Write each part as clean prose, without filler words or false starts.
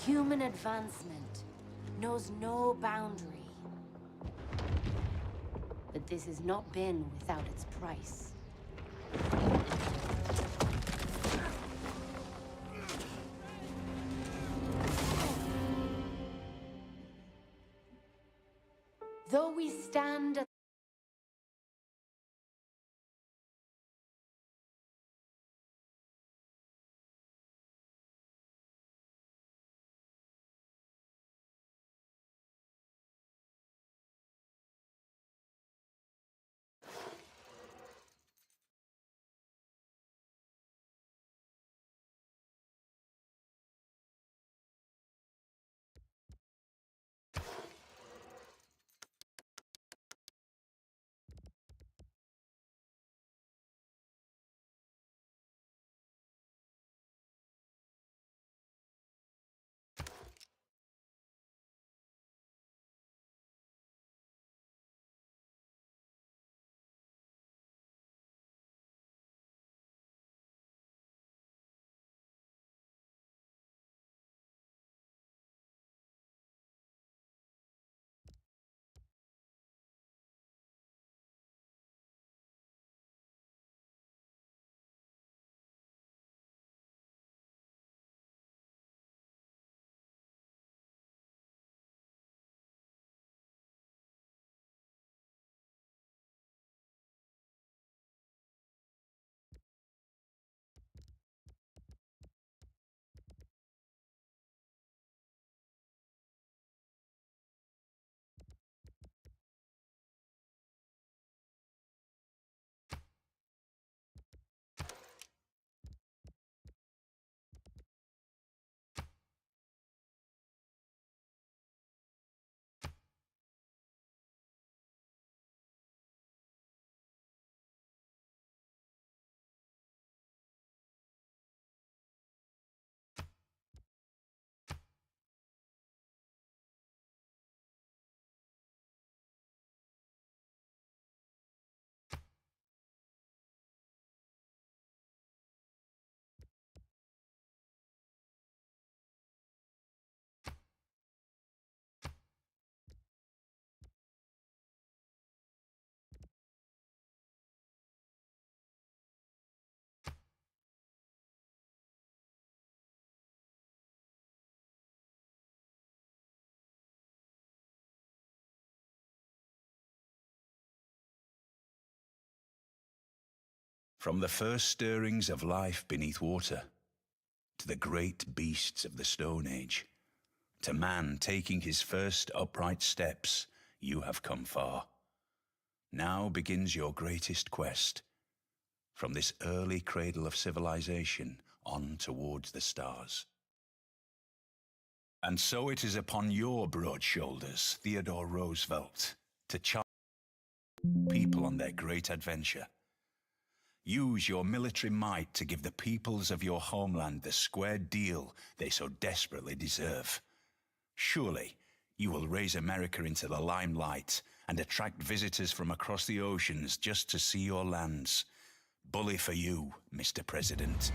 Human advancement knows no boundary. But this has not been without its price. Though we stand at From the first stirrings of life beneath water, to the great beasts of the Stone Age, to man taking his first upright steps, you have come far. Now begins your greatest quest, from this early cradle of civilization on towards the stars. And so it is upon your broad shoulders, Theodore Roosevelt, to charge people on their great adventure. Use your military might to give the peoples of your homeland the square deal they so desperately deserve. Surely, you will raise America into the limelight and attract visitors from across the oceans just to see your lands. Bully for you, Mr. President.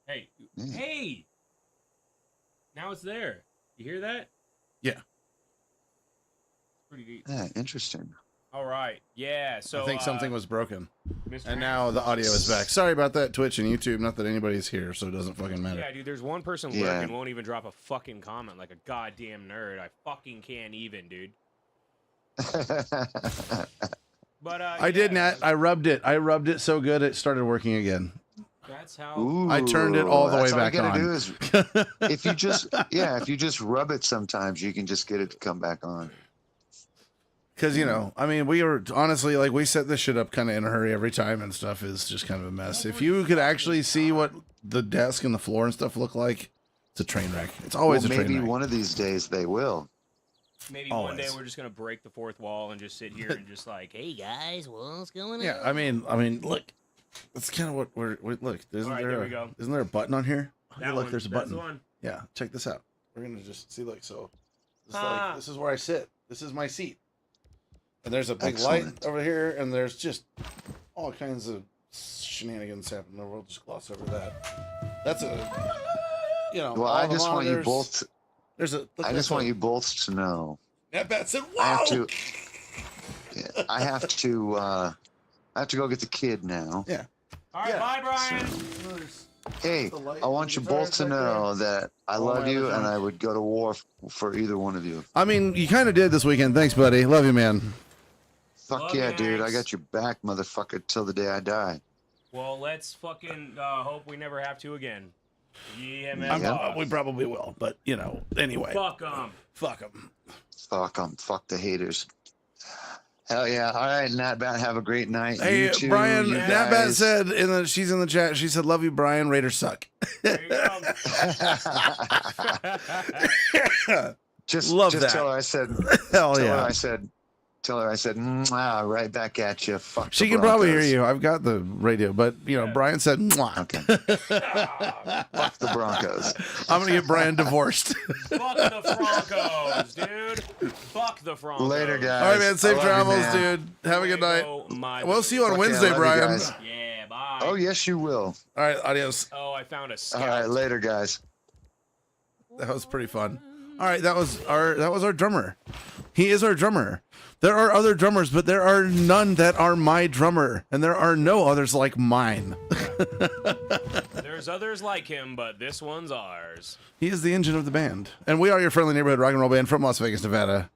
Hey, hey! Now it's there. You hear that? Yeah. Pretty neat. Yeah, interesting. All right. Yeah. So I think something was broken. Mr. And now the audio is back. Sorry about that, Twitch and YouTube. Not that anybody's here, so it doesn't fucking matter. Yeah, dude. There's one person lurking, won't even drop a fucking comment like a goddamn nerd. I fucking can't even, dude. But I did, Nat. I rubbed it. I rubbed it so good it started working again. That's how. Ooh, I turned it all the way back all you gotta on. do is, if you just rub it, sometimes you can just get it to come back on. Because, you know, I mean, we were honestly, like, we set this shit up kind of in a hurry every time, and stuff is just kind of a mess. If you could actually see what the desk and the floor and stuff look like, it's a train wreck. It's always a train wreck. Maybe one of these days they will. Maybe one day we're just gonna break the fourth wall and just sit here and just like, hey guys, what's going on? Yeah, I mean, look, that's kind of what we're look. There we go. Isn't there a button on here? That look, one, there's a that's button. the one. Yeah, check this out. We're gonna just see, like, so. This is where I sit. This is my seat. And there's a big light over here, and there's just all kinds of shenanigans happening. We'll just gloss over that. That's a, you know. Well, I just want you both. I just want you both to know. That bat said, "Wow." I have to go get the kid now. Yeah. All right, bye, Brian. Hey, I want you both to know that I love you, and I would go to war for either one of you. I mean, you kind of did this weekend. Thanks, buddy. Love you, man. Fuck yeah, dude. I got your back, motherfucker, till the day I die. Well, let's fucking hope we never have to again. Yeah, man. We probably will, but, you know, anyway. Fuck them. Fuck them. Fuck them. Fuck the haters. Hell yeah. All right, Natbat, have a great night. Hey, you too, Brian, you Natbat guys. said, she's in the chat, she said, love you, Brian, Raiders suck. There you go. just Love just that. tell her I said, Hell yeah. tell her I said, mwah, right back at you. Fuck She the can probably hear Broncos. you. I've got the radio, but, you know, Brian said, mwah. Okay. Fuck the Broncos. I'm going to get Brian divorced. Fuck the Broncos, dude. Fuck the Broncos. Later, guys. All right, man. Safe I love you, travels, man. dude. Have a good night. We'll see you on Fuck yeah, Wednesday, love you Brian. guys. Yeah, bye. Oh, yes, you will. All right, adios. Oh, I found a scout. All right, later, guys. That was pretty fun. All right, that was our drummer. He is our drummer. There are other drummers, but there are none that are my drummer, and there are no others like mine. There's others like him, but this one's ours. He is the engine of the band, and we are your friendly neighborhood rock and roll band from Las Vegas, Nevada.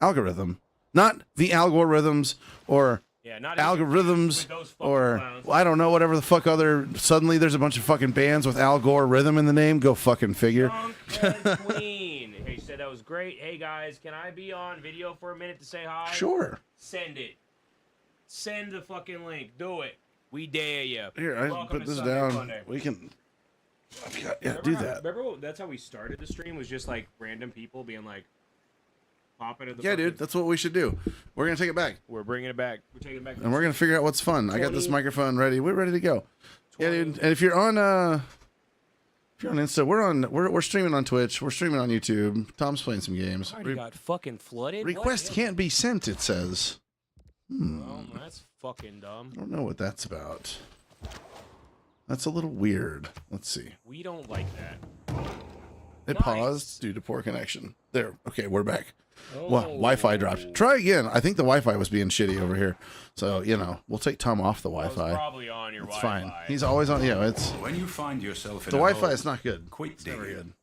Algorerhythm, not the Algorerhythms or not Algorerhythms with those fucking or clowns. I don't know, whatever the fuck other. Suddenly, there's a bunch of fucking bands with Algorerhythm in the name. Go fucking figure. Drunk and Queen. Hey, said that was great. Hey guys, can I be on video for a minute to say hi? Sure. Send it. Send the fucking link. Do it. We dare you. Here, I Welcome put to this Sunday down. Funday. We can. Yeah, Remember do how- that. Remember that's how we started the stream? Was just like random people being like, popping at the. Yeah, fucking- dude, that's what we should do. We're gonna take it back, We're bringing it back. We're taking it back. and we're gonna figure out what's fun. I got this microphone ready. We're ready to go. Yeah, dude. And if you're on Insta, we're streaming on Twitch. We're streaming on YouTube. Tom's playing some games. Already got fucking flooded. Request can't be sent. It says. Well, that's fucking dumb. I don't know what that's about. That's a little weird. Let's see. We don't like that. It Nice. paused due to poor connection. There. Okay, we're back. Oh. Well, Wi-Fi dropped. Try again. I think the Wi-Fi was being shitty over here. So, you know, we'll take Tom off the I was Wi-Fi. probably on your It's Wi-Fi. fine. He's always on. Yeah, it's When you find yourself in the a Wi-Fi hole, is not good. quit It's never digging.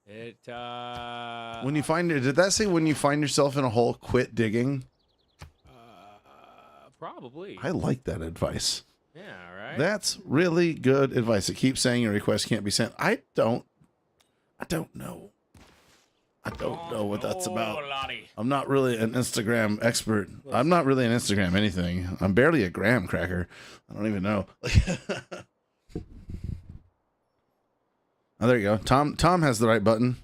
good. It When you find it, did that say when you find yourself in a hole, quit digging? probably. I like that advice. Yeah, right. That's really good advice. It keeps saying your request can't be sent. I don't know. I don't know what that's about. Lottie. I'm not really an Instagram expert. I'm not really an Instagram anything. I'm barely a graham cracker. I don't even know. Oh, there you go. Tom has the right button.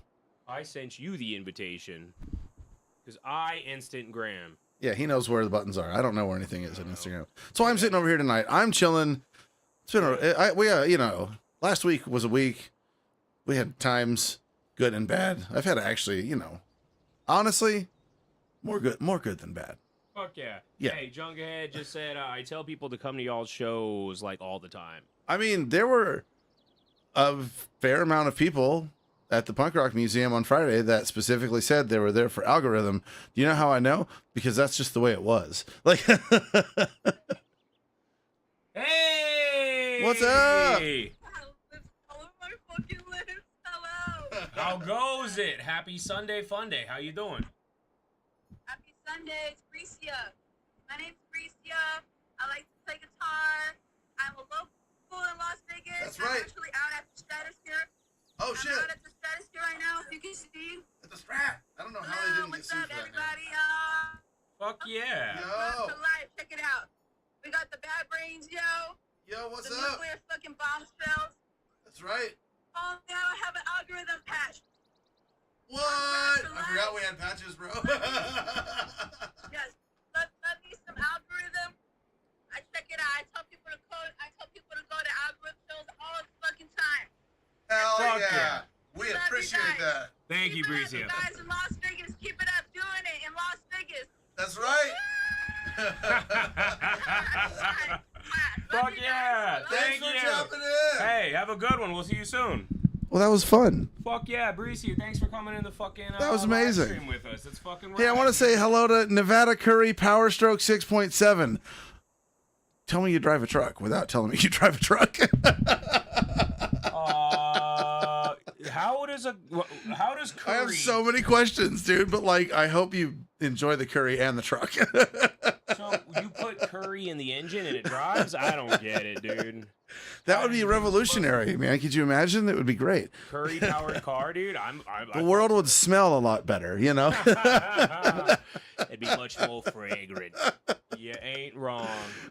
I sent you the invitation because I instant Graham. Yeah, he knows where the buttons are. I don't know where anything is on Instagram. So I'm sitting over here tonight. I'm chilling. It's been you know, last week was a week. We had times good and bad. I've had actually, you know, honestly, more good than bad. Fuck yeah. Yeah. Hey, Junkhead just said I tell people to come to y'all's shows like all the time. I mean, there were a fair amount of people at the Punk Rock Museum on Friday that specifically said they were there for Algorerhythm. Do you know how I know? Because that's just the way it was. Like, Hey! What's up? How goes it? Happy Sunday Funday. How you doing? Happy Sunday, it's Bricia. My name's yeah. Yo. To life. Check it out. We got the bad brains, yo. Yo, what's The up? nuclear fucking bomb spells. That's right. Oh, now I have an algorithm patch. What? I forgot we had patches, bro. Yes. Love me some algorithm. I check it out. I tell people to code. I tell people to go to algorithm shows all the fucking time. Hell Fuck yeah. yeah. We Love you appreciate guys. that. Thank you, Keep it up, Breezy. you guys in Las Vegas. Keep it up doing it in Las Vegas. That's right. Fuck yeah. Thanks Thank for you. jumping in. Hey, have a good one. We'll see you soon. Well, that was fun. Fuck yeah, Breezy. Thanks for coming in the fucking That was live amazing. stream with us. It's fucking Hey, I want to say hello to Nevada Curry Power Stroke 6.7. Tell me you drive a truck without telling me you drive a truck. How does I curry? have so many questions, dude, but like, I hope you enjoy the curry and the truck. So you put curry in the engine and it drives? I don't get it, dude. That would be revolutionary, man. Could you imagine? It would be great. Curry powered car, dude. The world would smell a lot better, you know? It'd be much more fragrant. You ain't wrong.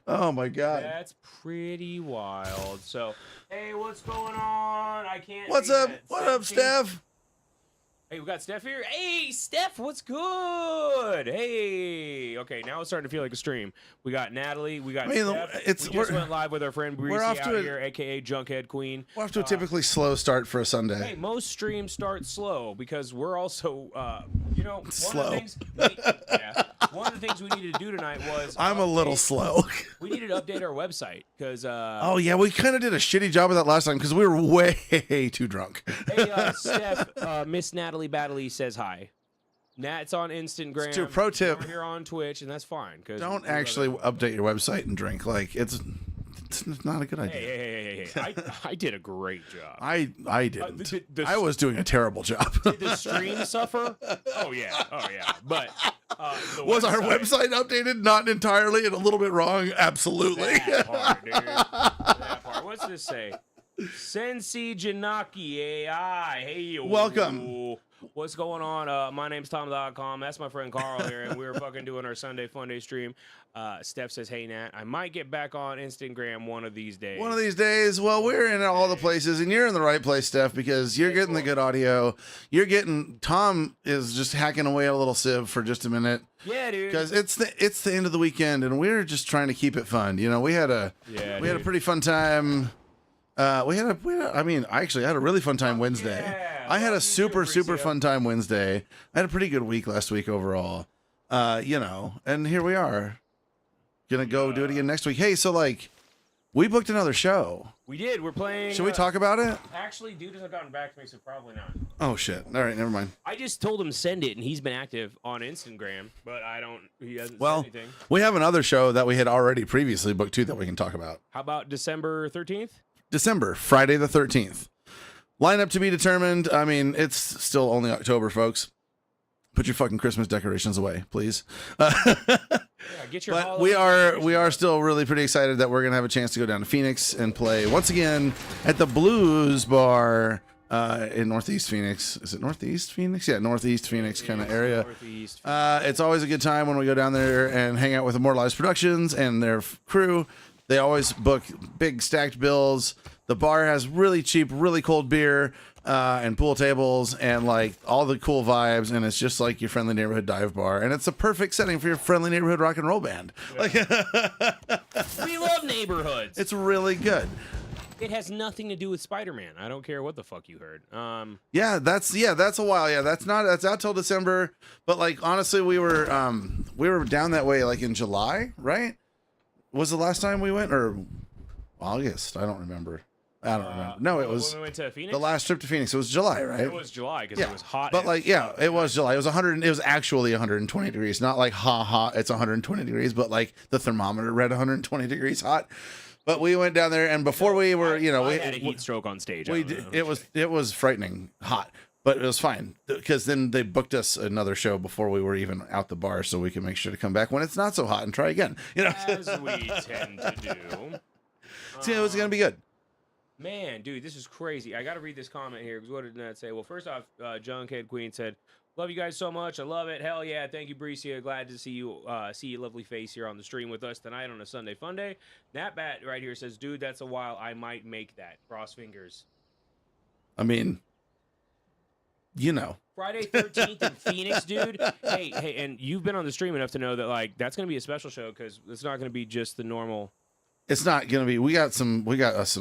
Oh, my God. That's pretty wild. So, hey, what's going on? I can't. What's read up? that. What up, 17? Steph? Hey, we got Steph here. Hey, Steph, what's good? Hey. Okay, now it's starting to feel like a stream. We got Natalie. We got Steph. we just went live with our friend Breezy off to out a- here, a.k.a. Junkhead Queen. We're off to a typically slow start for a Sunday. Hey, most streams start slow because we're also, Slow. one of the things we needed to do tonight was I'm a little slow. we needed to update our website because Oh, yeah, we kind of did a shitty job of that last time because we were way too drunk. hey, Steph, Miss Natalie Baddeley says hi. Nat's on Instagram. It's your pro tip. We're here on Twitch, and that's fine. Don't actually update your website and drink. Like, it's not a good idea. Hey. I did a great job. I didn't. the- I was doing a terrible job. Did the stream suffer? Oh, yeah. But the Was our website updated? Not entirely and a little bit wrong? Absolutely. That part, dude. That part. What's this say? Sensi Janaki AI. Hey, Welcome. What's going on? My name's Tom.com. That's my friend Karl here, and we're fucking doing our Sunday Funday stream. Steph says, hey, Nat, I might get back on Instagram one of these days. One of these days, well, we're in all the places, and you're in the right place, Steph, because you're getting the good audio. Tom is just hacking away a little sieve for just a minute. Yeah, dude. Because it's the end of the weekend, and we're just trying to keep it fun. You know, we had a pretty fun time. I actually had a really fun time Wednesday. Yeah. I had a super Mauricio. fun time Wednesday. I had a pretty good week last week overall. And here we are. Gonna go do it again next week. Hey, so like, we booked another show. We did. We're playing. Should we talk about it? Actually, dude hasn't gotten back to me, so probably not. Oh shit. All right, never mind. I just told him send it, and he's been active on Instagram, but he hasn't Well, said anything. we have another show that we had already previously booked too that we can talk about. How about December 13th? December, Friday the 13th. Lineup to be determined. I mean, it's still only October, folks. Put your fucking Christmas decorations away, please. Get your But we are still really pretty excited that we're gonna have a chance to go down to Phoenix and play once again at the Blues Bar in Northeast Phoenix. Is it Northeast Phoenix? Yeah, Northeast Phoenix kind of area. Northeast. It's always a good time when we go down there and hang out with Immortalized Productions and their crew. They always book big stacked bills. The bar has really cheap, really cold beer and pool tables and like all the cool vibes. And it's just like your friendly neighborhood dive bar. And it's the perfect setting for your friendly neighborhood rock and roll band. Like, We love neighborhoods. it's really good. It has nothing to do with Spider-Man. I don't care what the fuck you heard. Yeah, that's a while. Yeah, that's out till December. But like honestly, we were down that way like in July, right? Was the last time we went or August? I don't remember. No, it was when we went to Phoenix. the last trip to Phoenix. It was July, right? It was July because it was hot. But as like, yeah, fuck. it was July. It was 100. It was actually 120 degrees. Not like hot. It's 120 degrees, but like the thermometer read 120 degrees hot. But we went down there, and before we were, I had a heat stroke on stage. we did, it was frightening hot, but it was fine because then they booked us another show before we were even out the bar, so we can make sure to come back when it's not so hot and try again. You know, as we tend to do. see, it was gonna be good. Man, dude, this is crazy. I got to read this comment here because what did Nat say? Well, first off, Junkhead Queen said, Love you guys so much. I love it. Hell yeah. Thank you, Bricia. Glad to see you, see your lovely face here on the stream with us tonight on a Sunday Funday. Nat Bat right here says, dude, that's a while. I might make that. Cross fingers. I mean, you know. Friday 13th in Phoenix, dude. Hey, and you've been on the stream enough to know that, like, that's going to be a special show because it's not going to be just the normal. It's not gonna be. We got some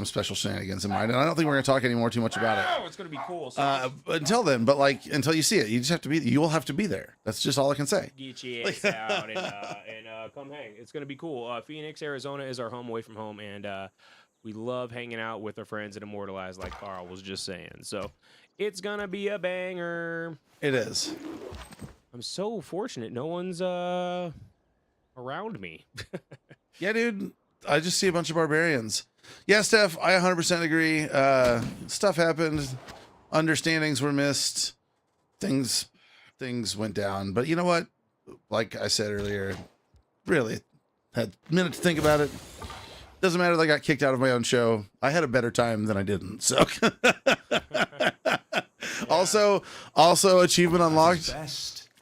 special shenanigans in mind, and I don't think we're gonna talk anymore too much about it. Oh, it's gonna be cool. So Until then, but like until you see it, you just have to be. You will have to be there. That's just all I can say. get your ass out and come hang. It's gonna be cool. Phoenix, Arizona is our home away from home, and we love hanging out with our friends and immortalized, like Karl was just saying. So it's gonna be a banger. It is. I'm so fortunate. No one's around me. Yeah, dude. I just see a bunch of barbarians. Yeah, Steph, I 100% agree. Stuff happened. Understandings were missed. Things went down. But you know what? Like I said earlier, really had a minute to think about it. Doesn't matter that I got kicked out of my own show. I had a better time than I didn't. So also achievement unlocked.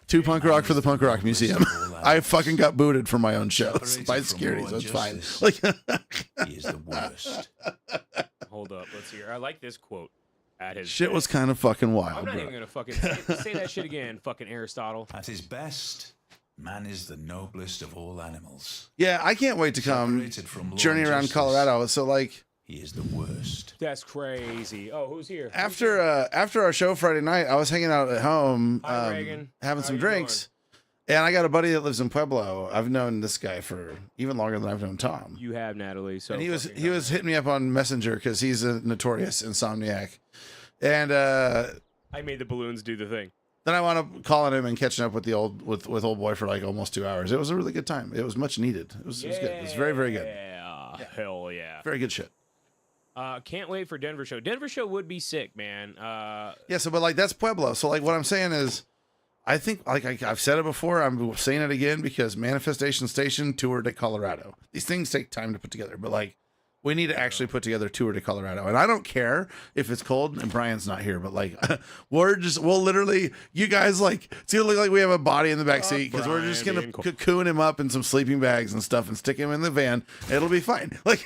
To Punk Rock for the Punk Rock Museum. I fucking got booted from my own show by security, so it's fine. Like, he is the worst. Hold up, let's hear. I like this quote. At his shit best. was kind of fucking wild. I'm not even gonna fucking say that shit again. Fucking Aristotle. At his best, man is the noblest of all animals. Yeah, I can't wait to come Separated from law journey and around justice, Colorado. So like, he is the worst. That's crazy. Oh, who's here? after our show Friday night, I was hanging out at home, Hi, Reagan. having How some you drinks, and I got a buddy that lives in Pueblo. I've known this guy for even longer than I've known Tom. You have, Natalie. So And he was hitting me up on Messenger because he's a notorious insomniac, and I made the balloons do the thing. then I wound up calling him and catching up with the old boy for like almost 2 hours. It was a really good time. It was much needed. It was good. It was very, very good. Yeah, hell yeah. Very good shit. Can't wait for Denver show. Denver show would be sick, man. Yeah, so but like that's Pueblo. So like what I'm saying is, I think like I've said it before. I'm saying it again because Manifestation Station Tour de Colorado. These things take time to put together, but like we need to actually put together Tour de Colorado. And I don't care if it's cold and Brian's not here, but like we'll literally, you guys like, it's gonna look like we have a body in the back seat because we're just gonna cocoon him up in some sleeping bags and stuff and stick him in the van. It'll be fine. Like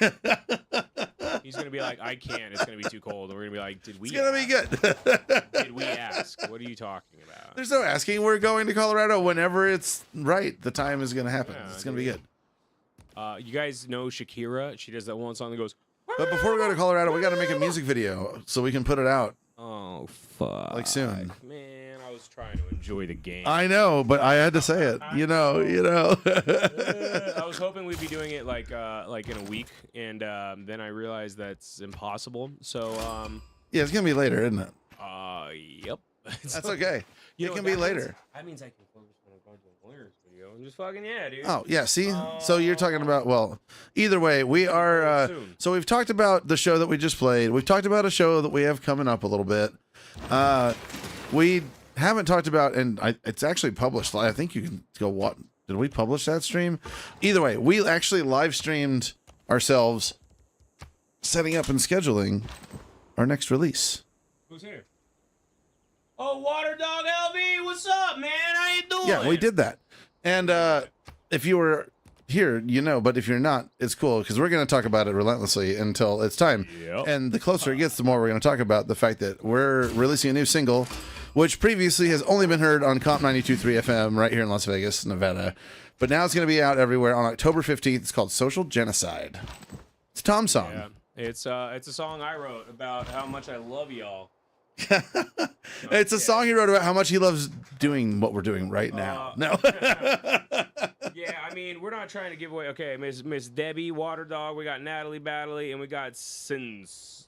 he's gonna be like, I can't. It's gonna be too cold. And we're gonna be like, did we? It's gonna be good. Did we ask? What are you talking about? There's no asking. We're going to Colorado whenever it's right. The time is gonna happen. Yeah, it's gonna be good. You guys know Shakira? She does that one song that goes. But before we go to Colorado, we got to make a music video so we can put it out Oh fuck! like soon. Man, I was trying to enjoy the game. I know, but I had to say it. You know. I was hoping we'd be doing it like in a week, and then I realized that's impossible. So Yeah, it's gonna be later, isn't it? Yep. That's okay. You It know can what be that later. means? That means I can focus when I'm going to a lawyer's video and just fucking dude. Oh yeah, see. So you're talking about either way, we are. Soon. So we've talked about the show that we just played. We've talked about a show that we have coming up a little bit. We haven't talked about, and it's actually published. I think you can go. What did we publish that stream? Either way, we actually live streamed ourselves setting up and scheduling our next release. Who's here? Oh, Water Dog LV, what's up, man? How you doing? Yeah, we did that. And if you were here, you know, but if you're not, it's cool because we're going to talk about it relentlessly until it's time. Yep. And the closer it gets, the more we're going to talk about the fact that we're releasing a new single, which previously has only been heard on Comp 92.3 FM right here in Las Vegas, Nevada. But now it's going to be out everywhere on October 15th. It's called Social Genocide. It's Tom's song. Yeah, it's a song I wrote about how much I love y'all. It's a song he wrote about how much he loves doing what we're doing right now. No. Yeah, I mean, we're not trying to give away. Okay, Miss Debbie, Water Dog, we got Natalie Battley, and we got Sensei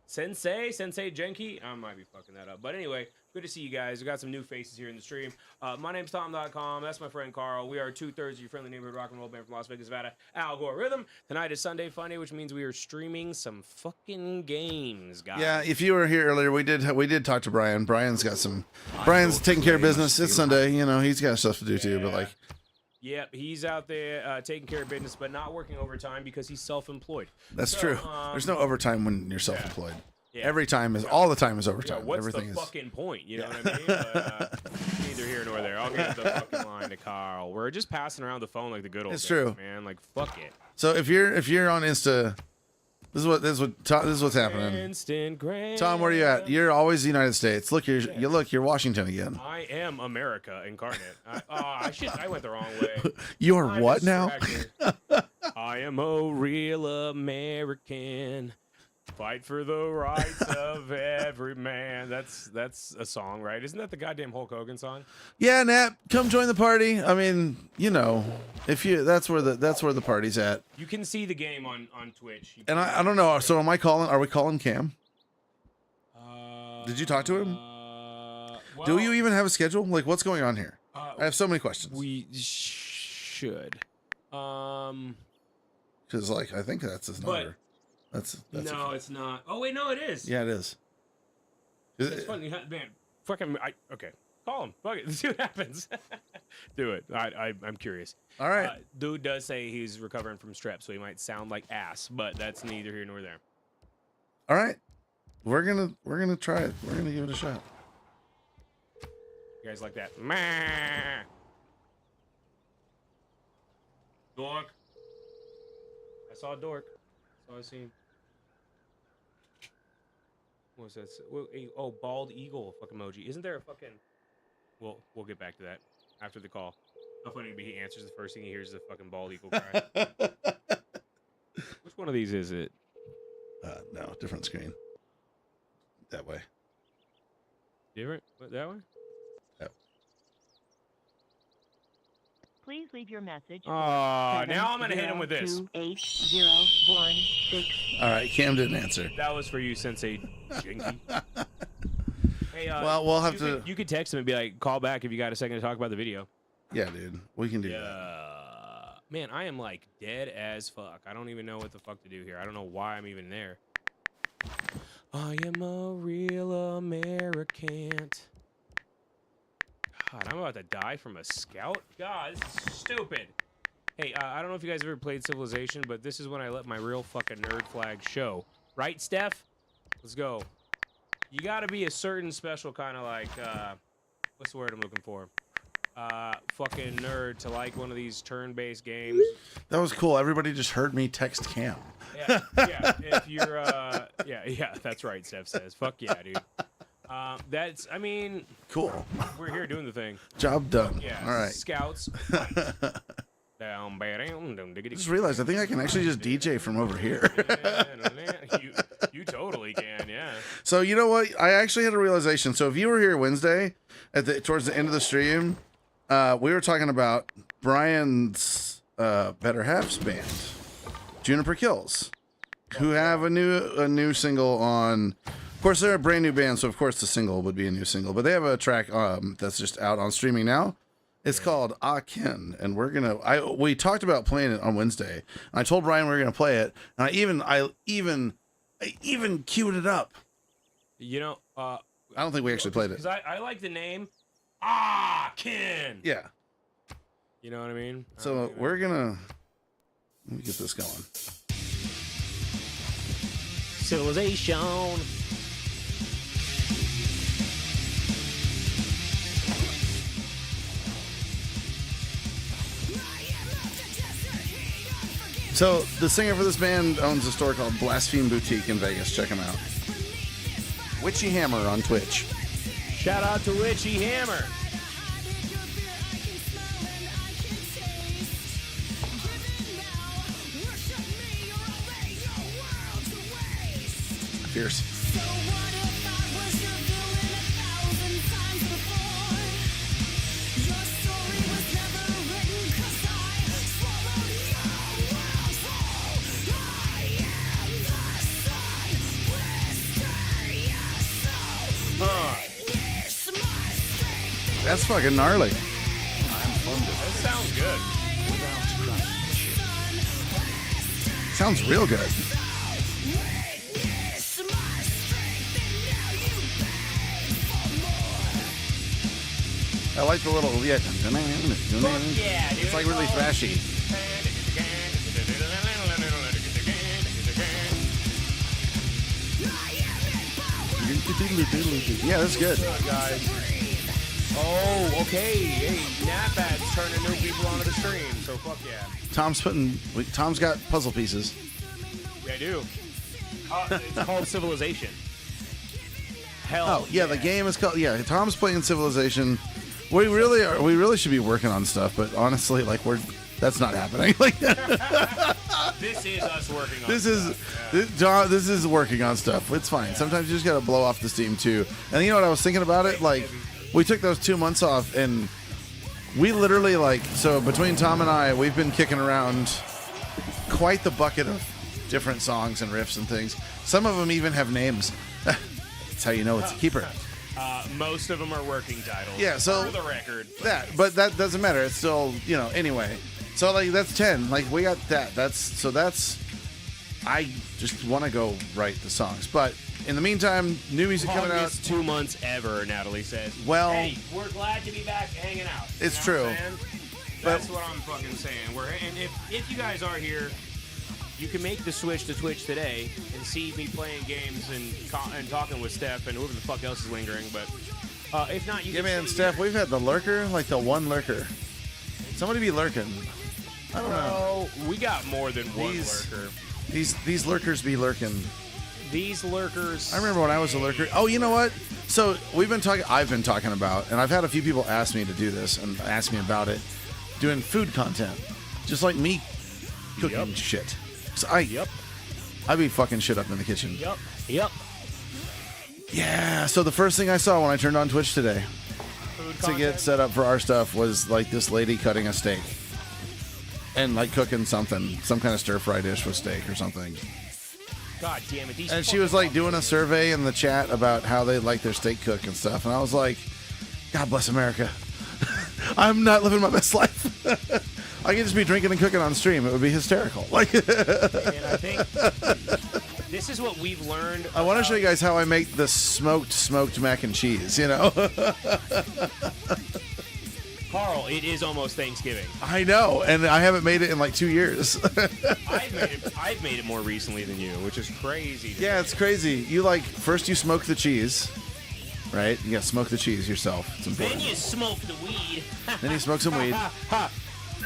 Genki. I might be fucking that up. But anyway, good to see you guys. We got some new faces here in the stream. My name's Tom.com. That's my friend Karl. We are 2/3 of your friendly neighborhood rock and roll band from Las Vegas, Nevada, Algorerhythm. Tonight is Sunday Funday, which means we are streaming some fucking games, guys. Yeah, if you were here earlier, we did talk to Brian. Brian's taking care of business. It's Sunday, you know, he's got stuff to do too, but like. Yep, he's out there taking care of business, but not working overtime because he's self-employed. That's true. There's no overtime when you're self-employed. Yeah. Every time is all the time is Yeah, overtime. what's Everything the is. fucking point? You know what I mean? But, neither here nor there. I'll give the fucking line to Karl. We're just passing around the phone like the good old It's days, true. man. Like fuck it. So if you're on Insta, this is what's happening. Instant grand. Tom, where you at? You're always the United States. Look, you're Washington again. I am America incarnate. I went the wrong way. You're I'm what now? distracted. I am a real American. Fight for the rights of every man. That's a song, right? Isn't that the goddamn Hulk Hogan song? Yeah, Nat, come join the party. I mean, you know, that's where the party's at. You can see the game on Twitch. And I don't know. So are we calling Cam? Did you talk to him? Do you even have a schedule? Like, what's going on here? I have so many questions. We should. Because, like, I think that's his number. That's no, it's not. Oh wait, no, it is. Yeah, it is. It's funny, man. Fucking, okay. Call him. Fuck it. See what happens. Do it. I'm curious. All right. Dude does say he's recovering from strep, so he might sound like ass, but that's neither here nor there. All right. We're gonna try it. We're gonna give it a shot. You guys like that? Meh. Dork. I saw a dork. So I seen. What was that? Oh, bald eagle fuck emoji. Isn't there a fucking? We'll get back to that after the call. How funny it'd be he answers the first thing he hears is a fucking bald eagle cry. Which one of these is it? No, different screen. That way. Different? What, that one? Please leave your message. Oh, now I'm gonna hit him with this. 28016. All right, Cam didn't answer. That was for you, Sensei Jinky. Hey, well, we'll have to. You could text him and be like, "Call back if you got a second to talk about the video." Yeah, dude, we can do that. Man, I am like dead as fuck. I don't even know what the fuck to do here. I don't know why I'm even there. I am a real American. God, I'm about to die from a scout. God, this is stupid. Hey, I don't know if you guys ever played Civilization, but this is when I let my real fucking nerd flag show. Right, Steph? Let's go. You gotta be a certain special kind of like, what's the word I'm looking for? Fucking nerd to like one of these turn-based games. That was cool. Everybody just heard me text Cam. Yeah, if you're, yeah, that's right, Steph says. Fuck yeah, dude. I mean, cool. We're here doing the thing. Job done. Yeah. All right. Scouts. Just realized I think I can actually just DJ from over here. you totally can, yeah. So you know what? I actually had a realization. So if you were here Wednesday towards the end of the stream, we were talking about Brian's Better Halves band, Juniper Kills, who have a new single on. Of course, they're a brand new band, so of course the single would be a new single. But they have a track that's just out on streaming now. It's called Akin, and we talked about playing it on Wednesday. And I told Brian we were gonna play it, and I even queued it up. You know, I don't think we actually played it. Because I like the name Akin. Yeah. You know what I mean? So we're gonna let me get this going. Civilization. So the singer for this band owns a store called Blaspheme Boutique in Vegas. Check him out. Witchy Hammer on Twitch. Shout out to Witchy Hammer. Fierce. That's fucking gnarly. That sounds good. Sounds real good. I like the little Yeah, dude. It's like really thrashy. Yeah, that's good. Guys. Oh, okay. Hey, Napat's turning new people onto the stream, so fuck yeah. Tom's got puzzle pieces. Yeah, I do. It's called Civilization. Hell. Oh yeah, the game is called. Yeah, Tom's playing Civilization. We really should be working on stuff, but honestly, like that's not happening. Like This is us working on this stuff. this is working on stuff. It's fine. Sometimes you just gotta blow off the steam too. And you know what I was thinking about it? Like we took those 2 months off, and we literally so between Tom and I, we've been kicking around quite the bucket of different songs and riffs and things. Some of them even have names. That's how you know it's a keeper. Most of them are working titles. Yeah, so for the record. But that doesn't matter. It's still, anyway. So like that's 10. Like we got that. I just want to go write the songs. But in the meantime, new music coming out. Longest 2 months ever, Natalie says. Well, hey, we're glad to be back hanging out. It's true. That's what I'm fucking saying. And if you guys are here, you can make the switch to Twitch today and see me playing games and talking with Steph and whoever the fuck else is lingering. But if not, you can. Yeah, man, Steph, we've had the lurker, like the one lurker. Somebody be lurking. I don't know. We got more than one lurker. These lurkers be lurking. These lurkers. I remember when I was a lurker. Oh, you know what? So I've been talking about, and I've had a few people ask me to do this and ask me about it, doing food content, just like me cooking shit. So I be fucking shit up in the kitchen. Yep. Yeah. So the first thing I saw when I turned on Twitch today to get set up for our stuff was like this lady cutting a steak and like cooking some kind of stir fry dish with steak or something. God damn it! And she was like doing a survey in the chat about how they like their steak cook and stuff, and I was like, God bless America. I'm not living my best life. I could just be drinking and cooking on stream. It would be hysterical. Like, and I think this is what we've learned. I want to show you guys how I make the smoked mac and cheese. Carl, it is almost Thanksgiving. I know, and I haven't made it in like 2 years. I've made it more recently than you, which is crazy. Yeah, it's crazy. First you smoke the cheese, right? You gotta smoke the cheese yourself. It's important. Then you smoke the weed. Then you smoke some weed.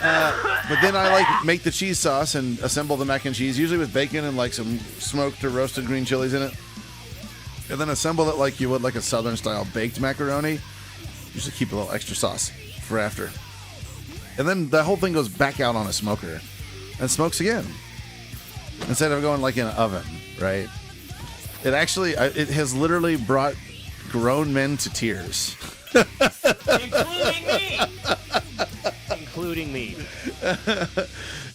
But then I make the cheese sauce and assemble the mac and cheese, usually with bacon and like some smoked or roasted green chilies in it. And then assemble it like you would like a southern style baked macaroni. Usually keep a little extra sauce for after. And then the whole thing goes back out on a smoker and smokes again. Instead of going like in an oven, right? It has literally brought grown men to tears. Including me.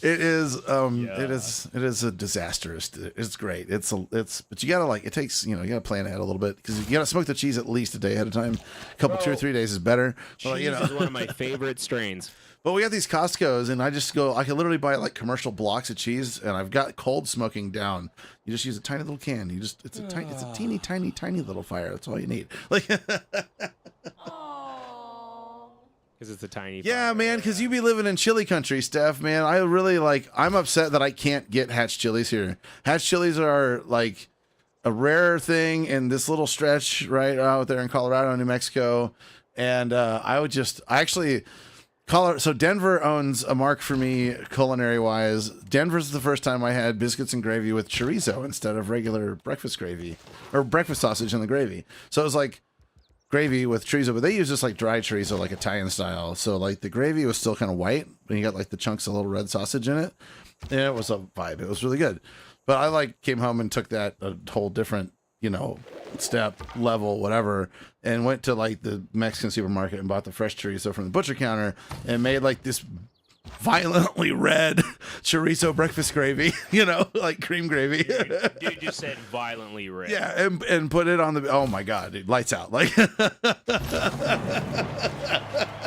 It is a disaster. It's great. But you gotta it takes, you gotta plan ahead a little bit because you gotta smoke the cheese at least a day ahead of time. A couple, 2 or 3 days is better. Cheese is one of my favorite strains. But we have these Costco's, and I can literally buy like commercial blocks of cheese, and I've got cold smoking down. You just use a tiny little can. It's a teeny, tiny, tiny little fire. That's all you need. Like, because it's a tiny. Yeah, fire. man. Because you be living in chili country, Steph. Man, I really I'm upset that I can't get Hatch chilies here. Hatch chilies are like a rare thing in this little stretch right out there in Colorado, New Mexico, and so Denver owns a mark for me culinary-wise. Denver's the first time I had biscuits and gravy with chorizo instead of regular breakfast gravy or breakfast sausage in the gravy. So it was like gravy with chorizo, but they use just like dry chorizo, like Italian style. So like the gravy was still kind of white, but you got like the chunks of little red sausage in it. And it was a vibe. It was really good. But I came home and took that a whole different, step, level, whatever, and went to like the Mexican supermarket and bought the fresh chorizo from the butcher counter and made like this violently red chorizo breakfast gravy, like cream gravy. Dude just said violently red. Yeah, and put it on oh my God, dude, lights out. Like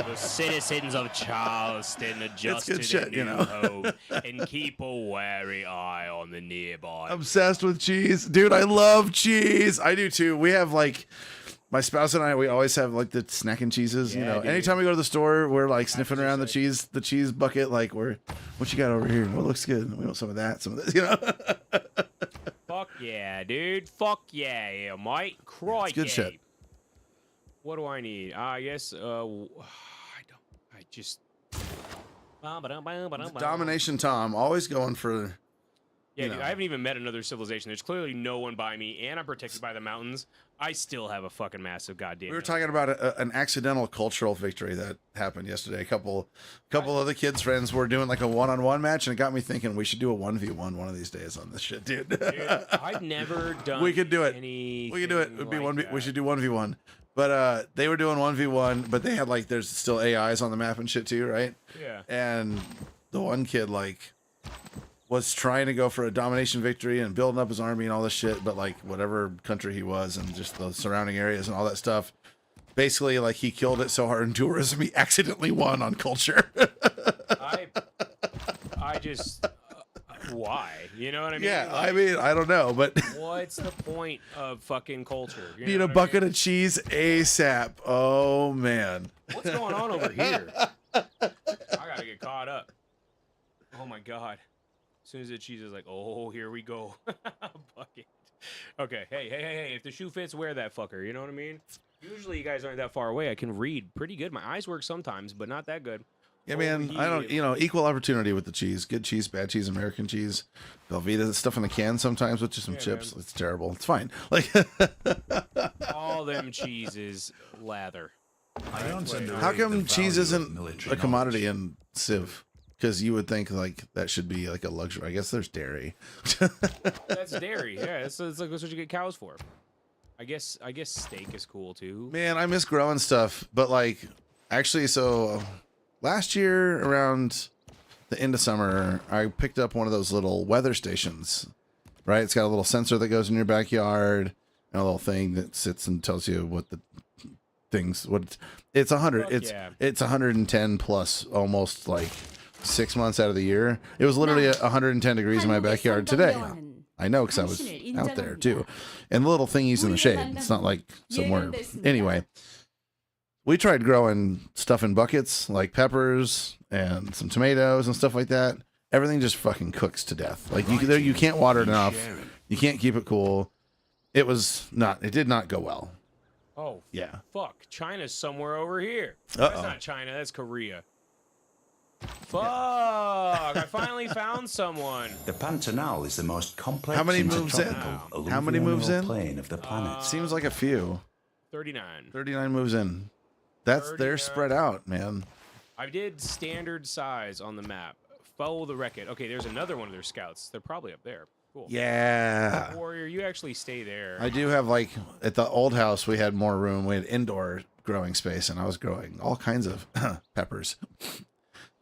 the citizens of Charleston adjust good to shit, their new home and keep a wary eye on the nearby. Obsessed with cheese. Dude, I love cheese. I do too. We have my spouse and I, we always have like the snacking cheeses, Yeah, dude. Anytime we go to the store, we're like sniffing around the cheese bucket, like what you got over here? What looks good? We want some of that, some of this, Fuck Yeah, dude. Fuck yeah, mate. Crikey. good shit. What do I need? I guess, I don't. I just. Domination Tom, always going for. Yeah, you dude, know. I haven't even met another civilization. There's clearly no one by me, and I'm protected by the mountains. I still have a fucking massive goddamn. We were talking about an accidental cultural victory that happened yesterday. A couple of the kids' friends were doing like a one-on-one match, and it got me thinking we should do a 1v1 one of these days on this shit, dude. Dude, I've never done. We could do it. We We could do it. It'd be like 1v. that. We should do 1v1. But they were doing 1v1, but they had like there's still AIs on the map and shit too, right? Yeah. And the one kid like was trying to go for a domination victory and building up his army and all this shit, but like whatever country he was and just the surrounding areas and all that stuff, basically like he killed it so hard in tourism he accidentally won on culture. I just why? You know what I mean? Yeah, Like, I mean I don't know, but what's the point of fucking culture? You need know a what I bucket mean? of cheese ASAP. Oh man. What's going on over here? I gotta get caught up. Oh my god. As soon as the cheese is like, oh, here we go. Bucket. Okay, hey, if the shoe fits, wear that fucker. You know what I mean? Usually you guys aren't that far away. I can read pretty good. My eyes work sometimes, but not that good. Yeah, man, I don't, equal opportunity with the cheese. Good cheese, bad cheese, American cheese. Velveeta, stuff in the can sometimes with just some chips. Man. It's terrible. It's fine. Like, All them cheeses lather. how come cheese isn't a commodity in Civ? Because you would think like that should be like a luxury. I guess there's dairy. That's dairy. Yeah, it's like that's what you get cows for. I guess steak is cool too. Man, I miss growing stuff, but like, actually, so last year around the end of summer, I picked up one of those little weather stations. Right, it's got a little sensor that goes in your backyard and a little thing that sits and tells you what the things. What it's 100. It's 110 plus, almost like 6 months out of the year. It was literally 110 degrees in my backyard today. I know, because I was out there too. And the little thingies in the shade. It's not like somewhere. Anyway, we tried growing stuff in buckets, like peppers and some tomatoes and stuff like that. Everything just fucking cooks to death. Like you can't water it enough. You can't keep it cool. It did not go well. Oh, yeah. Fuck. China's somewhere over here. Uh-oh. That's not China. That's Korea. Fuck. I finally found someone. The Pantanal is the most complex How many moves in? intertropical How many moves in? plane of the planet. Seems like a few. 39. 39 moves in. They're spread out, man. I did standard size on the map. Follow the wreck-it. Okay, there's another one of their scouts. They're probably up there. Cool. Yeah. Warrior, you actually stay there. I do have, like, at the old house, we had more room. We had indoor growing space, and I was growing all kinds of peppers.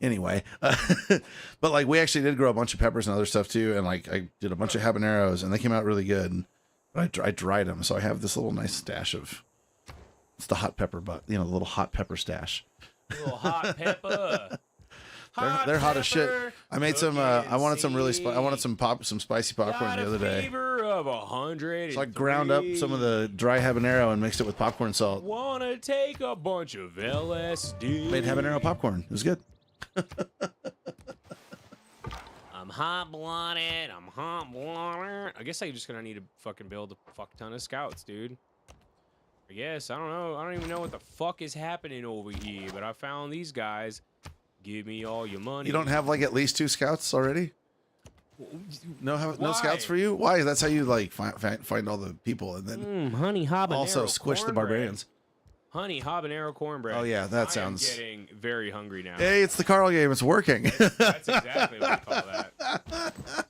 Anyway, but like we actually did grow a bunch of peppers and other stuff too, and like I did a bunch of habaneros, and they came out really good. But I dried them, so I have this little nice stash of. It's the hot pepper, but the little hot pepper stash. A little hot pepper. They're hot as shit. I made some. I wanted some really. I wanted some spicy popcorn the other day. Fever of 100. So I ground up some of the dry habanero and mixed it with popcorn salt. Wanna take a bunch of LSD. Made habanero popcorn. It was good. I'm hot-blooded. I guess I'm just gonna need to fucking build a fuck ton of scouts, dude. I guess. I don't know. I don't even know what the fuck is happening over here, but I found these guys. Give me all your money. You don't have like at least 2 scouts already? No scouts for you? Why? That's how you like find all the people and then honey habanero also squish the barbarians. Honey habanero cornbread. Oh yeah, that I sounds. am getting very hungry now. Hey, it's the Karl game. It's working. That's exactly what we call that.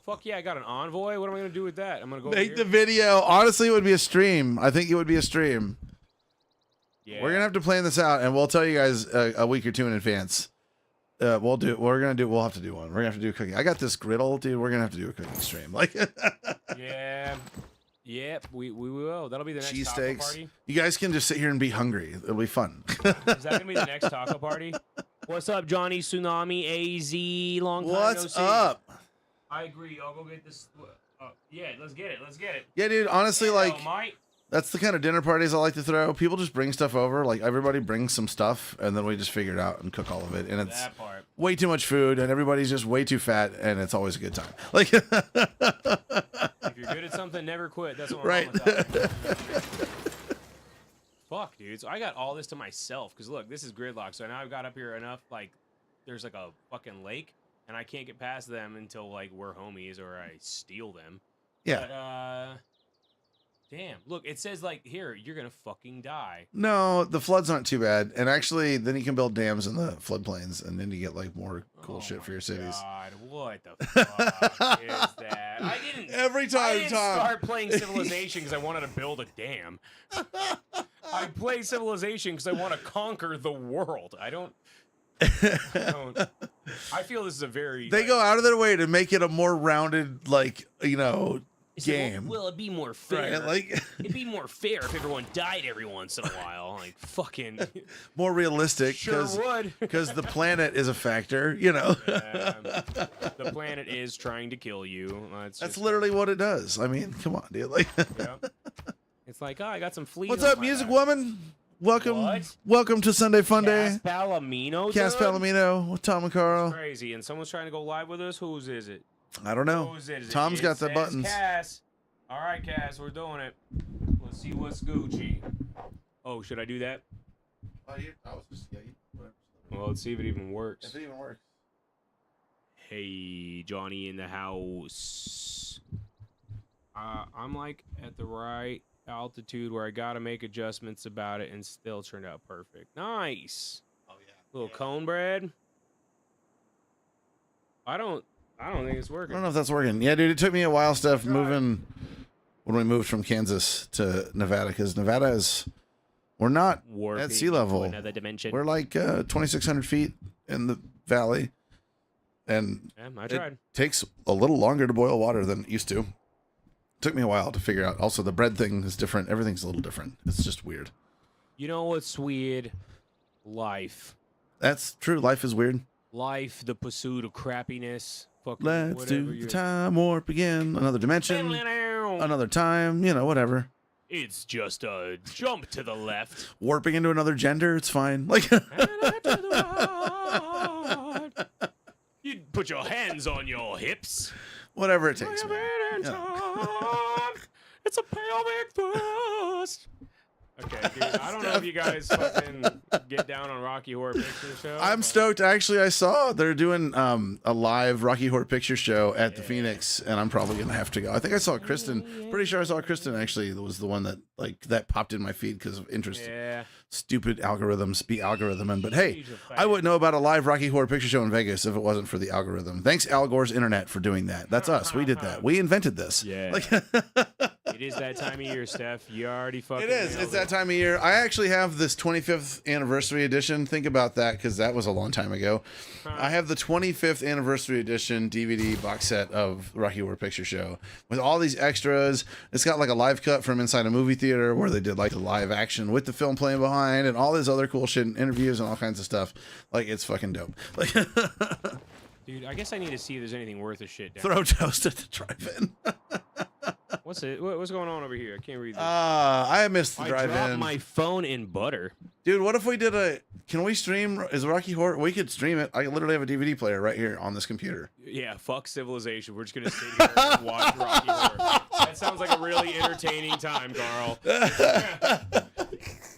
Fuck yeah, I got an envoy. What am I gonna do with that? I'm gonna go. Make the video. Honestly, it would be a stream. I think it would be a stream. Yeah. We're gonna have to plan this out, and we'll tell you guys a week or 2 in advance. We'll have to do one. We're gonna have to do cooking. I got this griddle, dude. We're gonna have to do a cooking stream. Like, Yeah. Yep, we will. That'll be the next taco cheesesteaks. party. You guys can just sit here and be hungry. It'll be fun. Is that gonna be the next taco party? What's up, Johnny Tsunami AZ? Long time no What's see. up? I agree. I'll go get this. Yeah, let's get it. Yeah, dude. Honestly, Hello, like, Mike. that's the kind of dinner parties I like to throw. People just bring stuff over. Like, everybody brings some stuff, and then we just figure it out and cook all of it. And it's That part. way too much food, and everybody's just way too fat, and it's always a good time. Like, If you're good at something, never quit. That's what my Right. mama taught me. Fuck, dude. So I got all this to myself because look, this is gridlock. So now I've got up here enough. Like, there's like a fucking lake, and I can't get past them until like we're homies or I steal them. Yeah. But, damn. Look, it says like here, you're gonna fucking die. No, the floods aren't too bad, and actually, then you can build dams in the floodplains, and then you get like more cool shit for your cities. God, what the fuck is that? I didn't. Every I time, didn't Tom. start playing Civilization because I wanted to build a dam. I play Civilization because I want to conquer the world. I don't. I feel this is a very. They go out of their way to make it a more rounded, like, you know, game. Well, it'd be more fair. Right, like It'd be more fair if everyone died every once in a while. Like fucking. more realistic, Sure would. because the planet is a factor. You know, The planet is trying to kill you. that's just, literally what it does. I mean, come on, dude. Like, Yeah. It's like, oh, I got some fleas. what's on up, my music back. woman? Welcome, What? welcome to Sunday Cass Funday. Palomino. Cass dude? Palomino with Tom and Carl. Crazy. And someone's trying to go live with us. Whose is it? I don't know. Whose is it? Tom's It got the says buttons. Cass. All right, Cass, we're doing it. Let's see what's Gucci. Oh, should I do that? Well, let's see if it even works. If it even works. Hey, Johnny in the house. I'm like at the right altitude where I gotta make adjustments about it and still turned out perfect. Nice. Oh yeah. Little cone bread. I don't think it's I working. don't know if that's working. Yeah, dude, it took me a while, Steph, moving when we moved from Kansas to Nevada, because Nevada is, we're not Warping at sea level. to another dimension. We're like 2,600 feet in the valley, and Yeah, I it tried. takes a little longer to boil water than it used to. Took me a while to figure out. Also, the bread thing is different. Everything's a little different. It's just weird. You know what's weird? Life. That's true. Life is weird. Life, the pursuit of crappiness. Fucking Let's whatever do you. the time warp again. Another dimension. Another time. You know, whatever. It's just a jump to the left. Warping into another gender. It's fine. Like. And to the right. You put your hands on your hips. Whatever it takes. It's Man. Yeah. a pelvic thrust. Okay, dude. I don't know if you guys fucking get down on Rocky Horror Picture Show. I'm but- stoked. Actually, I saw they're doing a live Rocky Horror Picture Show at the Phoenix, and I'm probably gonna have to go. I think I saw Kristen. Pretty sure I saw Kristen. Actually, was the one that popped in my feed because of interest. Yeah. Stupid algorithms be algorithming. But hey, I wouldn't know about a live Rocky Horror Picture Show in Vegas if it wasn't for the algorithm. Thanks, Al Gore's internet, for doing that. That's us. We did that. We invented this. Yeah. Like, It is that time of year, Steph. You already fucking. it is. nailed It's that time of year. I actually have this 25th anniversary edition. Think about that, because that was a long time ago. I have the 25th anniversary edition DVD box set of Rocky Horror Picture Show with all these extras. It's got like a live cut from inside a movie theater where they did like the live action with the film playing behind and all this other cool shit and interviews and all kinds of stuff. Like, it's fucking dope. Like, Dude, I guess I need to see if there's anything worth a shit down. throw toast at the drive-in. What's it? What's going on over here? I can't read this. I missed the I dropped drive-in. my phone in butter. Dude, what if we did can we stream, is Rocky Horror? We could stream it. I literally have a DVD player right here on this computer. Yeah, fuck Civilization. We're just gonna sit here and watch Rocky Horror. That sounds like a really entertaining time, Carl.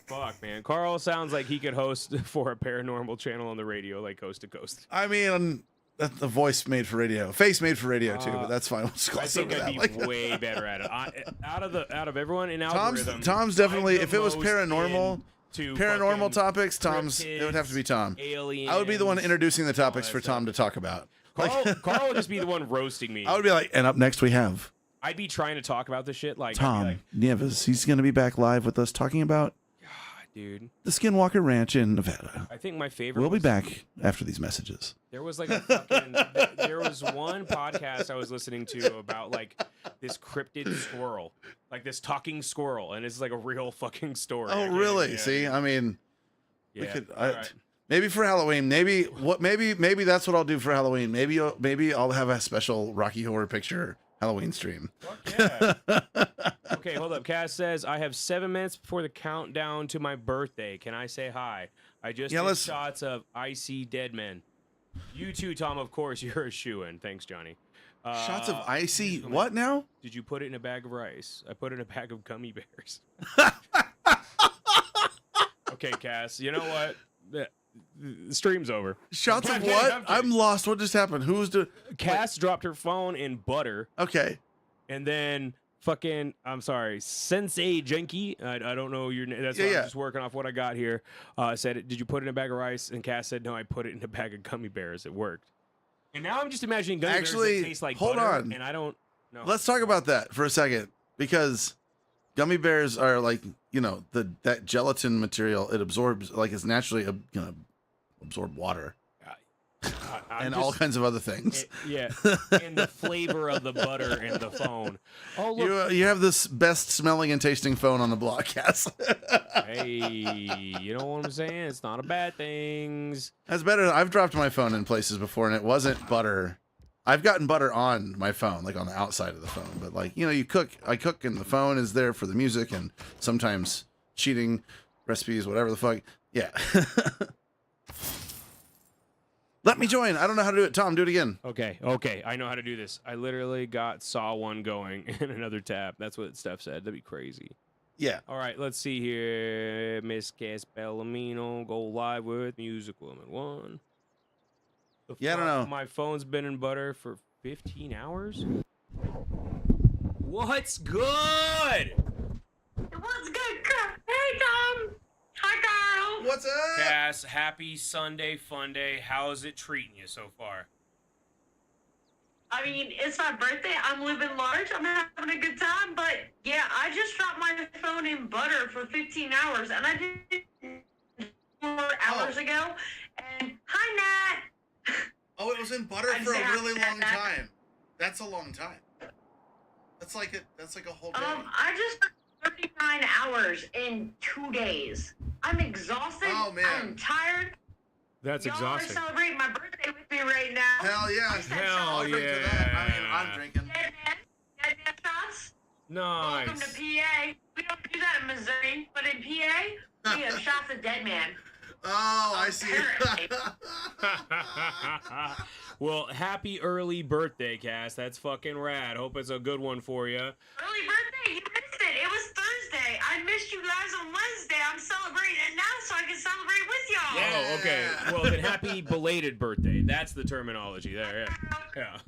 Fuck, man. Carl sounds like he could host for a paranormal channel on the radio, like coast to coast. I mean, that's the voice made for radio. Face made for radio, too, but that's fine. We'll just I gloss think over I'd that. be way better at it. Out of everyone in Algorerhythm, Tom's definitely, I'm the if it was most paranormal into paranormal fucking topics, it would have to be Tom. aliens. I would be the one introducing the topics that for Tom to talk about. Carl would just be the one roasting me. I would be like, and up next we have I'd be trying to talk about this shit like I'd be Tom like, Nieves. He's going to be back live with us talking about dude. the Skinwalker Ranch in Nevada. I think my favorite. We'll be was- back after these messages. There was like a fucking. There was one podcast I was listening to about like this cryptid squirrel, like this talking squirrel, and it's like a real fucking story. Oh, really? See, I mean, we Yeah. could. All right. Maybe for Halloween. Maybe that's what I'll do for Halloween. Maybe I'll have a special Rocky Horror Picture Halloween stream. Fuck yeah. Okay, hold up. Cass says I have 7 minutes before the countdown to my birthday. Can I say hi? I just did let's- shots of I See Dead Men. You too, Tom. Of course, you're a shoo-in. Thanks, Johnny. Shots of icy. Gentlemen, What now? Did you put it in a bag of rice? I put it in a bag of gummy bears. Okay, Cass. You know what? The stream's over. Shots of what? I'm lost. What just happened? Who's doing? Cass dropped her phone in butter, Okay. and then fucking, I'm sorry, Sensei Janky. I don't know your name. That's why I'm just working off what I got here. Said, did you put it in a bag of rice? And Cass said, no, I put it in a bag of gummy bears. It worked. And now I'm just imagining gummy bears that taste like hold butter, on. and I don't know. Let's talk about that for a second, because gummy bears are like, you know, that gelatin material. It absorbs, like, it's naturally gonna absorb water and all kinds of other things. And the flavor of the butter and the phone. Oh, look. You have this best smelling and tasting phone on the block, Cass. Hey, you know what I'm saying? It's not a bad thing. That's better. I've dropped my phone in places before, and it wasn't butter. I've gotten butter on my phone, like on the outside of the phone. But like, you know, I cook, and the phone is there for the music, and sometimes cheating recipes, whatever the fuck. Yeah. Let me join. I don't know how to do it. Tom, do it again. Okay. I know how to do this. I literally saw one going in another tab. That's what Steph said. That'd be crazy. Yeah. All right, let's see here. Miss Cass Bellamino, go live with Music Woman 1. Yeah, I don't know. My phone's been in butter for 15 hours. What's good? What's good? Hey, Tom. Hi, Karl. What's up? Cass, happy Sunday Funday. How's it treating you so far? I mean, it's my birthday. I'm living large. I'm having a good time. But, yeah, I just dropped my phone in butter for 15 hours. And I did it 4 hours ago. And, hi, Nat. Oh, it was in butter for a really long time. That's a long time. That's like a whole day. I just 39 hours in 2 days. I'm exhausted. Oh, man. I'm tired. That's Y'all exhausting. are celebrating my birthday with me right now. Hell yeah. Hell I'll drink to that. I mean, I'm drinking. Dead man shots. Nice. Welcome to PA. We don't do that in Missouri, but in PA, we have shots of dead man. Oh, I see. Apparently. Well, happy early birthday, Cass. That's fucking rad. Hope it's a good one for you. Early birthday, you missed it. It was Thursday. I missed you guys on Wednesday. I'm celebrating it now so I can celebrate with y'all. Oh, okay. Well, then happy belated birthday. That's the terminology there. Yeah.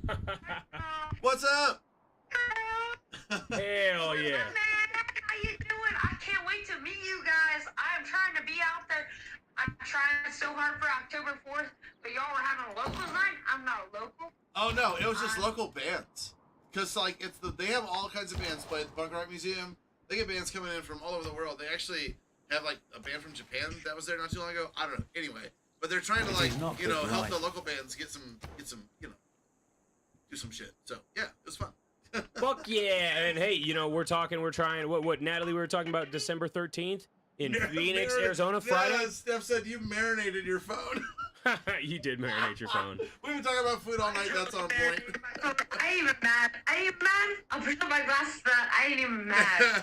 What's up? Hell yeah. How you doing? I can't wait to meet you guys. I'm trying to be out there. I'm trying so hard for October 4th, but y'all were having a locals night. I'm not a local. Oh no, it was just local bands. Cause like they have all kinds of bands play at the Punk Rock Museum. They get bands coming in from all over the world. They actually have like a band from Japan that was there not too long ago. I don't know. Anyway, but they're trying to like help the local bands get some do some shit. So yeah, it was fun. Fuck yeah. And hey, we're trying, what, Natalie, we were talking about December 13th in Phoenix, Arizona, Friday? Steph said you marinated your phone. You did marinate your phone. We've been talking about food all night. That's on point. I ain't even mad. I'll put up my glasses for that. I ain't even mad.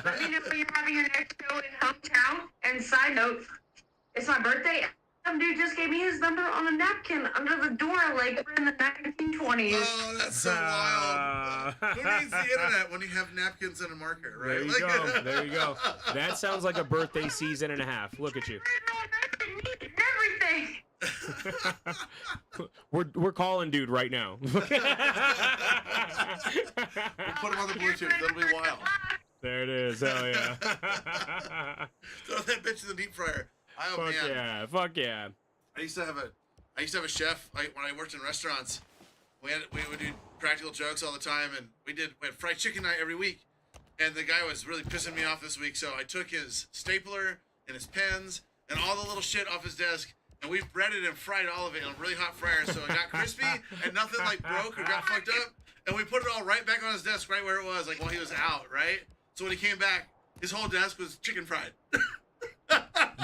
Let me know when you're having your next show in hometown. And side note, it's my birthday. Some dude just gave me his number on a napkin under the door like we're in the 1920s. Oh, that's so wild. Who needs the internet when you have napkins and a marker, right? There you go. There you go. That sounds like a birthday season and a half. Look at you. Everything. We're calling dude right now. We'll put him on the Bluetooth. That'll be wild. There it is. Hell yeah. Throw that bitch in the deep fryer. Fuck yeah. Fuck yeah. I used to have a chef when I worked in restaurants. We would do practical jokes all the time, and we had fried chicken night every week. And the guy was really pissing me off this week, so I took his stapler and his pens and all the little shit off his desk, and we breaded and fried all of it in a really hot fryer, so it got crispy and nothing like broke or got fucked up. And we put it all right back on his desk, right where it was, like while he was out, right? So when he came back, his whole desk was chicken fried.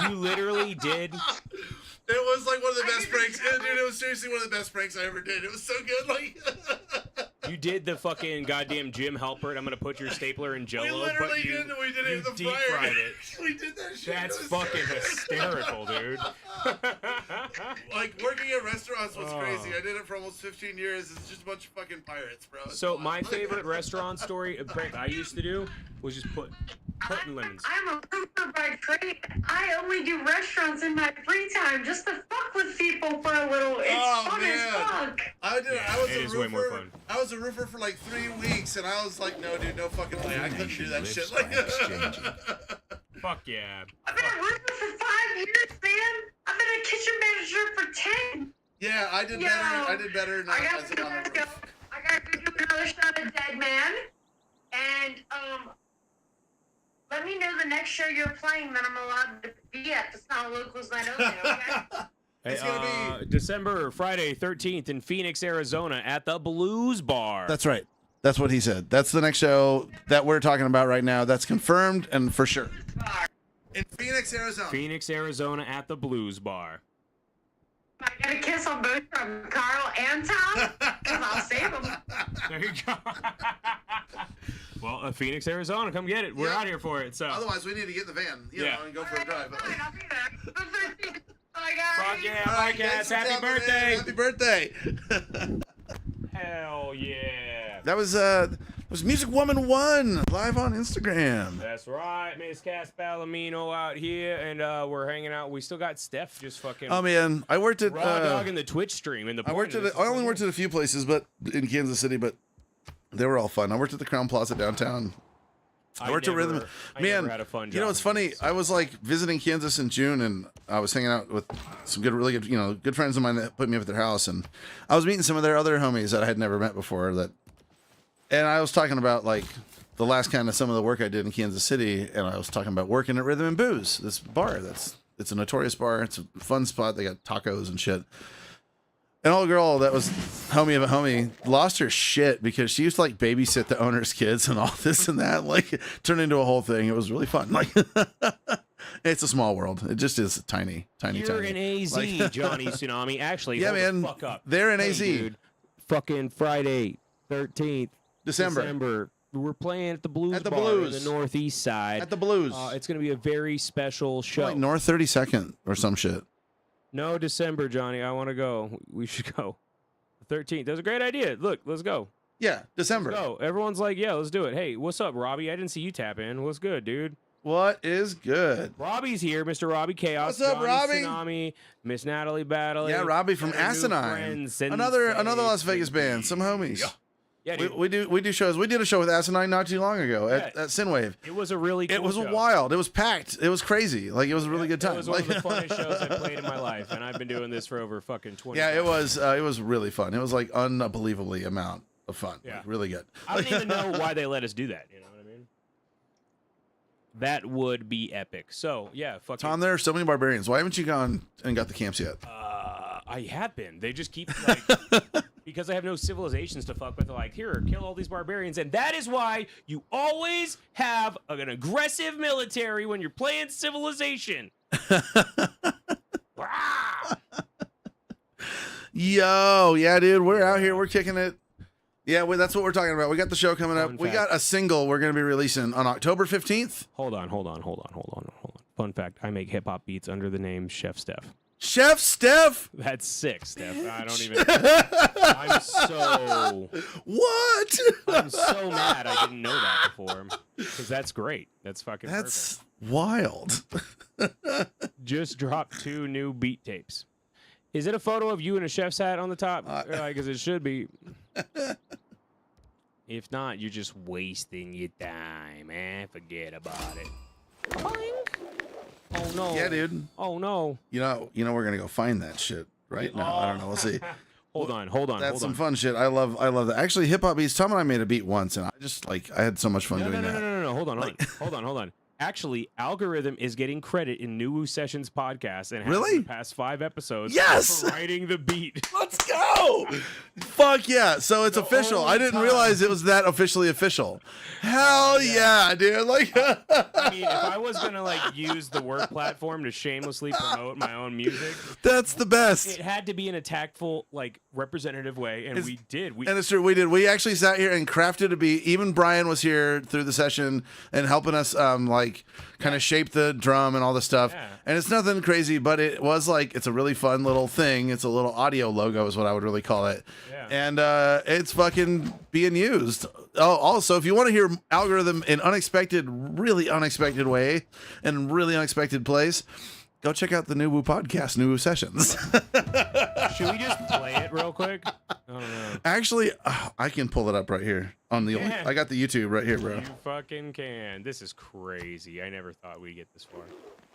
You literally did? It was like one of the best pranks. Dude, it was seriously one of the best pranks I ever did. It was so good. Like, You did the fucking goddamn Jim Halpert. I'm gonna put your stapler in Jell-O. We literally but you, did. We did it you in the deep fryer. fried it. We did that shit. That's It was fucking hysterical, dude. Like working at restaurants was crazy. I did it for almost 15 years. It's just a bunch of fucking pirates, bro. It's So wild. my favorite restaurant story, a prank I used to do, was just put in lemons. I'm a roofer by trade. I only do restaurants in my free time just to fuck with people for a little. It's fun as fuck. I did. I was it a is roofer. way more fun. I was a roofer for like 3 weeks, and I was like, no, dude, no fucking way. I couldn't do that Lives shit. by Like, exchanging. Fuck yeah. I've been a roofer for 5 years, man. I've been a kitchen manager for 10. yeah, I did better. I did better. Not I as gotta a on the go. roof. I gotta go do another shot of Dead Man. And let me know the next show you're playing that I'm allowed to be at. That's not a locals night only, okay? It's gonna be December, Friday 13th in Phoenix, Arizona at the Blues Bar. That's right. That's what he said. That's the next show that we're talking about right now. That's confirmed and for sure. In Phoenix, Arizona. Phoenix, Arizona at the Blues Bar. I got a kiss on both from Karl and Tom, because I'll save them. There you go. Well, Phoenix, Arizona, come get it. We're Yeah. out here for it. So. Otherwise, we need to get in the van, you know, and go for a drive. But... Fine, I'll be there. The 13th. Bye, guys. Fuck yeah, All right, podcast. thanks for Happy tapping in. birthday. Happy birthday. Hell yeah. That was Music Woman 1 live on Instagram. That's right, Miss Cass Palomino out here, and we're hanging out. We still got Steph just fucking Oh man, I worked at raw dog in the Twitch stream. And the I worked at I only worked at a few places, but in Kansas City, but they were all fun. I worked at the Crown Plaza downtown. I worked at Rhythm. I Man, never had a fun job you know, it's funny. I was like visiting Kansas in June, and I was hanging out with some really good, good friends of mine that put me up at their house, and I was meeting some of their other homies that I had never met before. And I was talking about like the last kind of some of the work I did in Kansas City, and I was talking about working at Rhythm and Booze, this bar. It's a notorious bar. It's a fun spot. They got tacos and shit. An old girl that was homie of a homie lost her shit because she used to like babysit the owner's kids and all this and that. Like it turned into a whole thing. It was really fun. Like it's a small world. It just is tiny. You're in AZ, Like- Johnny Tsunami. Actually, Yeah, hold the man. fuck up. They're in Hey, AZ. dude, fucking Friday, 13th December. We're playing at the Blues At the Bar Blues. in the northeast side. At the Blues. It's going to be a very special show. Like North 32nd or some shit. No, December, Johnny. I want to go. We should go. The 13th. That's a great idea. Look, let's go. Yeah, December. Let's go. Everyone's like, yeah, let's do it. Hey, what's up, Robbie? I didn't see you tap in. What's good, dude? What is good? Robbie's here, Mr. Robbie Chaos. What's up, Johnny Robbie? Tsunami, Miss Natalie Battley. Yeah, Robbie from our new Asinine. friend, Sensei, Another Las Vegas band. Some homies. Yeah, dude. We do shows. We did a show with Asinine not too long ago at Synwave. It was a really cool It was show. wild. It was packed. It was crazy. Like it was a really good time. It was one Like, of the funnest shows I've played in my life, and I've been doing this for over fucking 20 yeah, years. it was really fun. It was like unbelievably amount of fun. Yeah. Like, really good. I don't even know why they let us do that. You know what I mean? That would be epic. So, yeah, fucking... Tom, there are so many barbarians. Why haven't you gone and got the camps yet? I have been. They just keep, like... because I have no civilizations to fuck with. They're like, here, kill all these barbarians. And that is why you always have an aggressive military when you're playing Civilization. Wow. Yo, yeah, dude, we're out here. We're kicking it. Yeah, that's what we're talking about. We got the show coming up. Fun We fact. got a single we're going to be releasing on October 15th. Hold on. Fun fact, I make hip-hop beats under the name Chef Steph. Chef Steph. That's sick, Steph. I don't even... I'm so mad I didn't know that before. Because that's great. That's fucking That's wild. perfect. Just dropped 2 new beat tapes. Is it a photo of you in a chef's hat on the top? Because it should be. If not, you're just wasting your time, man. Forget about it. Boing. Oh, no. Yeah, dude. Oh, no. You know, we're going to go find that shit right now. I don't know. We'll see. Hold on. That's some fun shit. I love that. Actually, hip hop beats. Tom and I made a beat once, and I had so much fun doing that. No. Hold on. Actually, Algorerhythm is getting credit in New Woo Sessions podcast and has Really? the past 5 episodes Yes! for writing the beat. Let's go. go. Fuck yeah. So it's official. I didn't realize it was that officially official. Hell yeah, dude. Like, I mean, if I was gonna like use the work platform to shamelessly promote my own music, that's the best. it had to be in a tactful, like representative way, and we did. And it's true, we did. We actually sat here and crafted a beat. Even Brian was here through the session and helping us, like, kind of shape the drum and all the stuff. Yeah. And it's nothing crazy, but it was like, it's a really fun little thing. It's a little audio logo, is what I would really call it. Yeah. And it's fucking being used. Oh, also, if you want to hear Algorithm in unexpected, really unexpected way, and really unexpected place, go check out the New Woo podcast, New Woo Sessions. Should we just play it real quick? I don't know. Actually, I can pull it up right here on the. Yeah. I got the YouTube right here, bro. You fucking can. This is crazy. I never thought we'd get this far.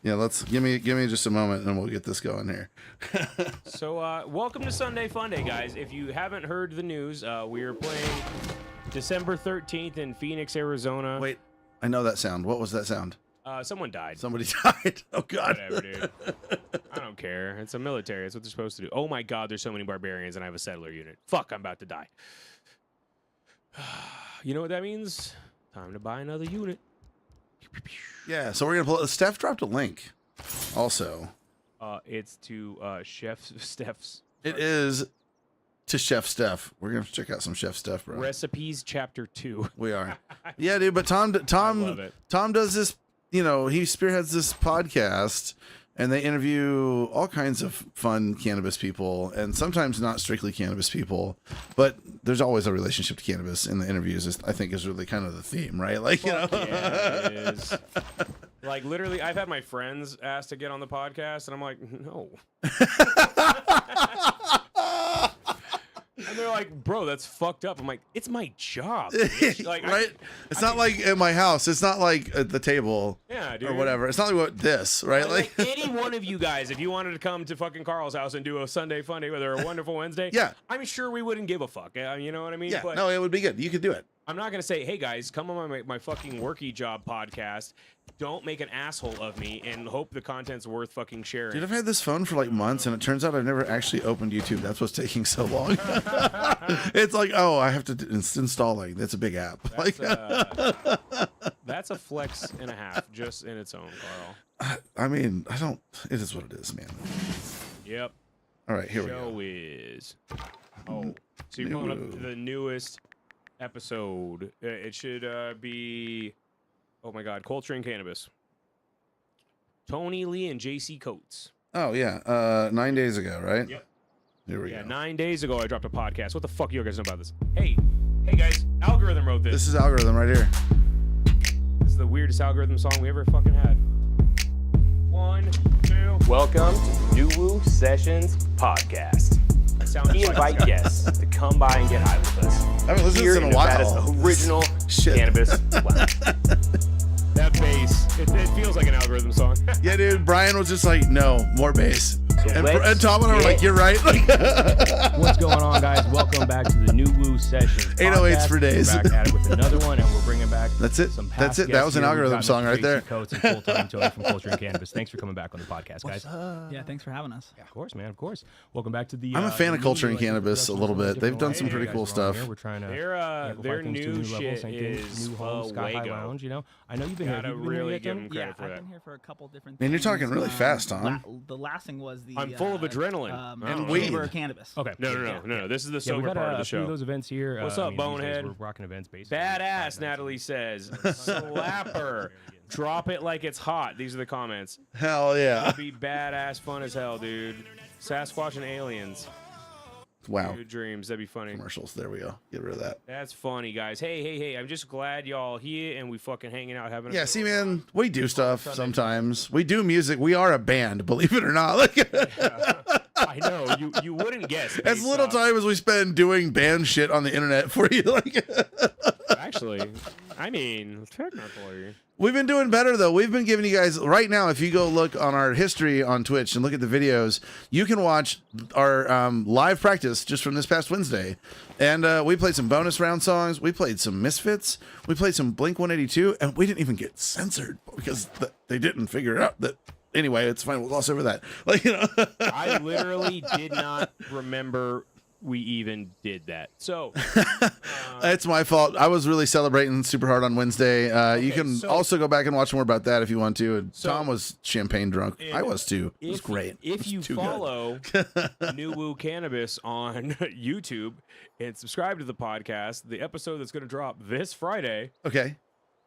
Yeah, let's give me just a moment, and we'll get this going here. So, welcome to Sunday Funday, guys. If you haven't heard the news, we are playing December 13th in Phoenix, Arizona. Wait, I know that sound. What was that sound? Someone died. Somebody died. Oh God. Whatever, dude. I don't care. It's a military. It's what they're supposed to do. Oh my God, there's so many barbarians, and I have a settler unit. Fuck, I'm about to die. You know what that means? Time to buy another unit. Yeah, so we're gonna pull. Steph dropped a link. Also, it's to Chef Steph's. it is to Chef Steph. We're gonna check out some Chef Steph, bro. Recipes Chapter 2. We are. Yeah, dude. But love it. Tom does this. You know, he spearheads this podcast, and they interview all kinds of fun cannabis people, and sometimes not strictly cannabis people, but there's always a relationship to cannabis in the interviews. I think is really kind of the theme, right? Like, you know. Yeah, it is. Like, literally, I've had my friends ask to get on the podcast, and I'm like, no. And they're like, bro, that's fucked up. I'm like, it's my job. Like, right? It's not like at my house. It's not like at the table. Yeah, dude. Or whatever. It's not like what this, right? Like any one of you guys, if you wanted to come to fucking Karl's house and do a Sunday Funday with a wonderful Wednesday, yeah, I'm sure we wouldn't give a fuck. You know what I mean? Yeah, but no, it would be good. You could do it. I'm not going to say, hey guys, come on my fucking worky job podcast. Don't make an asshole of me and hope the content's worth fucking sharing. Dude, I've had this phone for like months, and it turns out I've never actually opened YouTube. That's what's taking so long. It's like, oh, I have to it's installing. That's a big app. That's a flex and a half, just in its own, Karl. I mean, I don't. It is what it is, man. Yep. All right, here we go. Show is. Oh, so you're pulling up the newest episode. It should be. Oh my God, Culture and Cannabis. Tony Lee and JC Coates. Oh yeah, 9 days ago, right? Yep. Here we go. 9 days ago I dropped a podcast. What the fuck you guys know about this? Hey guys, Algorithm wrote this. This is Algorithm right here. This is the weirdest Algorithm song we ever fucking had. 1, 2. Welcome to the New Woo Sessions podcast. We invite guests to come by and get high with us. I haven't listened to Here this in a Nevada's while. original Shit. cannabis lounge. That bass, it feels like an Algorithm song. Yeah, dude. Brian was just like, no, more bass. So And Tom and I were like, you're right. Like, What's going on, guys? Welcome back to the New Woo Sessions 808s for days. We're back at it with another one, and we're bringing back That's it. some That's past it. That guests was an here. We've Algorithm got song Mr. right there. JC Coates and full-time Tony from Culture and Cannabis. Thanks for coming back on the podcast, guys. Yeah, thanks for having us. Yeah, of course, man. Of course. Welcome back to the. I'm a fan of new, Culture and like, Cannabis a little bit. introduction They've done of some pretty guys cool are on stuff. here. We're trying to Their amplify new things to new shit levels, sink in, is new home, Sky High Fuego. Lounge. You know, I know you've been here. Gotta Have you been really here give yet, them Tony? credit for I've that. been here for a couple different Man, you're things. talking really fast, Tom. The last thing was the. I'm full of adrenaline. And Chamber weed. of Cannabis. Okay. No. This is the Yeah, we sober got part of the a few of show. those events here. What's I up, mean, these days Bonehead? We're rocking events basically. Badass, Natalie says. Slapper. Drop it like it's hot. These are the comments. Hell yeah. It'd be badass fun as hell, dude. Sasquatch and aliens. Wow. Good dreams. That'd be funny. Commercials. There we go. Get rid of that. That's funny, guys. Hey. I'm just glad y'all here and we fucking hanging out having a Yeah, see, man, we do stuff sometimes. We do music. We are a band, believe it or not. Like, I know. You wouldn't guess. as based little off- time as we spend doing band shit on the internet for you. Like, Actually, I mean, technically. we've been doing better, though. We've been giving you guys, right now, if you go look on our history on Twitch and look at the videos, you can watch our live practice just from this past Wednesday. And we played some bonus round songs. We played some Misfits. We played some Blink-182. And we didn't even get censored because they didn't figure it out. That Anyway, it's fine. We'll gloss over that. Like, you know. I literally did not remember we even did that. So It's my fault. I was really celebrating super hard on Wednesday. You can so- also go back and watch more about that if you want to. And So- Tom was champagne drunk. And I was too. It was if- great. It If was you too good. follow New Woo Cannabis on YouTube and subscribe to the podcast, the episode that's going to drop this Friday Okay.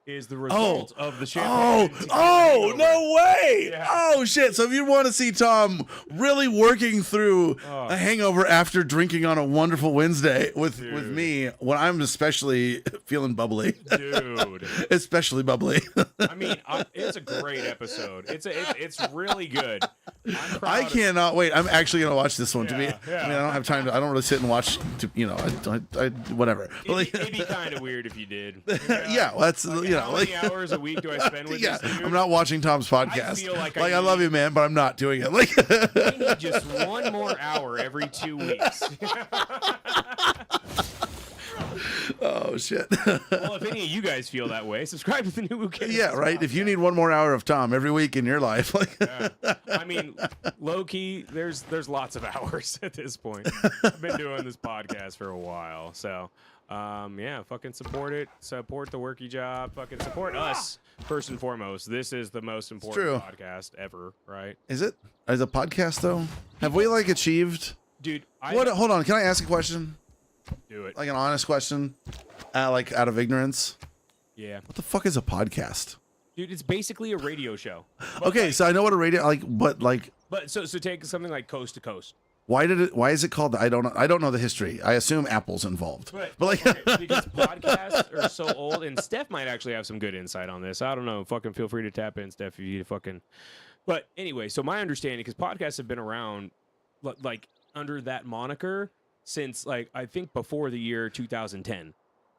is the result of the champagne. Oh, no way. Yeah. Oh, shit. So if you want to see Tom really working through Oh. a hangover after drinking on a wonderful Wednesday with Dude. me, when I'm especially feeling bubbly, Dude. especially bubbly, I mean, it's a great episode. It's really good. I'm proud I of- cannot wait. I'm actually going to watch this one. To me, Yeah, yeah. I mean, I don't have time to, I don't really sit and watch, I whatever. But like, It'd be kind of weird if you did. yeah, well, that's, you know, How like, many hours a week do I spend with yeah, this dude? I'm not watching Tom's podcast. feel like I I love need- you, man, but I'm not doing it. Like, I need just one more hour every 2 weeks. oh shit. Well, if any of you guys feel that way, subscribe to the New Woo Cannabis Yeah, right. If you need one more hour of Tom every week in your life, like, I mean, low key, there's lots of hours at this point. I've been doing this podcast for a while, so yeah, fucking support it. Support the worky job. Fucking support us first and foremost. This is the most important true. podcast ever, right, is it as a podcast though? Have we like achieved? dude? What? Hold on. Can I ask a question? Do it? Like an honest question, like out of ignorance. Yeah, What the fuck is a podcast? dude, it's basically a radio show. Okay, so I know what a radio But so take something like Coast to Coast. why is it called? I don't know the history. I assume Apple's involved. But like, okay, because podcasts are so old, and Steph might actually have some good insight on this. I don't know. Fucking feel free to tap in, Steph, if you fucking. But anyway, so my understanding, because podcasts have been around, like under that moniker since like I think before the year 2010.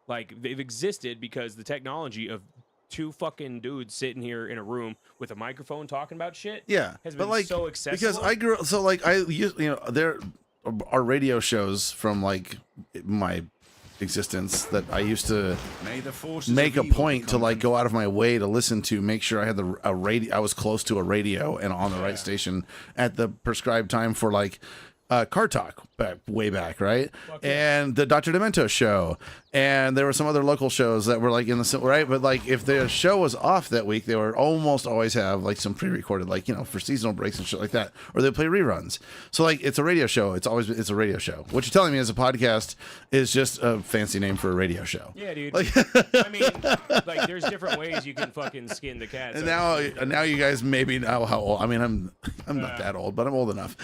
Like they've existed because the technology of two fucking dudes sitting here in a room with a microphone talking about shit. yeah, has but been like so accessible. because I grew up. So like I used, there are radio shows from like my existence that I used to May the forces make a of evil point to become like go out of my way to listen to, make sure I had a radio. I was close to a radio and on the right station at the prescribed time for like Car Talk way back, right? And the Dr. Demento show, and there were some other local shows that were like in the right. But like if the show was off that week, they would almost always have like some pre-recorded, like for seasonal breaks and shit like that, or they play reruns. So like it's a radio show. It's a radio show. What you're telling me is a podcast is just a fancy name for a radio show. Yeah, dude. Like, I mean, like, there's different ways you can fucking skin the cat. and now you guys maybe know how old. I mean, I'm not that old, but I'm old enough.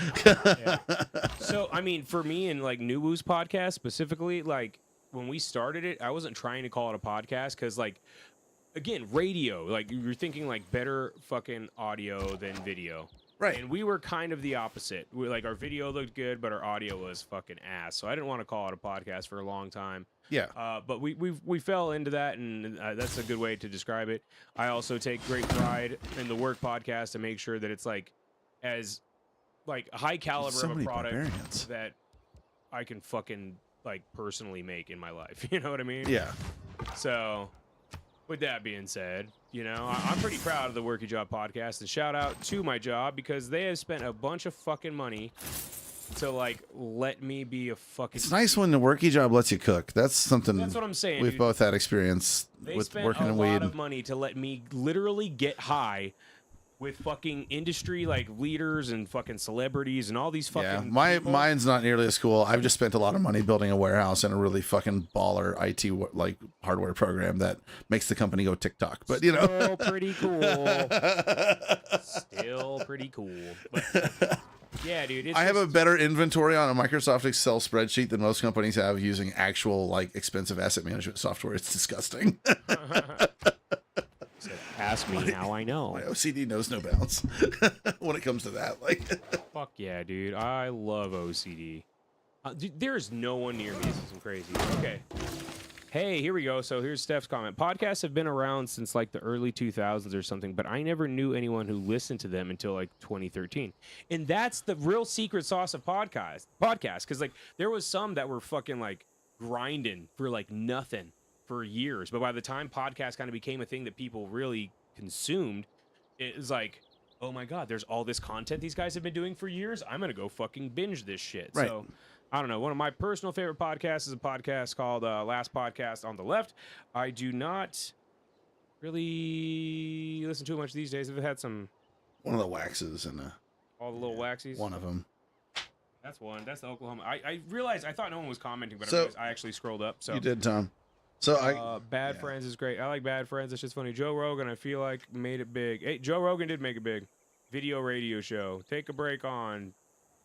So, I mean, for me and like New Woo's podcast specifically, like when we started it, I wasn't trying to call it a podcast because, like, again, radio, like you're thinking like better fucking audio than video. Right. And we were kind of the opposite. Like our video looked good, but our audio was fucking ass. So I didn't want to call it a podcast for a long time. Yeah. But we fell into that, and that's a good way to describe it. I also take great pride in the Work podcast to make sure that it's like as like high caliber So of a many product barbarians. that I can fucking like personally make in my life. You know what I mean? Yeah. So, with that being said, I'm pretty proud of the Worky Job podcast, and shout out to my job because they have spent a bunch of fucking money to like let me be a fucking. It's nice when the worky job lets you cook. That's something. That's what I'm saying. We've Dude. both had experience They with spent working a in lot weed. of money to let me literally get high with fucking industry like leaders and fucking celebrities and all these fucking. Yeah, people. mine's not nearly as cool. I've just spent a lot of money building a warehouse and a really fucking baller IT like hardware program that makes the company go TikTok. But Still pretty cool. Still pretty cool. But, yeah, dude. It's I have a just- better inventory on a Microsoft Excel spreadsheet than most companies have using actual like expensive asset management software. It's disgusting. Ask me how I know. My OCD knows no bounds when it comes to that. Like, Fuck yeah, dude. I love OCD. Dude, there's no one near me. This is some crazy. Okay. Hey, here we go. So here's Steph's comment. Podcasts have been around since like the early 2000s or something, but I never knew anyone who listened to them until like 2013. And that's the real secret sauce of podcasts. Because like there was some that were fucking like grinding for like nothing for years. But by the time podcasts kind of became a thing that people really consumed, it was like, oh my God, there's all this content these guys have been doing for years. I'm going to go fucking binge this shit. Right. So I don't know. One of my personal favorite podcasts is a podcast called Last Podcast on the Left. I do not really listen to it much these days. I've had some. One of the waxes and all the little waxies. one of them. That's one. That's the Oklahoma. I realized I thought no one was commenting, but So- I actually scrolled up. So You did, Tom. So Bad yeah. Friends is great. I like Bad Friends. It's just funny. Joe Rogan, I feel like made it big. Hey, Joe Rogan did make it big. Video radio show. Take a break on.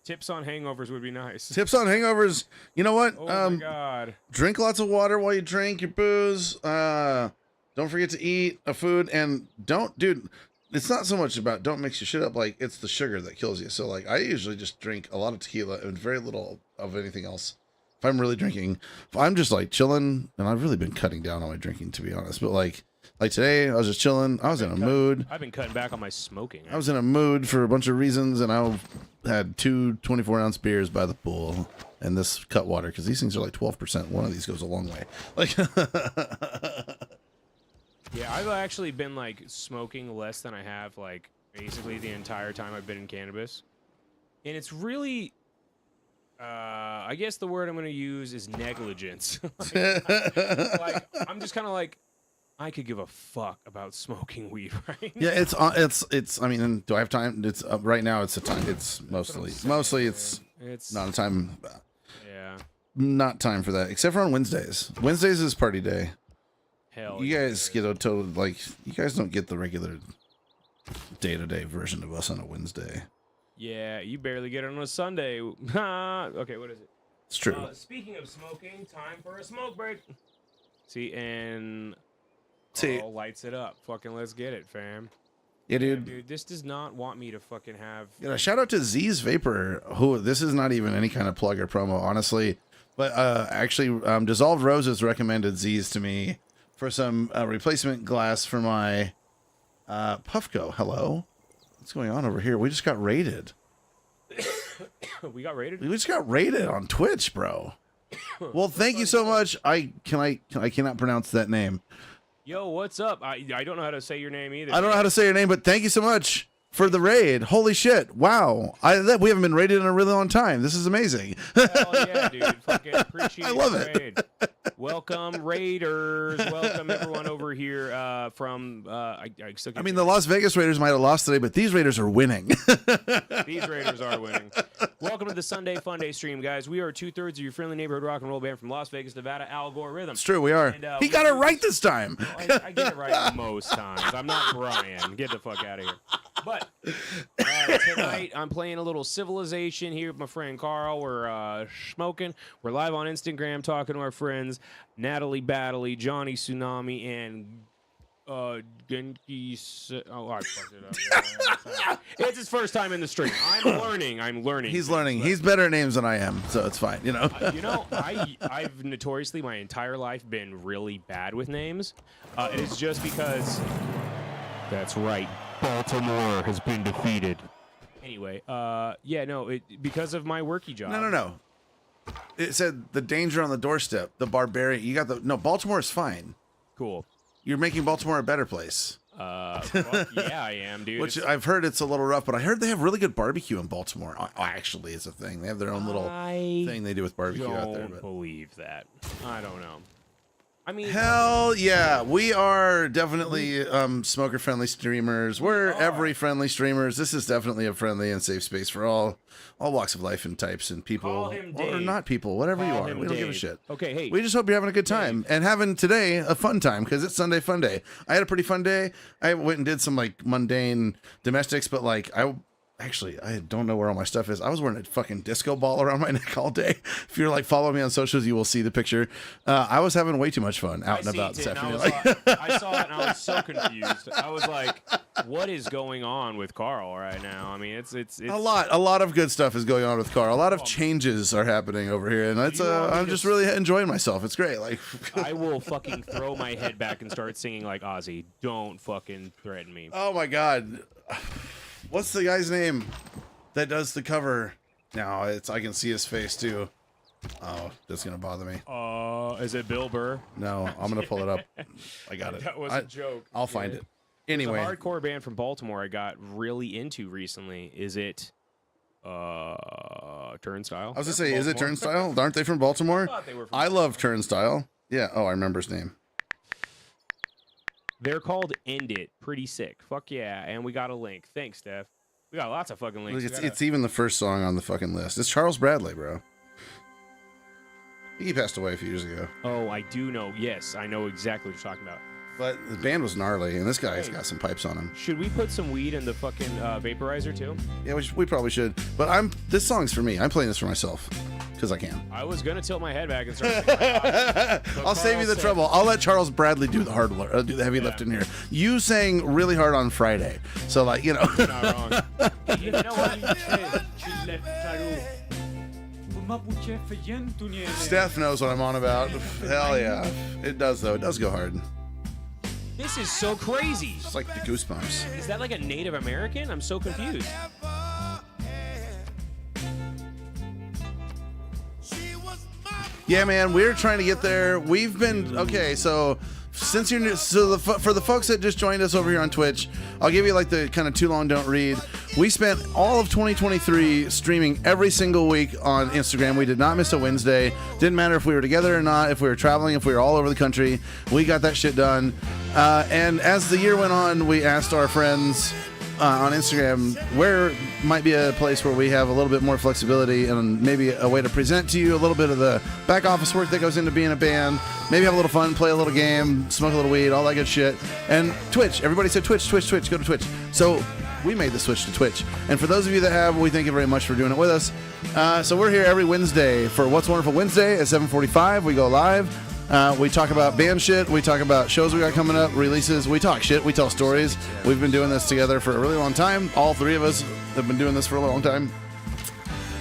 Tips on hangovers would be nice. Tips on hangovers. You know what? Oh my god. Drink lots of water while you drink your booze. Don't forget to eat a food, and dude. It's not so much about don't mix your shit up. Like, it's the sugar that kills you. So like, I usually just drink a lot of tequila and very little of anything else. If I'm really drinking, if I'm just like chilling, and I've really been cutting down on my drinking, to be honest. But like today, I was just chilling. I was in a mood. I've been cutting back on my smoking. I was in a mood for a bunch of reasons, and I had 2 24-ounce beers by the pool and this cut water, because these things are like 12%. One of these goes a long way. Like, Yeah, I've actually been like smoking less than I have like basically the entire time I've been in cannabis. And it's really I guess the word I'm going to use is negligence. like I'm just kind of like I could give a fuck about smoking weed, right? yeah, it's. I mean, do I have time? It's right now. It's a time. It's mostly It's not a time. yeah. Not time for that, except for on Wednesdays. Wednesdays is party day. Hell. You yeah, guys get a total, like, you guys don't get the regular day-to-day version of us on a Wednesday. Yeah, you barely get it on a Sunday. Okay, what is it? It's true. Speaking of smoking, time for a smoke break. See, and See. Karl lights it up. Fucking let's get it, fam. Yeah, dude. Dude, this does not want me to fucking have. Yeah, shout out to Z's Vapor, who, this is not even any kind of plug or promo, honestly. But actually, Dissolved Roses recommended Z's to me for some replacement glass for my Puffco. Hello? What's going on over here? We just got raided. We got raided. We just got raided on Twitch, bro. Well, thank you so much. I cannot pronounce that name. Yo, what's up? I don't know how to say your name either. I don't know how to say your name, but thank you so much for the raid. Holy shit. Wow. We haven't been raided in a really long time. This is amazing. Hell yeah, dude. Fucking appreciate I love the it. raid. Welcome, Raiders. Welcome, everyone over here from... I still I mean, the Las Vegas Raiders might have lost today, but these Raiders are winning. These Raiders are winning. Welcome to the Sunday Funday stream, guys. We are 2/3 of your friendly neighborhood rock and roll band from Las Vegas, Nevada, Algorerhythm. It's true, we are. And, He got it right this time. I get it right most times. I'm not Brian. Get the fuck out of here. But tonight I'm playing a little Civilization here with my friend Karl. We're smoking. We're live on Instagram talking to our friends Natalie Battley, Johnny Tsunami, and Genki. I fucked it up. It's his first time in the stream. I'm learning. He's learning. He's better at names than I am, so it's fine, you know. I've notoriously my entire life been really bad with names. And it's just because that's right. Baltimore has been defeated. Anyway, because of my worky job. No. It said the danger on the doorstep, the barbarian. You got no, Baltimore is fine. Cool. You're making Baltimore a better place. Fuck yeah, I am, dude. Which I've heard it's a little rough, but I heard they have really good barbecue in Baltimore. Actually, it's a thing. They have their own little thing they do with barbecue out there. Don't believe that. I don't know. I mean, Hell yeah, we are definitely smoker-friendly streamers. We're every-friendly streamers. This is definitely a friendly and safe space for all walks of life and types and people, Call him or Dave. not people, whatever you Call are. him We don't give a Dave. shit. Okay, hey. We just hope you're having a good time and having today a fun time because it's Sunday Fun Day. I had a pretty fun day. I went and did some like mundane domestics, but like I don't know where all my stuff is. I was wearing a fucking disco ball around my neck all day. If you're like following me on socials, you will see the picture. I was having way too much fun out and about this afternoon. I saw it and I was so confused. I was like, "What is going on with Karl right now?" I mean, it's a lot of good stuff is going on with Karl. A lot of changes are happening over here, and it's I'm just really enjoying myself. It's great. Like I will fucking throw my head back and start singing like Ozzy. Don't fucking threaten me. Oh my god. What's the guy's name that does the cover? Now I can see his face too. Oh, that's gonna bother me. Is it Bill Burr? No, I'm gonna pull it up. I got it. That was a joke. I'll find it. Anyway, There's a hardcore band from Baltimore I got really into recently. Is it Turnstile. I was gonna say, is it Turnstile? Aren't they from Baltimore? thought they were from I love Turnstile. Yeah. Oh, I remember his name. They're called End It. Pretty sick. Fuck yeah. And we got a link. Thanks, Steph. We got lots of fucking links. Look, it's even the first song on the fucking list. It's Charles Bradley, bro. He passed away a few years ago. Oh, I do know. Yes, I know exactly what you're talking about. But the band was gnarly, and this guy's got some pipes on him. Should we put some weed in the fucking vaporizer too? Yeah, we probably should. But this song's for me. I'm playing this for myself because I can. I was gonna tilt my head back and start. I'll save you the trouble. I'll let Charles Bradley do the do the heavy lifting here. You sang really hard on Friday, so like You're not wrong. You know what? Steph knows what I'm on about. Hell yeah, it does though. It does go hard. This is so crazy. It's like the Goosebumps. Is that like a Native American? I'm so confused. Yeah, man, we're trying to get there. We've been okay. So since you're new, for the folks that just joined us over here on Twitch, I'll give you like the kind of too long don't read. We spent all of 2023 streaming every single week on Instagram. We did not miss a Wednesday. Didn't matter if we were together or not, if we were traveling, if we were all over the country. We got that shit done. And as the year went on, we asked our friends on Instagram where might be a place where we have a little bit more flexibility and maybe a way to present to you a little bit of the back office work that goes into being a band. Maybe have a little fun, play a little game, smoke a little weed, all that good shit. And Twitch. Everybody said Twitch. Go to Twitch. So we made the switch to Twitch. And for those of you that have, we thank you very much for doing it with us. So we're here every Wednesday for What's Wonderful Wednesday at 7:45. We go live. We talk about band shit. We talk about shows we got coming up, releases. We talk shit. We tell stories. We've been doing this together for a really long time. All three of us have been doing this for a long time.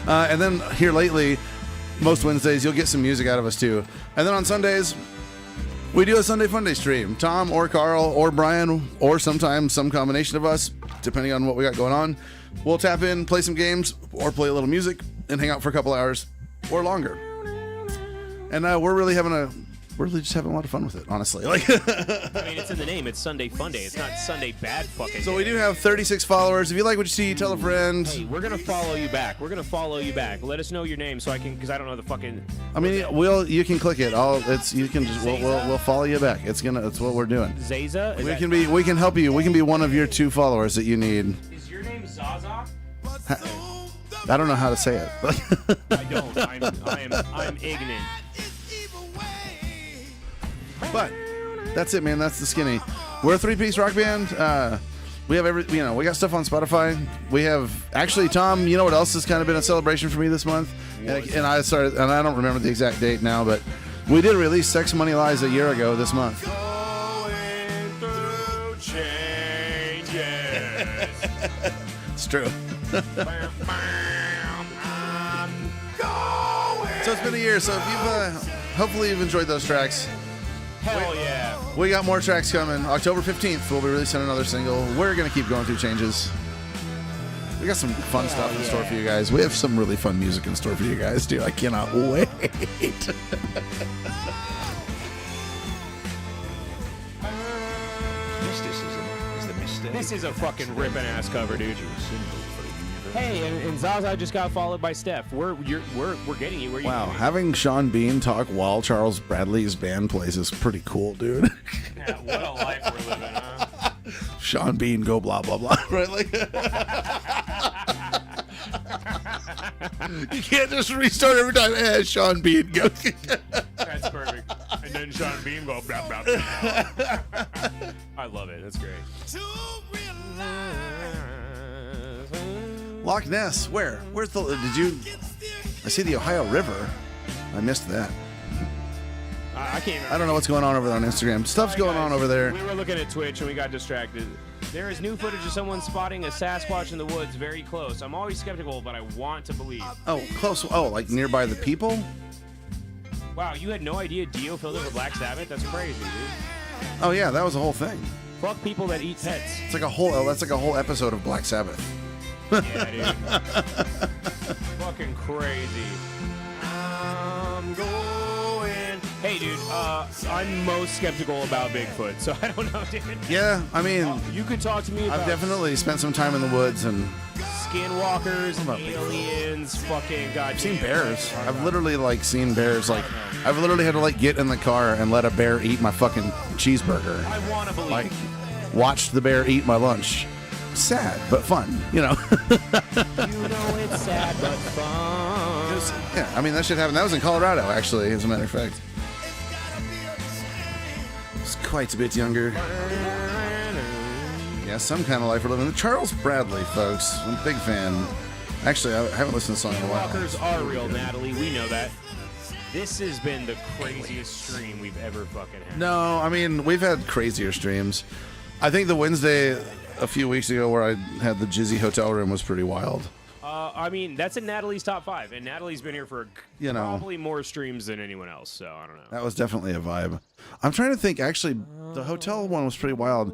And then here lately, most Wednesdays, you'll get some music out of us too. And then on Sundays, we do a Sunday Funday stream. Tom or Karl or Brian or sometimes some combination of us, depending on what we got going on. We'll tap in, play some games, or play a little music and hang out for a couple hours or longer. And we're really just having a lot of fun with it, honestly. Like, I mean, it's in the name. It's Sunday Funday. It's not Sunday Bad fucking. So we do have 36 followers. If you like what you see, tell a friend. Hey, we're gonna follow you back. Let us know your name so I can, because I don't know the fucking. I mean, you can click it. We'll follow you back. It's what we're doing. Zaza. We can help you. We can be one of your 2 followers that you need. Is your name Zaza? I don't know how to say it. I don't. I'm ignorant. But that's it, man. That's the skinny. We're a 3-piece rock band. We have we got stuff on Spotify. We have actually, Tom. You know what else has kind of been a celebration for me this month? And I don't remember the exact date now, but we did release "Sex, Money, Lies" a year ago this month. It's true. So it's been a year. So if hopefully you've enjoyed those tracks. Hell yeah. We got more tracks coming. October 15th, we'll be releasing another single. We're going to keep going through changes. We got some fun stuff in store for you guys. We have some really fun music in store for you guys, dude. I cannot wait. This is a fucking ripping ass cover, dude. Hey, and Zaza just got followed by Steph. We're getting you. Where you? Wow, having Sean Bean talk while Charles Bradley's band plays is pretty cool, dude. Yeah, what a life we're living, huh? Sean Bean, go blah blah blah. Right, like. You can't just restart every time. Sean Bean, go. That's perfect. And then Sean Bean go blah blah blah. I love it. That's great. Loch Ness, where? Where's I see the Ohio River. I missed that. I can't. I don't know what's going on over there on Instagram. Stuff's going on over there. We were looking at Twitch and we got distracted. There is new footage of someone spotting a Sasquatch in the woods very close. I'm always skeptical, but I want to believe. Oh, close. Oh, like nearby the people? Wow, you had no idea Dio filled it with Black Sabbath? That's crazy, dude. Oh yeah, that was the whole thing. Fuck people that eat pets. It's like that's like a whole episode of Black Sabbath. Yeah, dude. Fucking crazy. I'm going. Hey, dude. I'm most skeptical about Bigfoot, so I don't know, dude. Yeah, I mean, you could talk to me about. I've definitely spent some time in the woods and Skinwalkers, aliens, fucking goddamn. I've seen bears. I've literally like seen bears. Like I've literally had to like get in the car and let a bear eat my fucking cheeseburger. I want to believe. Like watched the bear eat my lunch. Sad but fun, you know. It's sad but fun. Yeah, I mean that shit happened. That was in Colorado, actually, as a matter of fact. It's quite a bit younger. Yeah, some kind of life we're living. Charles Bradley, folks. I'm a big fan. Actually, I haven't listened to the song in a while. Walkers are real, Natalie. We know that. This has been the craziest stream we've ever fucking had. No, I mean, we've had crazier streams. I think the Wednesday a few weeks ago where I had the Jizzy hotel room was pretty wild. I mean, that's in Natalie's top 5, and Natalie's been here for probably more streams than anyone else, so I don't know. That was definitely a vibe. I'm trying to think, actually, the hotel one was pretty wild.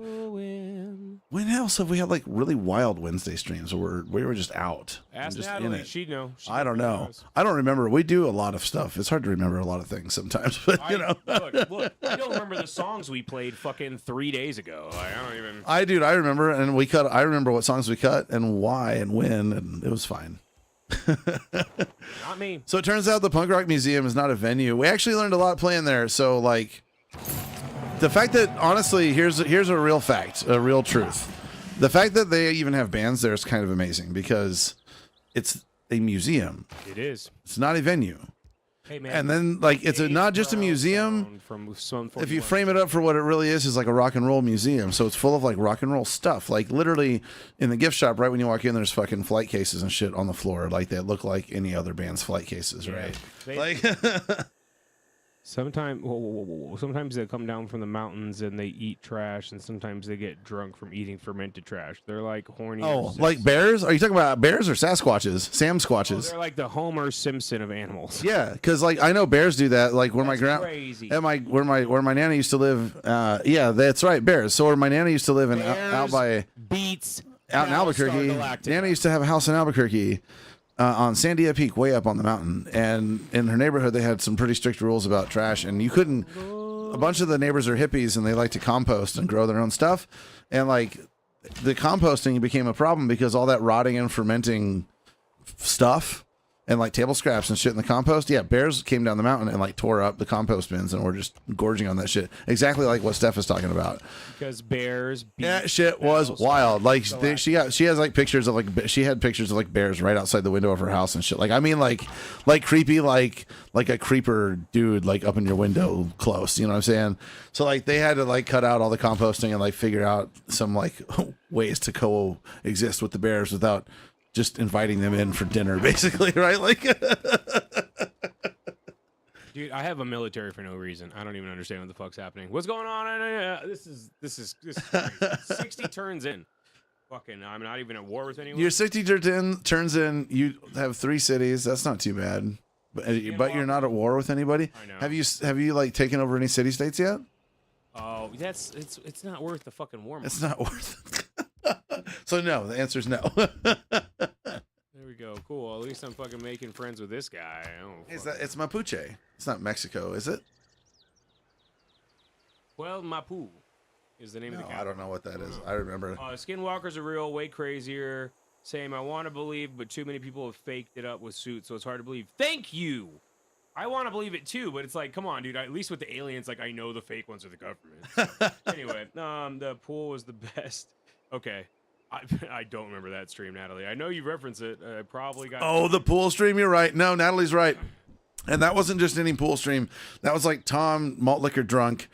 When else have we had like really wild Wednesday streams where we were just out? Ask just Natalie, in it? she'd know. I don't know. I don't remember. We do a lot of stuff. It's hard to remember a lot of things sometimes, but you know. Look, I don't remember the songs we played fucking 3 days ago. Like, I don't even. I remember, and we cut. I remember what songs we cut and why and when, and it was fine. Not me. So it turns out the Punk Rock Museum is not a venue. We actually learned a lot playing there. So like, the fact that honestly, here's a real fact, a real truth. The fact that they even have bands there is kind of amazing because it's a museum. It is. It's not a venue. Hey man. And then like it's not just a museum. If you frame it up for what it really is like a rock and roll museum. So it's full of like rock and roll stuff. Like literally in the gift shop, right when you walk in, there's fucking flight cases and shit on the floor, like they look like any other band's flight cases, right? Like. Sometimes they come down from the mountains and they eat trash, and sometimes they get drunk from eating fermented trash. They're like horny. Oh, like bears? Are you talking about bears or Sasquatches? Sam Squatches. They're like the Homer Simpson of animals. Yeah, because like I know bears do that. Like where That's my crazy. at where my nana used to live. Yeah, that's right, bears. So where my nana used to live in out in Albuquerque. Nana used to have a house in Albuquerque. On Sandia Peak, way up on the mountain. And in her neighborhood, they had some pretty strict rules about trash. And you couldn't... A bunch of the neighbors are hippies, and they like to compost and grow their own stuff. And, like, the composting became a problem because all that rotting and fermenting stuff and, like, table scraps and shit in the compost. Yeah, bears came down the mountain and, like, tore up the compost bins and were just gorging on that shit. Exactly like what Steph is talking about. Because bears... That shit was wild. Like, she has, like, pictures of, like... She had pictures of, like, bears right outside the window of her house and shit. Like, I mean, like creepy, like a creeper dude, like, up in your window close. You know what I'm saying? So, like, they had to, like, cut out all the composting and, like, figure out some, like, ways to coexist with the bears without... just inviting them in for dinner, basically, right? Like, dude, I have a military for no reason. I don't even understand what the fuck's happening. What's going on? This is crazy. 60 turns in. Fucking, I'm not even at war with anyone. Your 60 turns in. You have 3 cities. That's not too bad. But you're not at war with anybody. I know. Have you like taken over any city states yet? Oh, it's not worth the fucking war. It's not worth it. So no, the answer is no. There we go. Cool. At least I'm fucking making friends with this guy. It's Mapuche. It's not Mexico, is it? Well, Mapu is the name of the guy. I don't know what that is. I remember. Skinwalkers are real, way crazier. Same. I want to believe, but too many people have faked it up with suits, so it's hard to believe. Thank you. I want to believe it too, but it's like, come on, dude. At least with the aliens, like I know the fake ones are the government. So, anyway, the pool was the best. Okay. I don't remember that stream, Natalie. I know you reference it. I probably got... Oh, the pool stream. You're right. No, Natalie's right. And that wasn't just any pool stream. That was like Tom, malt liquor drunk,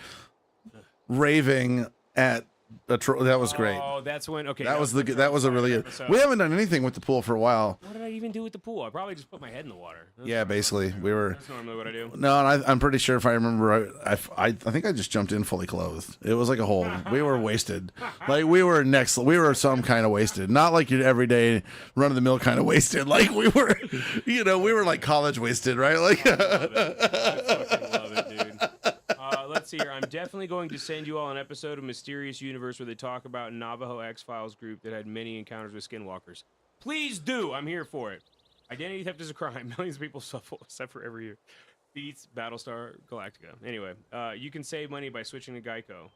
raving at that was great. Oh, that's when... Okay. That was a really good... We haven't done anything with the pool for a while. What did I even do with the pool? I probably just put my head in the water. Yeah, basically. That's normally what I do. No, and I'm pretty sure if I remember right, I think I just jumped in fully clothed. It was like a whole... We were wasted. Like, we were some kind of wasted. Not like your everyday run-of-the-mill kind of wasted. Like, we were... we were like college wasted, right? Like... I fucking love it, dude. Let's see here. I'm definitely going to send you all an episode of Mysterious Universe where they talk about Navajo X-Files group that had many encounters with skinwalkers. Please do. I'm here for it. Identity theft is a crime. Millions of people suffer every year. Beats Battlestar Galactica. Anyway, you can save money by switching to Gecko.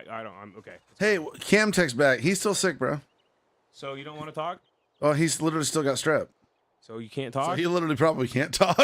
I'm okay. Hey, Cam texts back. He's still sick, bro. So you don't want to talk? Oh, he's literally still got strep. So you can't So talk? he literally probably can't talk.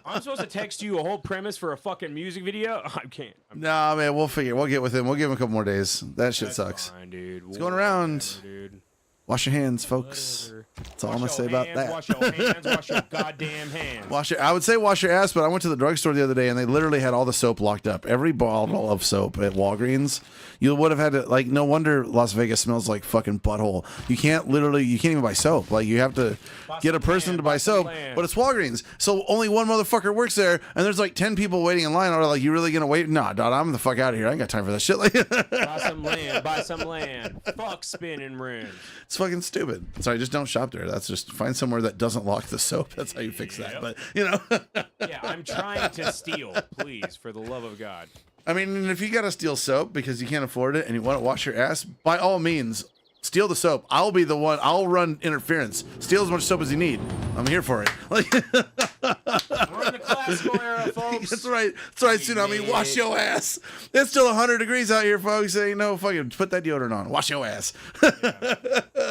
I'm supposed to text you a whole premise for a fucking music video? I can't. Nah, man, we'll figure. We'll get with him. We'll give him a couple more days. That shit sucks. Fine, dude. It's going around. Whatever, dude. Wash your hands, folks. Whatever. That's all I'm Wash gonna say your about hands, that. Wash your hands. Wash your goddamn hands. Wash your. I would say wash your ass, but I went to the drugstore the other day and they literally had all the soap locked up. Every bottle of soap at Walgreens, you would have had to like. No wonder Las Vegas smells like fucking butthole. You can't even buy soap. Like you have to get a person to buy soap, but it's Walgreens, so only one motherfucker works there, and there's like 10 people waiting in line. Are like, you really gonna wait? Nah, dog, I'm the fuck out of here. I ain't got time for that shit. Like, Buy some land. Buy some land. Fuck spinning rims. it's fucking stupid. Sorry, just don't shop there. That's just find somewhere that doesn't lock the soap. That's how you fix that. But you know. Yeah, I'm trying to steal. Please, for the love of God. I mean, if you gotta steal soap because you can't afford it and you want to wash your ass, by all means, steal the soap. I'll be the one. I'll run interference. Steal as much soap as you need. I'm here for it. Like, We're in the classical era, folks. that's right. That's right, Tsunami. Wash your ass. It's still 100 degrees out here, folks. Say no, fucking put that deodorant on. Wash your ass.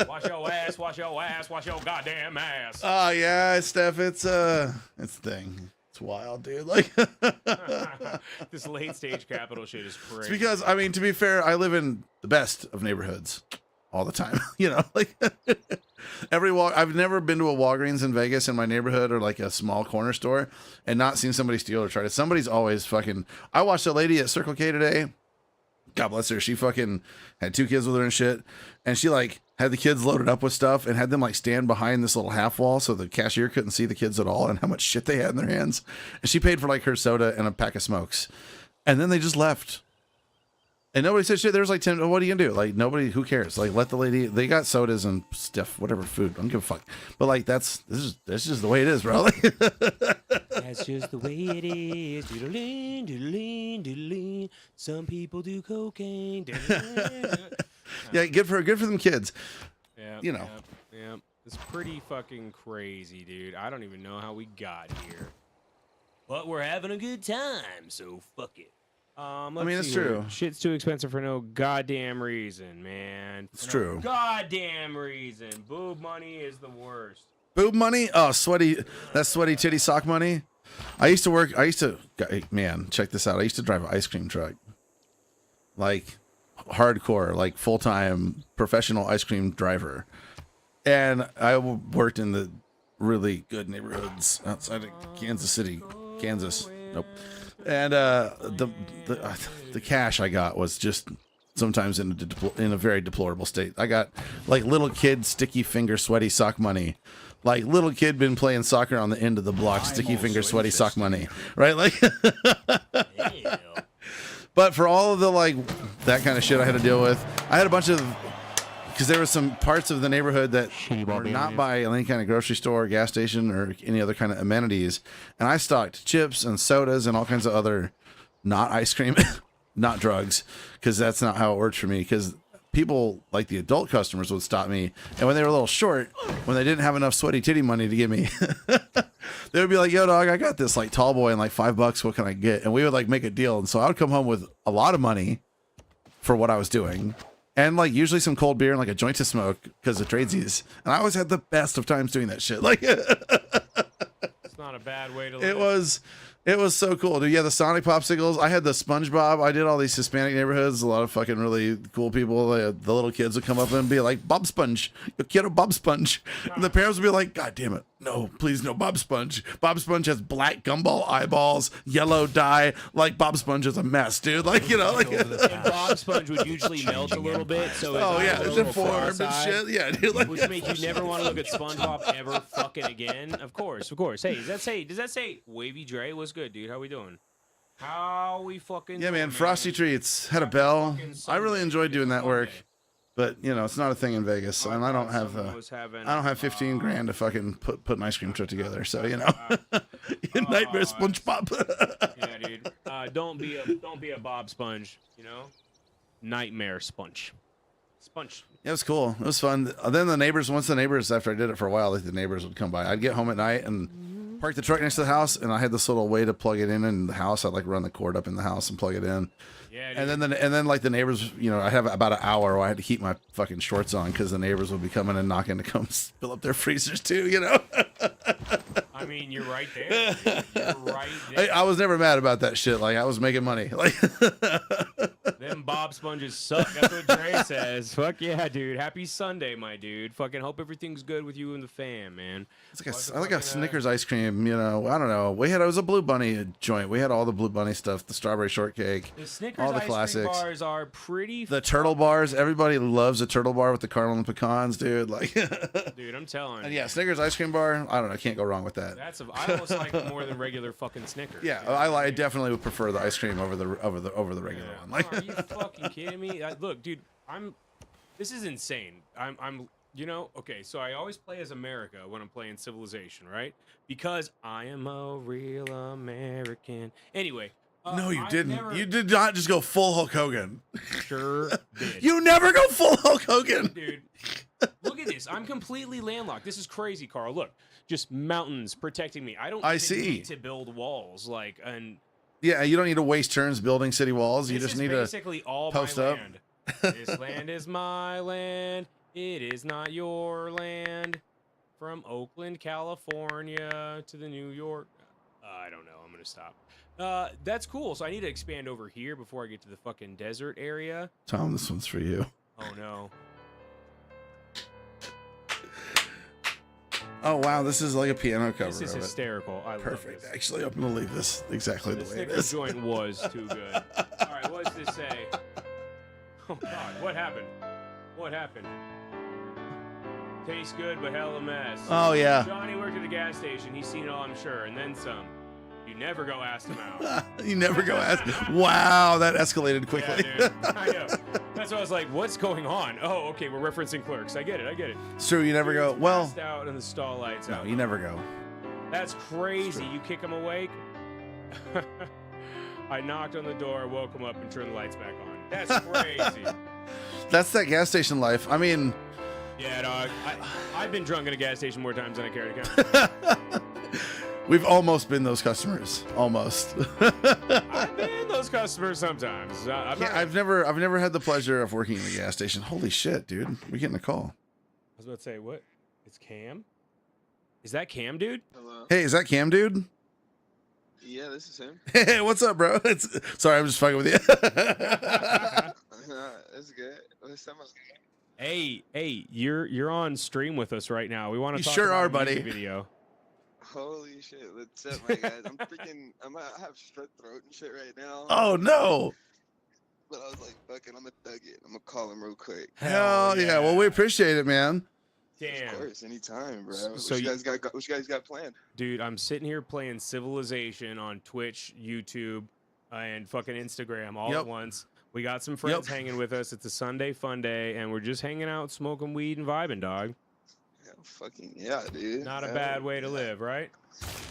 Wash your ass. Wash your ass. Wash your goddamn ass. Oh yeah, Steph. It's a thing. It's wild, dude. Like, This late stage capital shit is crazy. it's because I mean, to be fair, I live in the best of neighborhoods all the time. You know, like I've never been to a Walgreens in Vegas in my neighborhood or like a small corner store and not seen somebody steal or try to. Somebody's always fucking. I watched a lady at Circle K today. God bless her. She fucking had 2 kids with her and shit. And she like had the kids loaded up with stuff and had them like stand behind this little half wall so the cashier couldn't see the kids at all and how much shit they had in their hands. And she paid for like her soda and a pack of smokes. And then they just left. And nobody said shit. There was like 10. What are you gonna do? Like nobody. Who cares? Like let the lady. They got sodas and stuff, whatever food. I don't give a fuck. But like that's just the way it is, bro. Like, that's just the way it is. Doodle-ling, doodle-ling, doodle-ling. Some people do cocaine. yeah, good for them kids. Yeah, You know. Yeah. It's pretty fucking crazy, dude. I don't even know how we got here, but we're having a good time, so fuck it. I mean, it's true. Shit's too expensive for no goddamn reason, man. It's true. Goddamn reason. Boob money is the worst. Boob money? Oh, sweaty. That's sweaty titty sock money. Man, check this out. I used to drive an ice cream truck. Like, hardcore, like full-time professional ice cream driver. And I worked in the really good neighborhoods outside of Kansas City, Kansas. Nope. And the cash I got was just sometimes in a very deplorable state. I got like little kid sticky finger sweaty sock money. Like little kid been playing soccer on the end of the block, sticky finger sweaty sock money, right? Like, but for all of the like that kind of shit I had to deal with, I had a bunch of, because there were some parts of the neighborhood that were not by any kind of grocery store, or gas station, or any other kind of amenities, and I stocked chips and sodas and all kinds of other, not ice cream, not drugs, because that's not how it worked for me. Because people like the adult customers would stop me, and when they were a little short, when they didn't have enough sweaty titty money to give me, they would be like, "Yo, dog, I got this like tall boy and like $5. What can I get?" And we would like make a deal, and so I would come home with a lot of money for what I was doing. And like usually some cold beer and like a joint to smoke because of tradesies. And I always had the best of times doing that shit. Like It's not a bad way to live. It was so cool, dude. Yeah, the Sonic popsicles. I had the SpongeBob. I did all these Hispanic neighborhoods. A lot of fucking really cool people. The little kids would come up and be like, "Bob Sponge, yo quiero Bob Sponge," and the parents would be like, "God damn it, no, please no Bob Sponge. Bob Sponge has black gumball eyeballs, yellow dye. Like Bob Sponge is a mess, dude. Like you know, like." And Bob Sponge would usually melt a little bit, so it's deformed and shit. Yeah, dude. Like, which makes you never want to look at SpongeBob ever fucking again. Of course. Hey, does that say Wavy Dre? What's good, dude? How we doing? How we fucking yeah, doing, man. Frosty Treats had a bell. I really enjoyed doing that work, but you know, it's not a thing in Vegas, and I don't have 15 grand to fucking put an ice cream truck together. So you know, nightmare SpongeBob. Yeah, dude. Don't be a Bob Sponge. You know, nightmare Sponge. Sponge. It was cool. It was fun. Then the neighbors, after I did it for a while, like the neighbors would come by. I'd get home at night and park the truck next to the house, and I had this little way to plug it in the house. I'd like run the cord up in the house and plug it in. Yeah, and then like the neighbors, you know, I have about an hour where I had to keep my fucking shorts on because the neighbors would be coming and knocking to come fill up their freezers too, you know. I mean, you're right there. Dude. You're right there. I was never mad about that shit. Like I was making money. Like them Bob sponges suck. That's what Dre says. Fuck yeah, dude. Happy Sunday, my dude. Fucking hope everything's good with you and the fam, man. It's like a Snickers ice cream. You know, I don't know. It was a Blue Bunny joint. We had all the Blue Bunny stuff, the strawberry shortcake, The Snickers all the ice classics. cream bars are pretty. The turtle bars. Everybody loves a turtle bar with the caramel and pecans, dude. Like, Dude, I'm telling and you. yeah, Snickers ice cream bar. I don't know. Can't go wrong with that. I almost like it more than regular fucking Snickers. Yeah, I definitely would prefer the ice cream over the regular one. Like, Are you fucking kidding me? Look, dude, this is insane. I'm you know, okay, so I always play as America when I'm playing Civilization, right? Because I am a real American. Anyway. no, you didn't. Never, You did not just go full Hulk Hogan. Sure did. You never go full Hulk Hogan. Dude, look at this. I'm completely landlocked. This is crazy, Carl. Look, just mountains protecting me. I don't even need to build walls. Yeah, you don't need to waste turns building city walls. You just need to basically all post my up. land. This land is my land. It is not your land. From Oakland, California to the New York. I don't know. I'm going to stop. That's cool. So I need to expand over here before I get to the fucking desert area. Tom, this one's for you. Oh, no. Oh, wow. This is like a piano cover. This is of it. hysterical. I Perfect. love this. Actually, I'm going to leave this exactly the way it Snickers is. joint was too good. All right, what does this say? Oh, God. What happened? What happened? Tastes good, but hell of a mess. Oh, yeah. Johnny worked at the gas station. He's seen it all, I'm sure, and then some. You never go ask him out. You never go ask. Wow, that escalated quickly. Yeah, dude. I know. That's why I was like, what's going on? Oh, okay, we're referencing Clerks. I get it. It's true. You never go. Dude's Well, passed out and the stall lights no, out. you never go. That's crazy. You kick him awake? I knocked on the door, woke him up, and turned the lights back on. That's crazy. That's that gas station life. I mean, Yeah, dog. I've been drunk at a gas station more times than I care to count. we've almost been those customers. Almost. I've been those customers sometimes. I've never had the pleasure of working in a gas station. Holy shit, dude. We're getting a call. I was about to say, what? It's Cam? Is that Cam, dude? Hello. Hey, is that Cam, dude? Yeah, this is him. Hey, what's up, bro? Sorry, I'm just fucking with you. That's good. What's up? Hey, you're on stream with us right now. We want to You talk sure about are, a music buddy. video. Holy shit. What's up, my guys? I have strep throat and shit right now. Oh, no. But I was like, fuck it, I'm gonna thug it. I'm gonna call him real quick. Hell yeah. Well, we appreciate it, man. Damn. Of course, anytime, bro. So what you guys got planned? Dude, I'm sitting here playing Civilization on Twitch, YouTube, and fucking Instagram all at once. We got some friends hanging with us. It's a Sunday fun day, and we're just hanging out, smoking weed, and vibing, dog. Yeah, fucking yeah, dude. Not a bad way to live, right?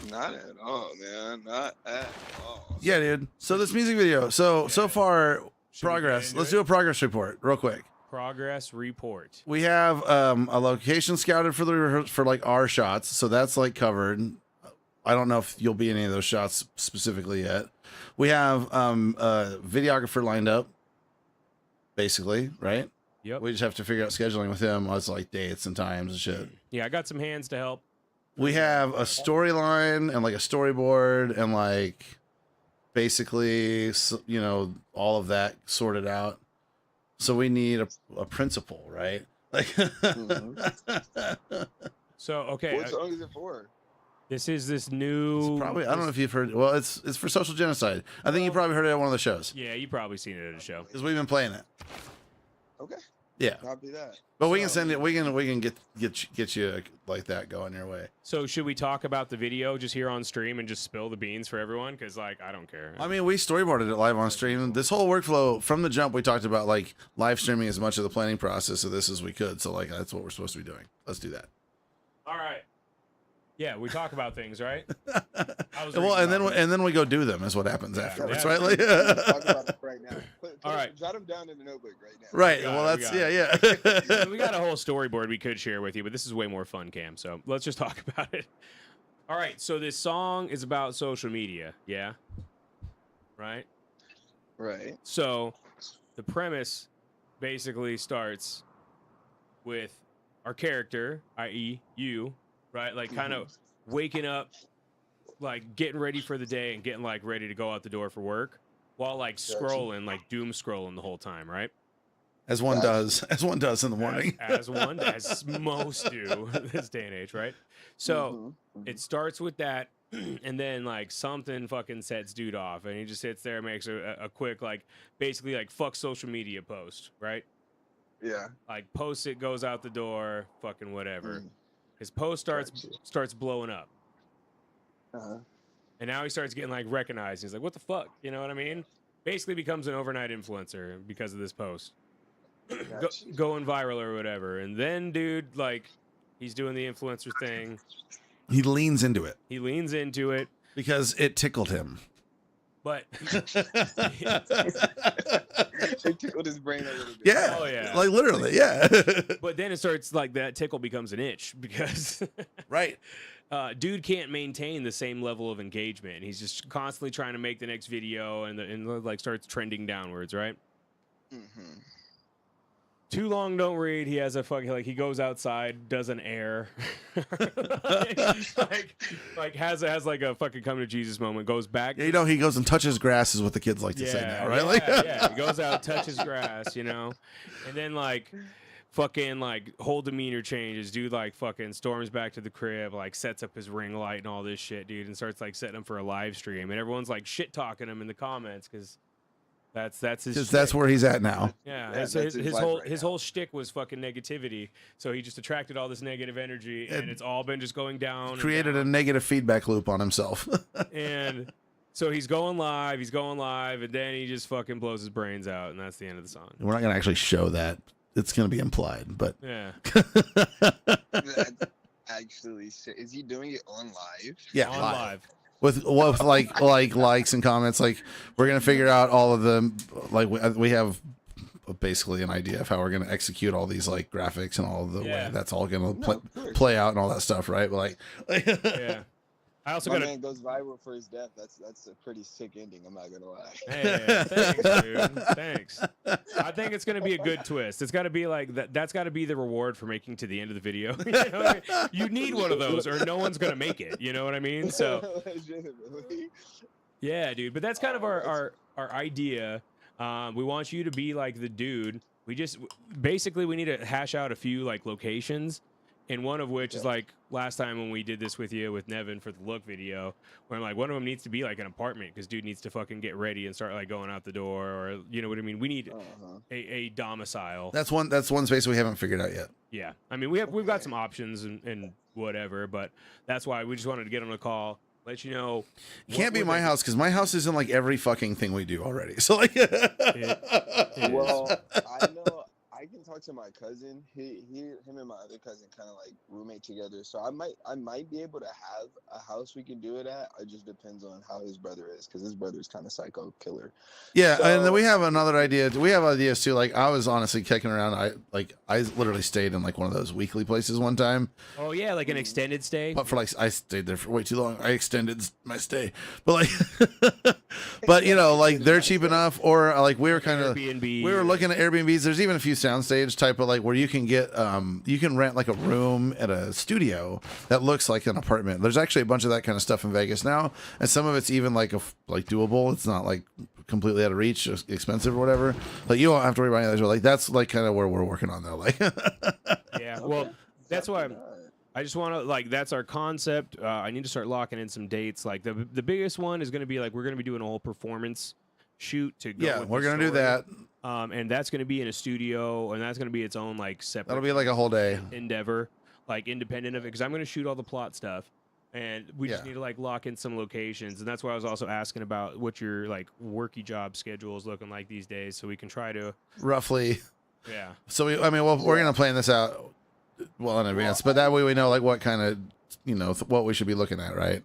Not at all, man. Not at all. Yeah, dude. So this music video. So far, Should we get progress. into Let's it? do a progress report real quick. Progress report. We have a location scouted for like our shots, so that's like covered. I don't know if you'll be in any of those shots specifically yet. We have a videographer lined up, basically, right? Yep. We just have to figure out scheduling with him. It's like dates and times and shit. Yeah, I got some hands to help. We have a storyline and like a storyboard and like basically, you know, all of that sorted out. So we need a principal, right? Like, So, okay. What song is it for? This is this new. probably, I don't know if you've heard. Well, it's for social genocide. I think you probably heard it at one of the shows Yeah, you probably seen it at a show. because we've been playing it. Okay. Yeah, Copy that. but we can send it. We can get you like that going your way. So should we talk about the video just here on stream and just spill the beans for everyone? Because like I don't care. I mean, we storyboarded it live on stream. This whole workflow from the jump, we talked about like live streaming as much of the planning process of this as we could. So like that's what we're supposed to be doing. Let's do that. All right. Yeah, we talk about things, right? Well, and then we go do them is what happens afterwards, yeah. right? Like, Talk about it right now. Put All a right. right. Jot them down in the notebook right now. Right. got Well, it, we that's got yeah. We got a whole storyboard we could share with you, but this is way more fun, Cam. So let's just talk about it. All right. So this song is about social media. Yeah. Right. Right. So the premise basically starts with our character, i.e., you, right? Like kind of waking up, like getting ready for the day and getting like ready to go out the door for work while like scrolling, like doom scrolling the whole time, right? As one does in the morning. As most do this day and age, right? So it starts with that, and then like something fucking sets dude off, and he just sits there and makes a quick like basically like fuck social media post, right? Yeah. Like posts it, goes out the door, fucking whatever. His post starts blowing up. And now he starts getting like recognized. He's like, what the fuck? You know what I mean? Basically becomes an overnight influencer because of this post. Going viral or whatever. And then dude, like, he's doing the influencer thing. He leans into it. Because it tickled him. But it tickled his brain a little bit. Yeah. Oh yeah. Like literally, yeah. But then it starts like that tickle becomes an itch because right. Dude can't maintain the same level of engagement. He's just constantly trying to make the next video and like starts trending downwards, right? Too long don't read. He has a fucking like he goes outside, does an air, like has like a fucking come to Jesus moment. Goes back. Yeah, you know, he goes and touches grass is what the kids like to say now, right? Yeah. He goes out, touches grass, you know, and then like fucking like whole demeanor changes. Dude like fucking storms back to the crib, like sets up his ring light and all this shit, dude, and starts like setting him for a live stream, and everyone's like shit talking him in the comments because. That's his. Because that's where he's at now. Yeah, his whole shtick was fucking negativity. So he just attracted all this negative energy, and it's all been just going down. Created a negative feedback loop on himself. And so he's going live, and then he just fucking blows his brains out, and that's the end of the song. We're not gonna actually show that. It's gonna be implied, but yeah. That's actually, is he doing it on live? Yeah, on live. With like likes and comments, like we're gonna figure out all of them. Like we have basically an idea of how we're gonna execute all these like graphics and all of the way that's all gonna play out and all that stuff, right? But yeah. I also got man goes viral for his death. That's a pretty sick ending. I'm not gonna lie. Hey, thanks, dude. Thanks. I think it's gonna be a good twist. It's got to be like that. That's got to be the reward for making to the end of the video. You know what I mean? You need one of those, or no one's gonna make it. You know what I mean? So, yeah, dude. But that's kind of our idea. We want you to be like the dude. We need to hash out a few like locations. And one of which is like last time when we did this with you with Nevin for the look video, where I'm like, one of them needs to be like an apartment because dude needs to fucking get ready and start like going out the door, or you know what I mean. We need a domicile. that's one space we haven't figured out yet. Yeah, I mean we've got some options and whatever, but that's why we just wanted to get on a call, let you know. It can't be my house because my house is in like every fucking thing we do already. So like, well, I know. I can talk to my cousin. Him and my other cousin kind of like roommate together. So I might be able to have a house we can do it at. It just depends on how his brother is, because his brother is kind of psycho killer. Yeah, and then we have another idea. We have ideas too. Like I was honestly kicking around. I literally stayed in like one of those weekly places one time. Oh yeah, like an extended stay. But for like I stayed there for way too long. I extended my stay. But like, but you know, like they're cheap enough. Or like we were kind of we were looking at Airbnbs. There's even a few soundstage type of like where you can get you can rent like a room at a studio that looks like an apartment. There's actually a bunch of that kind of stuff in Vegas now, and some of it's even like doable. It's not like completely out of reach, expensive or whatever. Like you don't have to worry about anything. Like that's like kind of where we're working on though. Like yeah, well that's why I just want to like that's our concept. I need to start locking in some dates. Like the biggest one is going to be like we're going to be doing a whole performance shoot to go. Yeah, with we're gonna do that. And that's going to be in a studio, and that's going to be its own like separate. That'll be like a whole day endeavor, like independent of it, because I'm going to shoot all the plot stuff, and we just need to like lock in some locations, and that's why I was also asking about what your like worky job schedule is looking like these days, so we can try to roughly. Yeah. So we're gonna plan this out in advance, but that way we know like what kind of what we should be looking at, right?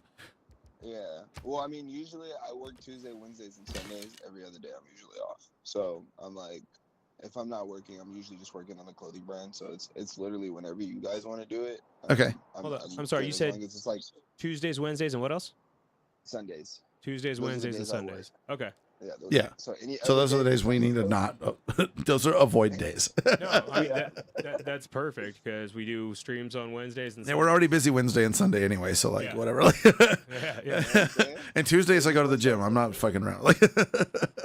Yeah. Well, I mean, usually I work Tuesday, Wednesdays, and Sundays. Every other day I'm usually off. So I'm like, if I'm not working, I'm usually just working on a clothing brand. So it's literally whenever you guys want to do it. Okay. I'm sorry, you as said long as it's like Tuesdays, Wednesdays, and what else? Sundays. Tuesdays, Those are the Wednesdays, and days I work. Sundays. Okay. Yeah. Yeah. So So other those are the day days we besides need to those- not. Those are avoid days. No, I mean that's perfect because we do streams on Wednesdays and Yeah, we're already busy Wednesday and Sunday anyway, so like Yeah. whatever. yeah. And Tuesdays I go to the gym. I'm not fucking around. Like,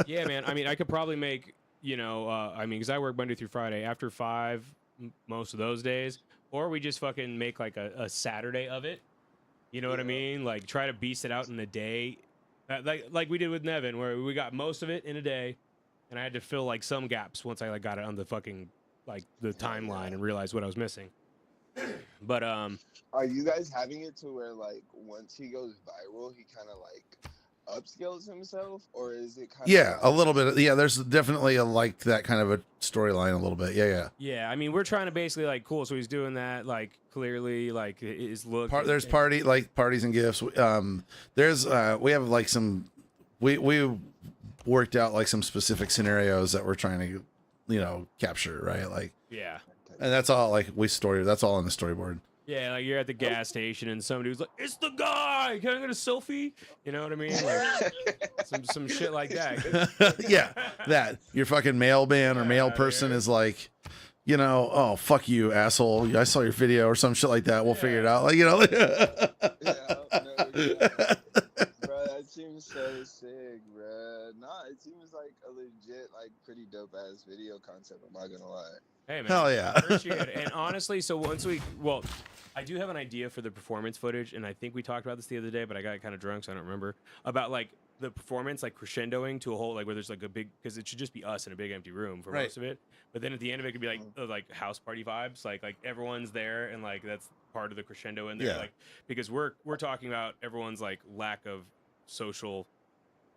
Yeah, man. I mean, I could probably make, I mean, because I work Monday through Friday after 5 most of those days, or we just fucking make like a Saturday of it. You know what I mean? Like try to beast it out in a day, like we did with Nevin, where we got most of it in a day, and I had to fill like some gaps once I like got it on the fucking like the timeline and realized what I was missing. But Are you guys having it to where like once he goes viral, he kind of like upscales himself, or is it kind yeah, of a little bit. Yeah, there's definitely a like that kind of a storyline a little bit. Yeah. yeah, I mean, we're trying to basically like cool. So he's doing that like clearly, like his look. There's parties and gifts. There's we have like some we worked out like some specific scenarios that we're trying to capture, right? Like, Yeah. and that's all like that's all on the storyboard. Yeah, like you're at the gas station and somebody was like, "It's the guy. Can I get a selfie?" You know what I mean? Like some shit like that. Yeah, that your fucking mailman or mail person is like, oh, fuck you, asshole. I saw your video or some shit like that. We'll figure it out. Like, Bro, that seems so sick, bro. Nah, it seems like a legit, like pretty dope ass video concept. I'm not gonna lie. Hey man, hell yeah. Appreciate it. And honestly, so I do have an idea for the performance footage, and I think we talked about this the other day, but I got kind of drunk, so I don't remember, about like the performance like crescendoing to a whole like where there's like a big, because it should just be us in a big empty room for most of it, but then at the end of it could be like house party vibes, like everyone's there and like that's part of the crescendo in there, like because we're talking about everyone's like lack of social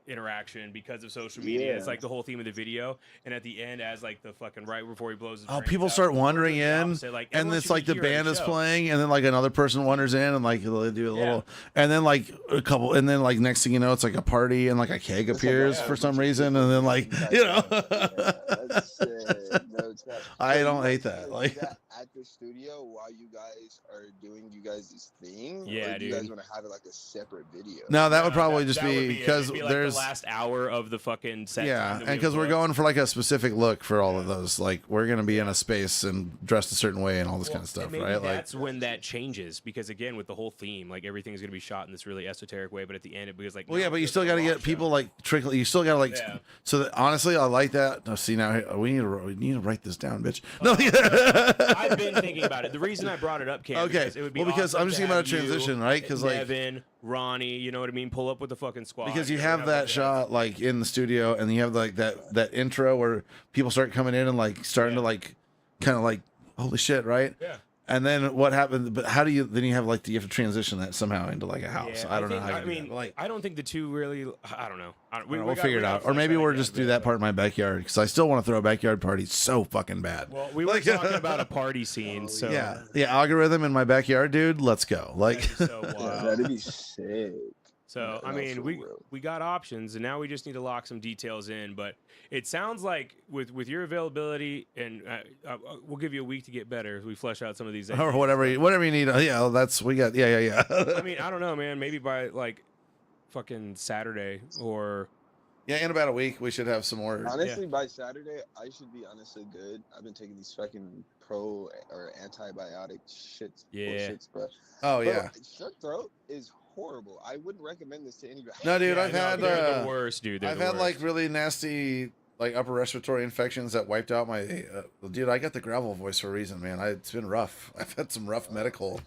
interaction because of social media. It's like the whole theme of the video, and at the end, as like the fucking right before he blows his brains people out, start wandering in, like, and everyone it's should like be the here at band is show. playing, and then like another person wanders in, and like they'll do a little, and then like a couple, and then like next thing you know, it's like a party, and like a keg appears for some reason, and then like That's sick. No, it's not. I So don't you hate guys that. do Like that at the studio while you guys are doing you guys' thing. Yeah, or do you guys dude. want to have it like a separate video? no, that would probably That just would be it. because It'd be like there's the last hour of the fucking set. yeah, time that we and because have we're booked. going for like a specific look for all of those, like we're gonna be in a space and dressed a certain way and all this kind of stuff, And maybe right? Like that's when that changes, because again, with the whole theme, like everything's gonna be shot in this really esoteric way, but at the end, it was like, well, no, yeah, but you it's still a got to rock get show. people like trickle. You still got to like. Yeah. So that, honestly, I like that. No, see now we need to write this down, bitch. No, I've been thinking about it. The reason I brought it up, Cam, okay. because it would be Because awesome I'm just to thinking about a have you, transition, right? Because like Nevin, Ronnie, you know what I mean? Pull up with the fucking squad. because you know, have that like shot like in the studio, and you have like that intro where people start coming in and like starting to like kind of like holy shit, right? Yeah. And then what happened? But how do you then you have like do you have to transition that somehow into like a house? Yeah, I don't know think- how. You I do mean, that. Like I don't think the two really. I don't know. we'll figure it out, or maybe we'll just do that part in my backyard because I still want to throw a backyard party so fucking bad. Well, we were talking about a party scene, so Yeah, algorithm in my backyard, dude. Let's go. Like, so wild. That'd be sick. So I No, mean, for we real. we got options, and now we just need to lock some details in. But it sounds like with your availability, and we'll give you a week to get better as we flesh out some of these. or whatever you need. Yeah, that's we got. Yeah. I mean, I don't know, man. Maybe by like fucking Saturday or Yeah, in about a week we should have some more. Honestly, by Saturday, I should be honestly good. I've been taking these fucking pro or antibiotic shits, bullshits, bro. Oh Bro, yeah. strep throat is horrible. I wouldn't recommend this to anybody. No, dude, Yeah, I've no, had they're the worst, dude. They're I've the had like worst. really nasty like upper respiratory infections that wiped out my. Dude, I got the gravel voice for a reason, man. It's been rough. I've had some rough medical.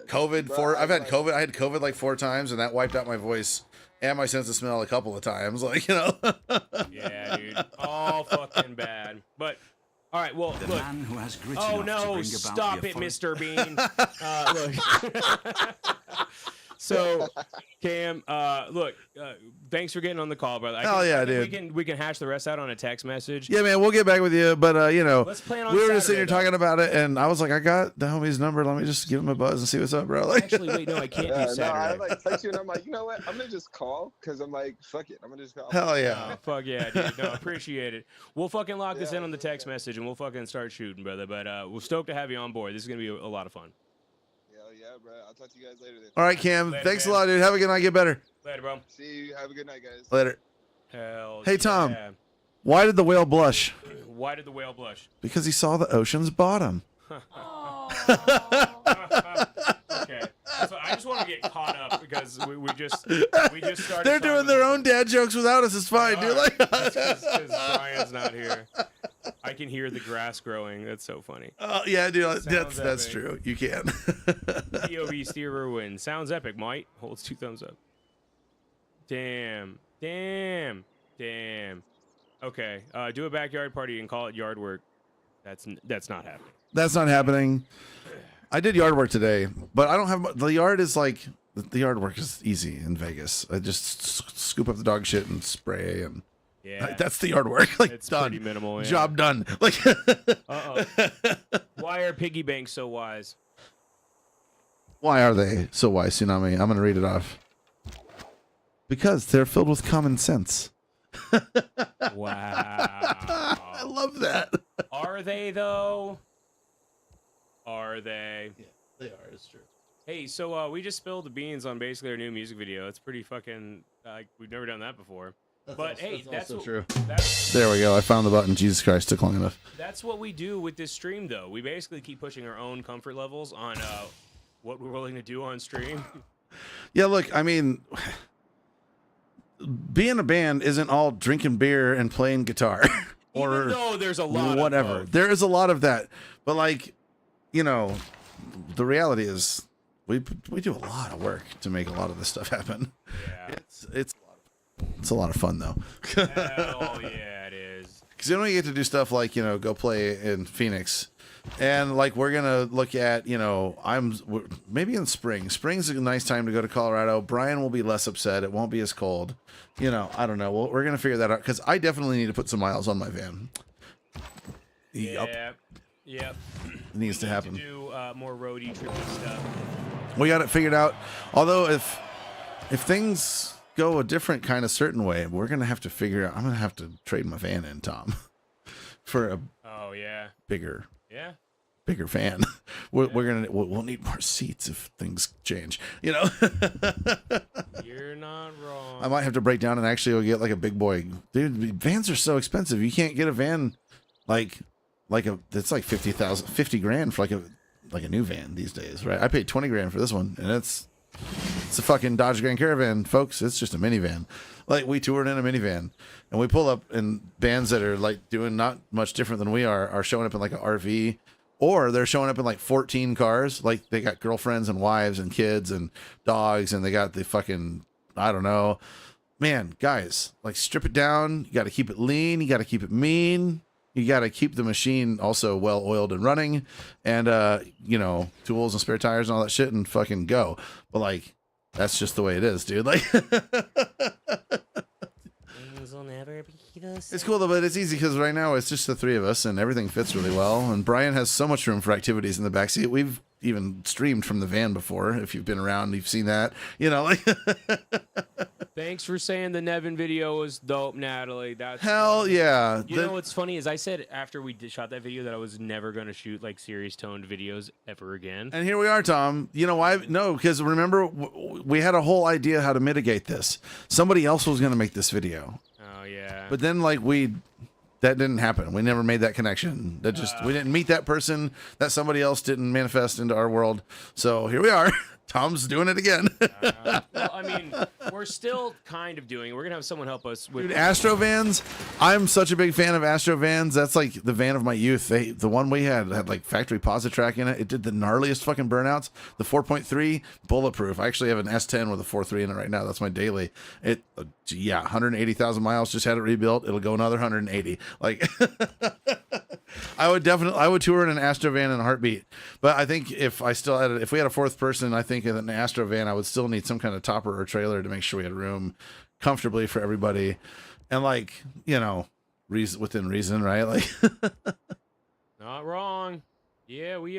COVID Bro, I've had like- COVID. I had COVID like 4 times, and that wiped out my voice and my sense of smell a couple of times. Like Yeah, dude. All fucking bad. But all right, well, The look. man who has grit Oh enough to no! bring about Stop the it, authority- Mr. Bean. Look. So, Cam, look, thanks for getting on the call, brother. Hell yeah, I think dude. We can hash the rest out on a text message. Yeah, man, we'll get back with you. But you know, Let's plan on we were just sitting here Saturday, talking about it, and I was like, I got the homie's number. Let me just give him a buzz and see what's up, bro. Like, Actually, wait, no, I can't Yeah, do no, I Saturday. like text you and I'm like, you know what? I'm gonna just call because I'm like, fuck it. I'm gonna just call. hell yeah. Oh, fuck yeah, dude. No, appreciate it. We'll fucking lock this Yeah, in on the text message, and we'll fucking start shooting, brother. But we're stoked to have you on board. This is gonna be a lot of fun. Hell yeah, bro. I'll talk to you guys later then. All right, Cam. Later, Thanks man. a lot, dude. Have a good night. Get better. Later, bro. See you. Have a good night, guys. Later. Hell Hey, Tom. yeah. Why did the whale blush? Why did the whale blush? Because he saw the ocean's bottom. Okay. So I just want to get caught up because we just started. They're doing their own dad jokes without us. It's fine, dude. Like, because Brian's not here. I can hear the grass growing. That's so funny. yeah, dude. Sounds That's epic. true. You can. POV steerer win. Sounds epic, Mike. Holds 2 thumbs up. Damn. Okay. Do a backyard party and call it yard work. That's not happening. That's not happening. I did yard work today, but I don't have the yard is like the yard work is easy in Vegas. I just scoop up the dog shit and spray, and Yeah. that's the yard work. Like, It's done. pretty minimal. Yeah. Job done. Like, Uh-oh. Why are piggy banks so wise? why are they so wise, Tsunami? I'm gonna read it off. Because they're filled with common sense. Wow. I love that. Are they though? Are they? Yeah, they are. It's true. Hey, so we just spilled the beans on basically our new music video. It's pretty fucking like we've never done that before. But hey, that's also what, true. That's There we go. I found the button. Jesus Christ, took long enough. that's what we do with this stream, though. We basically keep pushing our own comfort levels on what we're willing to do on stream. Yeah, look, I mean, being a band isn't all drinking beer and playing guitar or Even though there's a lot whatever. of both. There is a lot of that, but like, you know, the reality is we do a lot of work to make a lot of this stuff happen. Yeah. It's a lot of fun though. Hell yeah, it is. Because then we get to do stuff like, you know, go play in Phoenix. And like, we're going to look at, you know, maybe in spring. Spring's a nice time to go to Colorado. Brian will be less upset. It won't be as cold. You know, I don't know. We're going to figure that out because I definitely need to put some miles on my van. Yep. It needs to happen. do more roadie trippy stuff. We got it figured out. Although if things go a different kind of certain way, we're going to have to figure out, I'm going to have to trade my van in, Tom, for a Oh yeah. bigger fan. We'll need more seats if things change, you know. You're not wrong. I might have to break down and actually go get like a big boy, dude. Vans are so expensive. You can't get a van it's like $50 grand for like a new van these days, right? I paid $20 grand for this one, and it's a fucking Dodge Grand Caravan, folks. It's just a minivan. Like, we toured in a minivan, and we pull up, and bands that are like doing not much different than we are showing up in like an RV, or they're showing up in like 14 cars. Like, they got girlfriends and wives and kids and dogs, and they got the fucking, I don't know. Man, guys, like, strip it down. You got to keep it lean. You got to keep it mean. You got to keep the machine also well oiled and running, and you know, tools and spare tires and all that shit, and fucking go. But like, that's just the way it is, dude. Like, Things will never be the same. it's cool though, but it's easy because right now it's just the three of us, and everything fits really well. And Brian has so much room for activities in the backseat. We've even streamed from the van before. If you've been around, you've seen that. You know, like. Thanks for saying the Nevin video was dope, Natalie. That's Hell yeah. You know what's funny is I said after we shot that video that I was never going to shoot like serious toned videos ever again. And here we are, Tom. You know why? No, because remember, we had a whole idea how to mitigate this. Somebody else was going to make this video. Oh yeah. But then like that didn't happen. We never made that connection. We didn't meet that person. That somebody else didn't manifest into our world. So here we are. Tom's doing it again. Well, I mean, we're still kind of doing it. We're going to have someone help us with... Dude, Astro vans. I'm such a big fan of Astro vans. That's like the van of my youth. The one we had like factory Positrack in it. It did the gnarliest fucking burnouts. The 4.3 bulletproof. I actually have an S10 with a 4.3 in it right now. That's my daily. 180,000 miles. Just had it rebuilt. It'll go another 180. Like, I would tour in an Astro van in a heartbeat. But I think if we had a fourth person, I think in an Astro van, I would still need some kind of topper or trailer to make sure we had room comfortably for everybody. And like, within reason, right? Like Not wrong. Yeah, we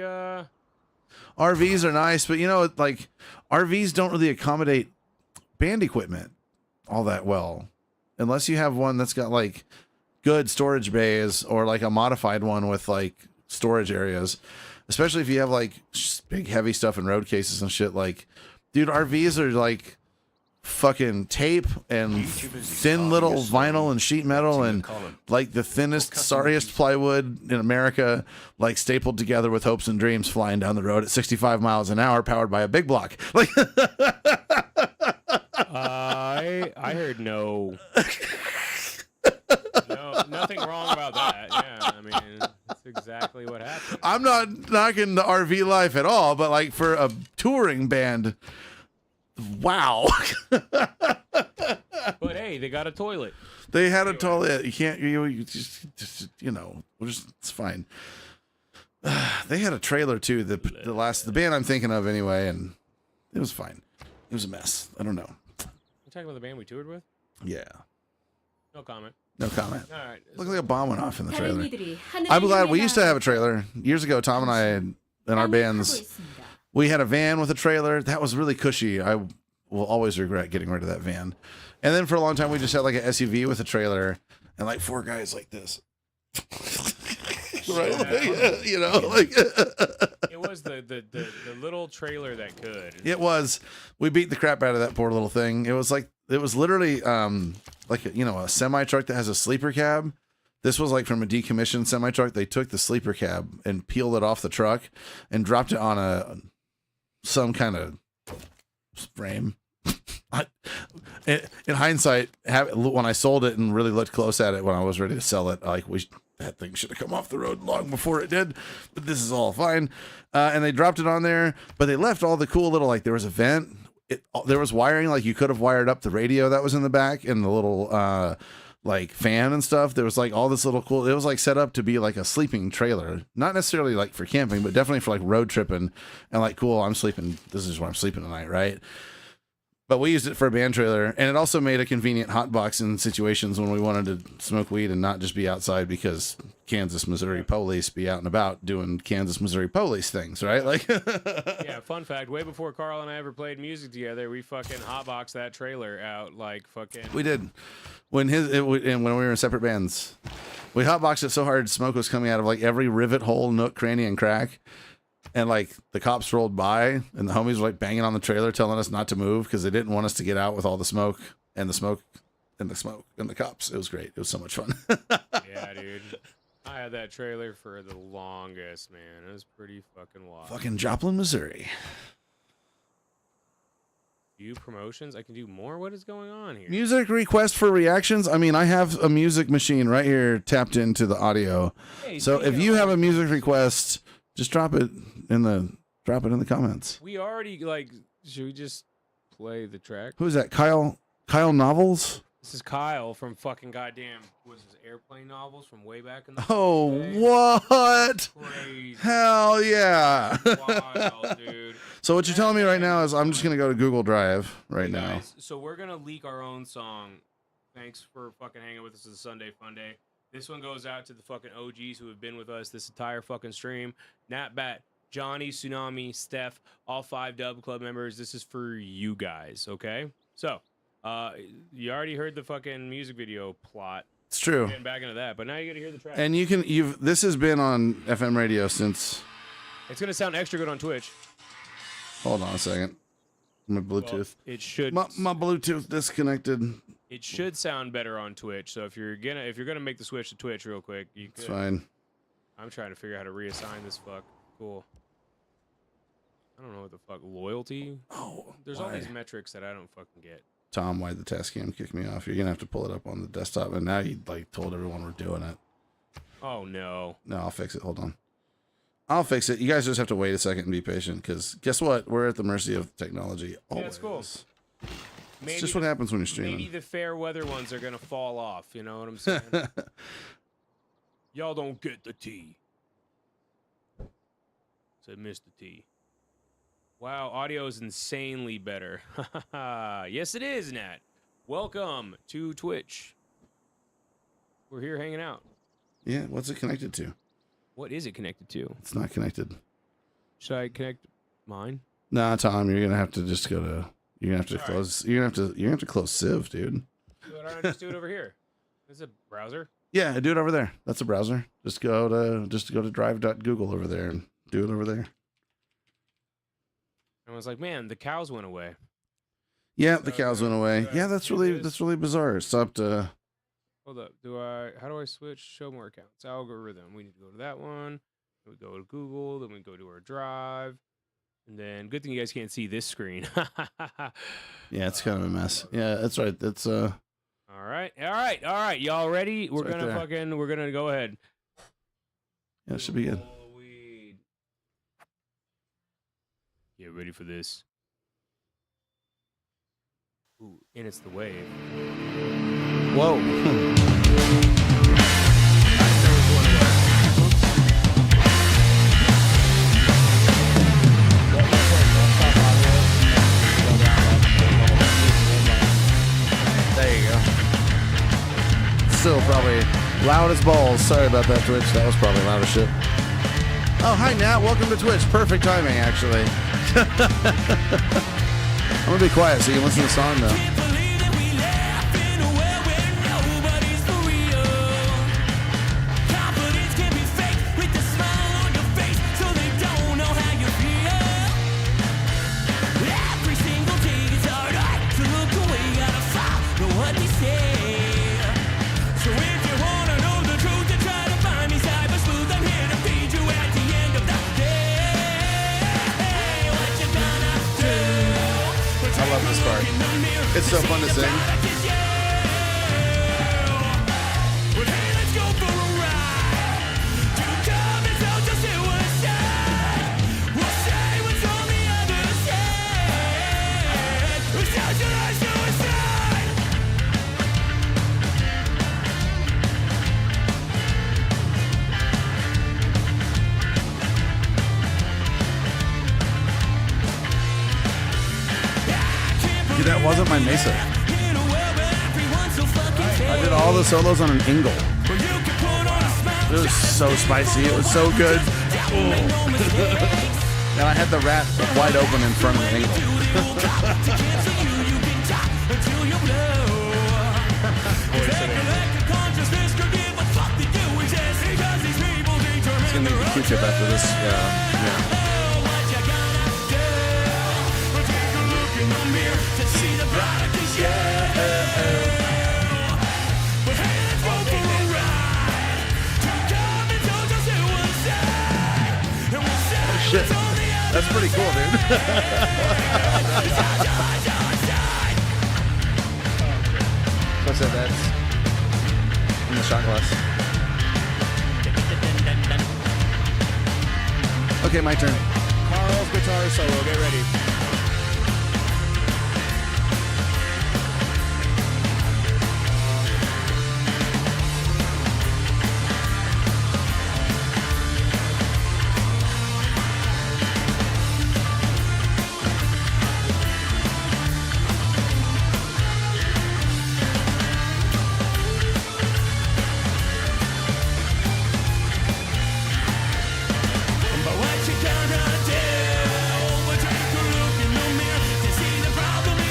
RVs are nice, but like RVs don't really accommodate band equipment all that well. Unless you have one that's got like good storage bays or like a modified one with like storage areas, especially if you have like big heavy stuff in road cases and shit. Like, dude, RVs are like fucking tape and thin little vinyl and sheet metal and like the thinnest, sorriest plywood in America, like stapled together with hopes and dreams, flying down the road at 65 miles an hour, powered by a big block. Like, I heard no, nothing wrong about that. Yeah, I mean, that's exactly what happened. I'm not knocking the RV life at all, but like for a touring band, wow. But hey, they got a toilet. They had a toilet. You can't, you just it's fine. They had a trailer too. The band I'm thinking of anyway, and it was fine. It was a mess. I don't know. You talking about the band we toured with? Yeah. No comment. No comment. All right. Looked like a bomb went off in the trailer. I'm glad we used to have a trailer years ago. Tom and I, in our bands, we had a van with a trailer. That was really cushy. I will always regret getting rid of that van. And then for a long time, we just had like an SUV with a trailer and like 4 guys like this. Right? Yeah. It was the little trailer that could. It was. We beat the crap out of that poor little thing. It was literally like a semi truck that has a sleeper cab. This was like from a decommissioned semi truck. They took the sleeper cab and peeled it off the truck and dropped it on some kind of frame. In hindsight, when I sold it and really looked close at it when I was ready to sell it, that thing should have come off the road long before it did, but this is all fine. And they dropped it on there, but they left all the cool little, like there was a vent. There was wiring, like you could have wired up the radio that was in the back and the little like fan and stuff. There was like all this little cool, it was like set up to be like a sleeping trailer, not necessarily like for camping, but definitely for like road tripping and like, cool, this is where I'm sleeping tonight, right? But we used it for a band trailer, and it also made a convenient hot box in situations when we wanted to smoke weed and not just be outside because Kansas, Missouri police be out and about doing Kansas, Missouri police things, right? Like, yeah, fun fact, way before Karl and I ever played music together, we fucking hotboxed that trailer out like fucking... We did. When when we were in separate bands. We hotboxed it so hard, smoke was coming out of like every rivet, hole, nook, cranny, and crack. And like the cops rolled by and the homies were like banging on the trailer telling us not to move because they didn't want us to get out with all the smoke and the smoke and the smoke and the cops. It was great. It was so much fun. Yeah, dude. I had that trailer for the longest, man. It was pretty fucking wild. Fucking Joplin, Missouri. Do promotions? I can do more? What is going on here? Music request for reactions. I mean, I have a music machine right here tapped into the audio. Hey, so if you have a music request, just drop it in the comments. We already should we just play the track? Who is that? Kyle Novels? This is Kyle from fucking goddamn airplane novels from way back in the day. What? Crazy. Hell yeah. Wild, dude. So what you're telling me right now is I'm just gonna go to Google Drive right now. So we're gonna leak our own song. Thanks for fucking hanging with us this Sunday Funday. This one goes out to the fucking OGs who have been with us this entire fucking stream. Nat Bat, Johnny, Tsunami, Steph, all 5 Dub Club members. This is for you guys, okay? So, you already heard the fucking music video plot. It's true. Getting back into that, but now you got to hear the track. And this has been on FM radio since. It's gonna sound extra good on Twitch. Hold on a second. My Bluetooth. Well, it should. My Bluetooth disconnected. It should sound better on Twitch. So if you're gonna make the switch to Twitch real quick, you could. It's fine. I'm trying to figure out how to reassign this fuck. Cool. I don't know what the fuck loyalty. Oh, there's all these metrics that I don't fucking get. Tom, why'd the task cam kick me off? You're gonna have to pull it up on the desktop, and now you told everyone we're doing it. Oh no. No, I'll fix it. Hold on. I'll fix it. You guys just have to wait a second and be patient, because guess what? We're at the mercy of technology. Always. Yeah, it's cool. It's just what happens when you're streaming. Maybe the fair weather ones are gonna fall off. You know what I'm saying? Y'all don't get the tea. said Mr. T. Wow, audio is insanely better. Yes, it is, Nat. Welcome to Twitch. We're here hanging out. Yeah, what's it connected to? What is it connected to? It's not connected. Should I connect mine? Nah, Tom, you're gonna have to just go to. You're gonna have to All close. You're gonna have to close Civ, dude. Why don't I just do it over here? This is a browser. Yeah, do it over there. That's a browser. Just go to drive.google over there and do it over there. I was like, man, the cows went away. Yeah, the cows went away. Yeah, that's really bizarre. It stopped. Hold up. How do I switch? Show more accounts. Algorithm. We need to go to that one. Then we go to Google. Then we go to our drive. And then, good thing you guys can't see this screen. Yeah, it's kind of a mess. Yeah, that's right. That's All right. Y'all ready? We're right gonna there. we're gonna go ahead. Yeah, it should be good. Get ready for this. Ooh, and it's the wave. Whoa. There you go. Still probably loud as balls. Sorry about that, Twitch. That was probably loud as shit. Oh, hi, Nat. Welcome to Twitch. Perfect timing, actually. I'm going to be quiet so you can listen to the song, though. It's so fun to sing. Dude, that wasn't my Mesa. I did all the solos on an Ingle. It was so spicy. It was so good. And I had the rat wide open in front of the Ingle. It's gonna make the Q-tip after this. Yeah. Oh, shit. That's pretty cool, dude. What's that? That's in the shot glass. Okay, my turn. Karl's guitar solo. Get ready.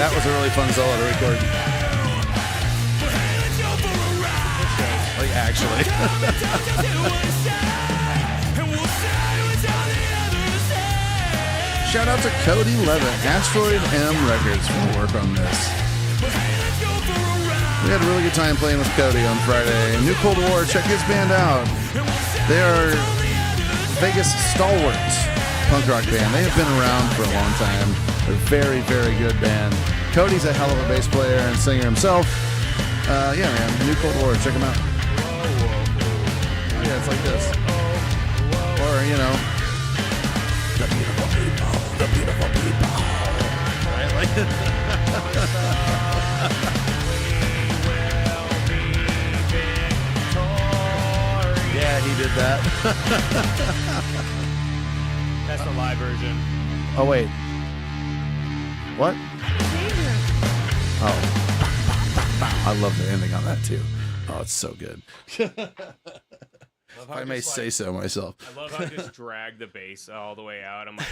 That was a really fun solo to record. Like, actually. Shout out to Cody Levitt, Asteroid M Records, for the work on this. We had a really good time playing with Cody on Friday. New Cold War, check his band out. They are Vegas stalwarts punk rock band. They have been around for a long time. They're a very, very good band. Cody's a hell of a bass player and singer himself. Yeah, man, New Cold War, check them out. Yeah, it's like this. Or, you know, the beautiful people, the beautiful people. Right, like yeah, he did that. That's the live version. Oh wait. What? Oh. I love the ending on that too. Oh, it's so good. If I may say so myself. I love how I just drag the bass all the way out. I'm like,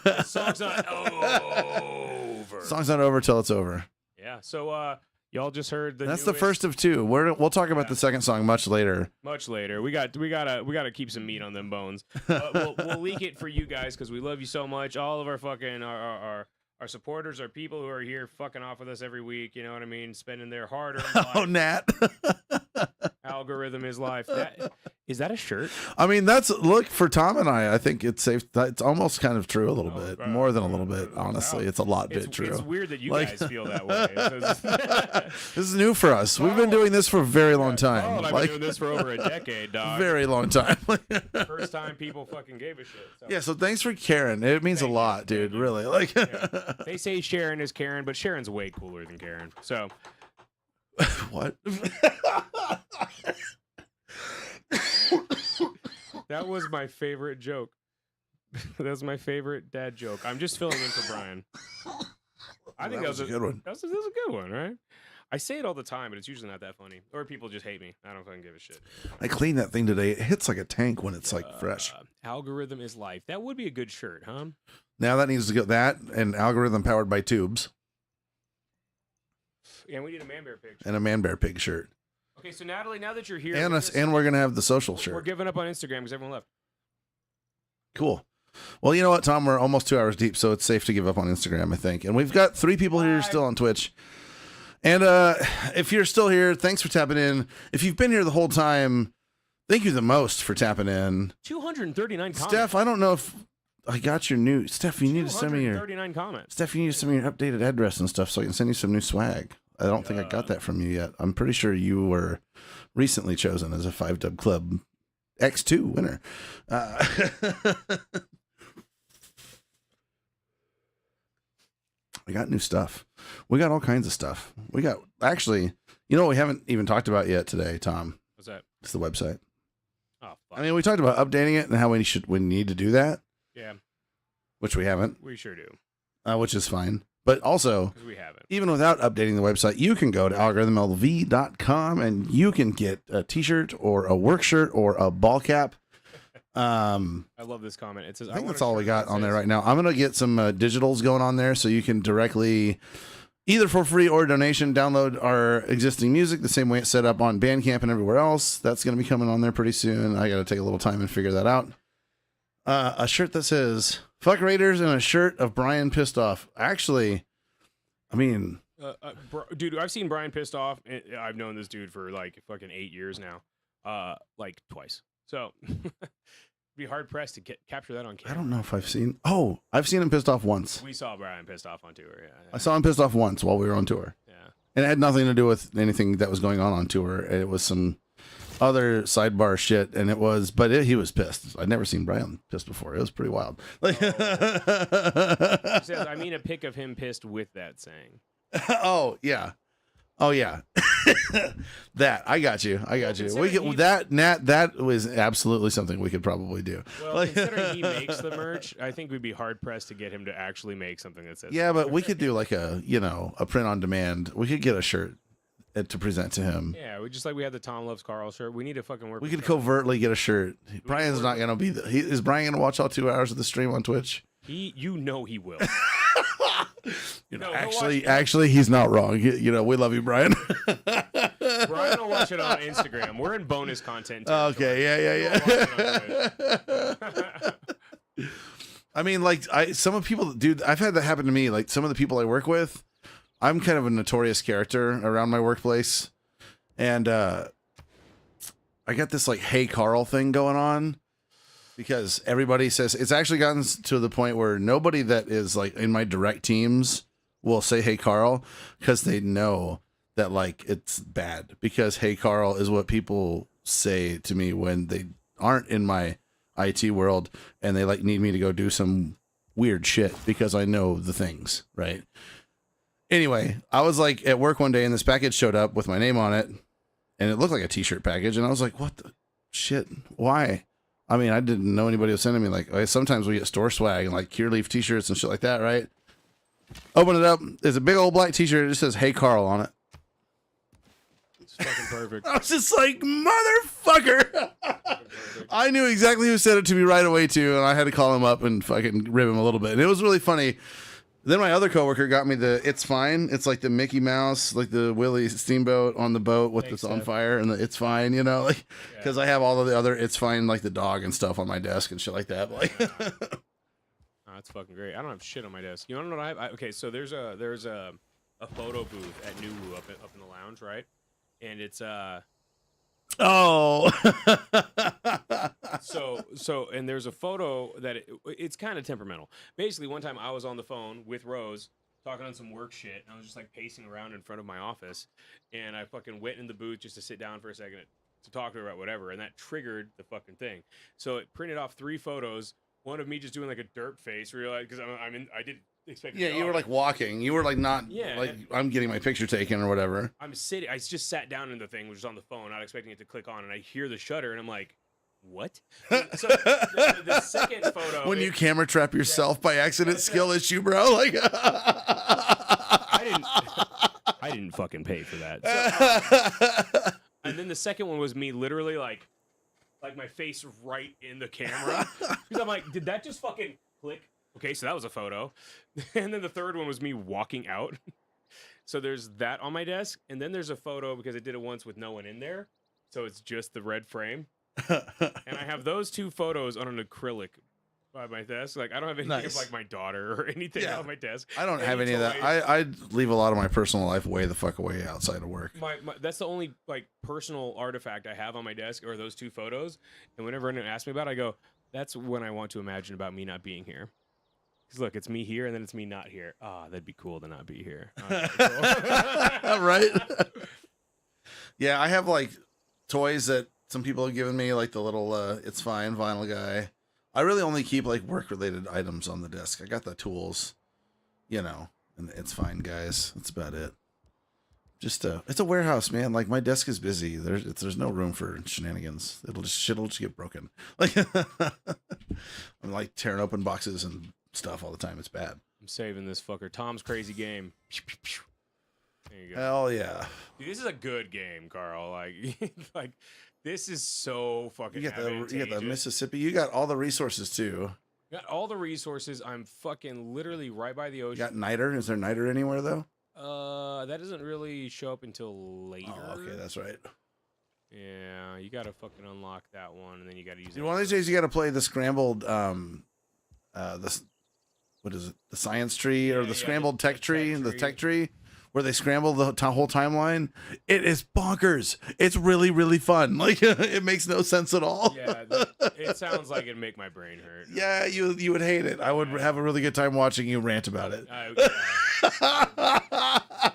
the song's not over. Song's not over till it's over. Yeah. So y'all just heard the. That's the newest- first of two. We'll talk about the second song much later. Much later. We gotta keep some meat on them bones. We'll leak it for you guys because we love you so much. All of our fucking our supporters are people who are here fucking off with us every week. You know what I mean? Spending their hard-earned life. Oh, Nat. Algorithm is life. Is that a shirt? I mean, look for Tom and I think it's safe. It's almost kind of true a little bit, more than a little bit. Honestly, it's a lot bit true. It's weird that you guys feel that way. This is new for us. We've been doing this for a very long time. Carl and I've been doing this for over a decade, dog. Very long time. First time people fucking gave a shit. So. Yeah, so thanks for Karen. It means a lot, dude. Really, like. Yeah. They say Sharon is Karen, but Sharon's way cooler than Karen. So. What? That was my favorite joke. That was my favorite dad joke. I'm just filling in for Brian. I think that was a good one. That was a good one, right? I say it all the time, but it's usually not that funny. Or people just hate me. I don't fucking give a shit. I cleaned that thing today. It hits like a tank when it's like fresh. Algorithm is life. That would be a good shirt, huh? Now that needs to go. That and algorithm powered by tubes. Yeah, we need a man bear pig. And a man bear pig shirt. Okay, so Natalie, now that you're here, And we're gonna have the social shirt. We're giving up on Instagram because everyone left. Cool. Well, you know what, Tom? We're almost 2 hours deep, so it's safe to give up on Instagram, I think. And we've got 3 people here still on Twitch. And if you're still here, thanks for tapping in. If you've been here the whole time, thank you the most for tapping in. 239 comments. Steph, I don't know if I got your new. Steph, you need to send me your 239 comments. Steph, you need to send me your updated address and stuff so I can send you some new swag. I don't think I got that from you yet. I'm pretty sure you were recently chosen as a 5 Dub Club X2 winner. We got new stuff. We got all kinds of stuff. We got, actually, you know what we haven't even talked about yet today, Tom? What's that? It's the website. Oh, fuck. I mean, we talked about updating it and how we need to do that. Yeah. Which we haven't. We sure do. Which is fine. But also, we haven't. Even without updating the website, you can go to algorithmlv.com and you can get a t-shirt or a work shirt or a ball cap. I love this comment. It says, I think that's all we got on there right now. I'm going to get some digitals going on there so you can directly, either for free or donation, download our existing music the same way it's set up on Bandcamp and everywhere else. That's going to be coming on there pretty soon. I got to take a little time and figure that out. A shirt that says "Fuck Raiders" and a shirt of Brian pissed off. Actually, I mean, dude, I've seen Brian pissed off. I've known this dude for like fucking 8 years now, like twice. So be hard pressed to capture that on camera. I don't know if I've seen. Oh, I've seen him pissed off once. We saw Brian pissed off on tour. Yeah, I saw him pissed off once while we were on tour. Yeah, and it had nothing to do with anything that was going on tour. It was some other sidebar shit, and it was, but he was pissed. I'd never seen Brian pissed before. It was pretty wild. Like, he says, I mean, a pic of him pissed with that saying. Oh yeah. Oh yeah, that I got you. We could that Nat. That was absolutely something we could probably do. Well, considering he makes the merch, I think we'd be hard pressed to get him to actually make something that says. Yeah, but we could do like a print on demand. We could get a shirt to present to him. Yeah, we had the Tom Loves Karl shirt. We need to fucking work. We could covertly get a shirt. Brian's not gonna be. Is Brian gonna watch all 2 hours of the stream on Twitch? He will. Actually, he's not wrong. We love you, Brian. Brian will watch it on Instagram. We're in bonus content. Okay, yeah. I mean, like, some of people, dude, I've had that happen to me. Like, some of the people I work with, I'm kind of a notorious character around my workplace, and I got this like "Hey Karl" thing going on. Because everybody says it's actually gotten to the point where nobody that is like in my direct teams will say "Hey Karl" because they know that like it's bad. Because "Hey Karl" is what people say to me when they aren't in my IT world and they like need me to go do some weird shit because I know the things, right? Anyway, I was like at work one day and this package showed up with my name on it and it looked like a t-shirt package and I was like, what the shit? Why I mean, I didn't know anybody was sending me like sometimes we get store swag and like Cure Leaf t-shirts and shit like that, right? Open it up. There's a big old black t-shirt. It just says "Hey Karl" on it. It's fucking perfect. I was just like, motherfucker. I knew exactly who sent it to me right away too, and I had to call him up and fucking rib him a little bit. And it was really funny. Then my other coworker got me the "It's Fine." It's like the Mickey Mouse, like the Willie Steamboat on the boat with this on fire, and the "It's Fine," you know, like because I have all of the other "It's Fine," like the dog and stuff on my desk and shit like that. Like, oh, that's fucking great. I don't have shit on my desk. You want to know what I have? Okay, so there's a photo booth at New Woo up in the lounge, right? And it's oh, so and there's a photo that it's kind of temperamental. Basically, one time I was on the phone with Rose talking on some work shit, and I was just like pacing around in front of my office, and I fucking went in the booth just to sit down for a second to talk to her about whatever, and that triggered the fucking thing. So it printed off 3 photos, one of me just doing like a derp face, realized because I didn't expect. yeah, you were like walking. You were like not like I'm getting my picture taken or whatever. I'm sitting. I just sat down in the thing, which was on the phone, not expecting it to click on, and I hear the shutter, and I'm like, "What?" So the second photo. When you camera trap yourself by accident, skill issue, bro. Like, I didn't fucking pay for that. So, and then the second one was me, literally like my face right in the camera, because I'm like, "Did that just fucking click?" Okay, so that was a photo. And then the third one was me walking out. So there's that on my desk. And then there's a photo because I did it once with no one in there. So it's just the red frame. And I have those 2 photos on an acrylic by my desk. Like, I don't have anything of like my daughter or anything on my desk. I don't have any of that. I leave a lot of my personal life way the fuck away outside of work. That's the only like personal artifact I have on my desk are those 2 photos. And whenever anyone asks me about it, I go, that's when I want to imagine about me not being here. Because look, it's me here, and then it's me not here. Ah, that'd be cool to not be here. Cool. Right? Yeah, I have like toys that some people have given me, like the little "It's Fine" vinyl guy. I really only keep like work-related items on the desk. I got the tools, you know, and "It's Fine" guys. That's about it. Just it's a warehouse, man. Like my desk is busy. There's no room for shenanigans. Shit'll just get broken. Like I'm like tearing open boxes and stuff all the time. It's bad. I'm saving this fucker. Tom's Crazy Game. There you go. Hell yeah. Dude, this is a good game, Karl. Like this is so fucking you got the Mississippi. You got all the resources too. Got all the resources. I'm fucking literally right by the ocean. You got niter? Is there niter anywhere though? That doesn't really show up until later. Oh, okay, that's right. Yeah, you gotta fucking unlock that one, and then you gotta use. One of these days, you gotta play the scrambled what is it? The science tree or the scrambled tech tree, the tech tree, where they scramble the whole timeline. It is bonkers. It's really, really fun. Like it makes no sense at all. Yeah, it sounds like it'd make my brain hurt. Yeah, you would hate it. I would have a really good time watching you rant about it.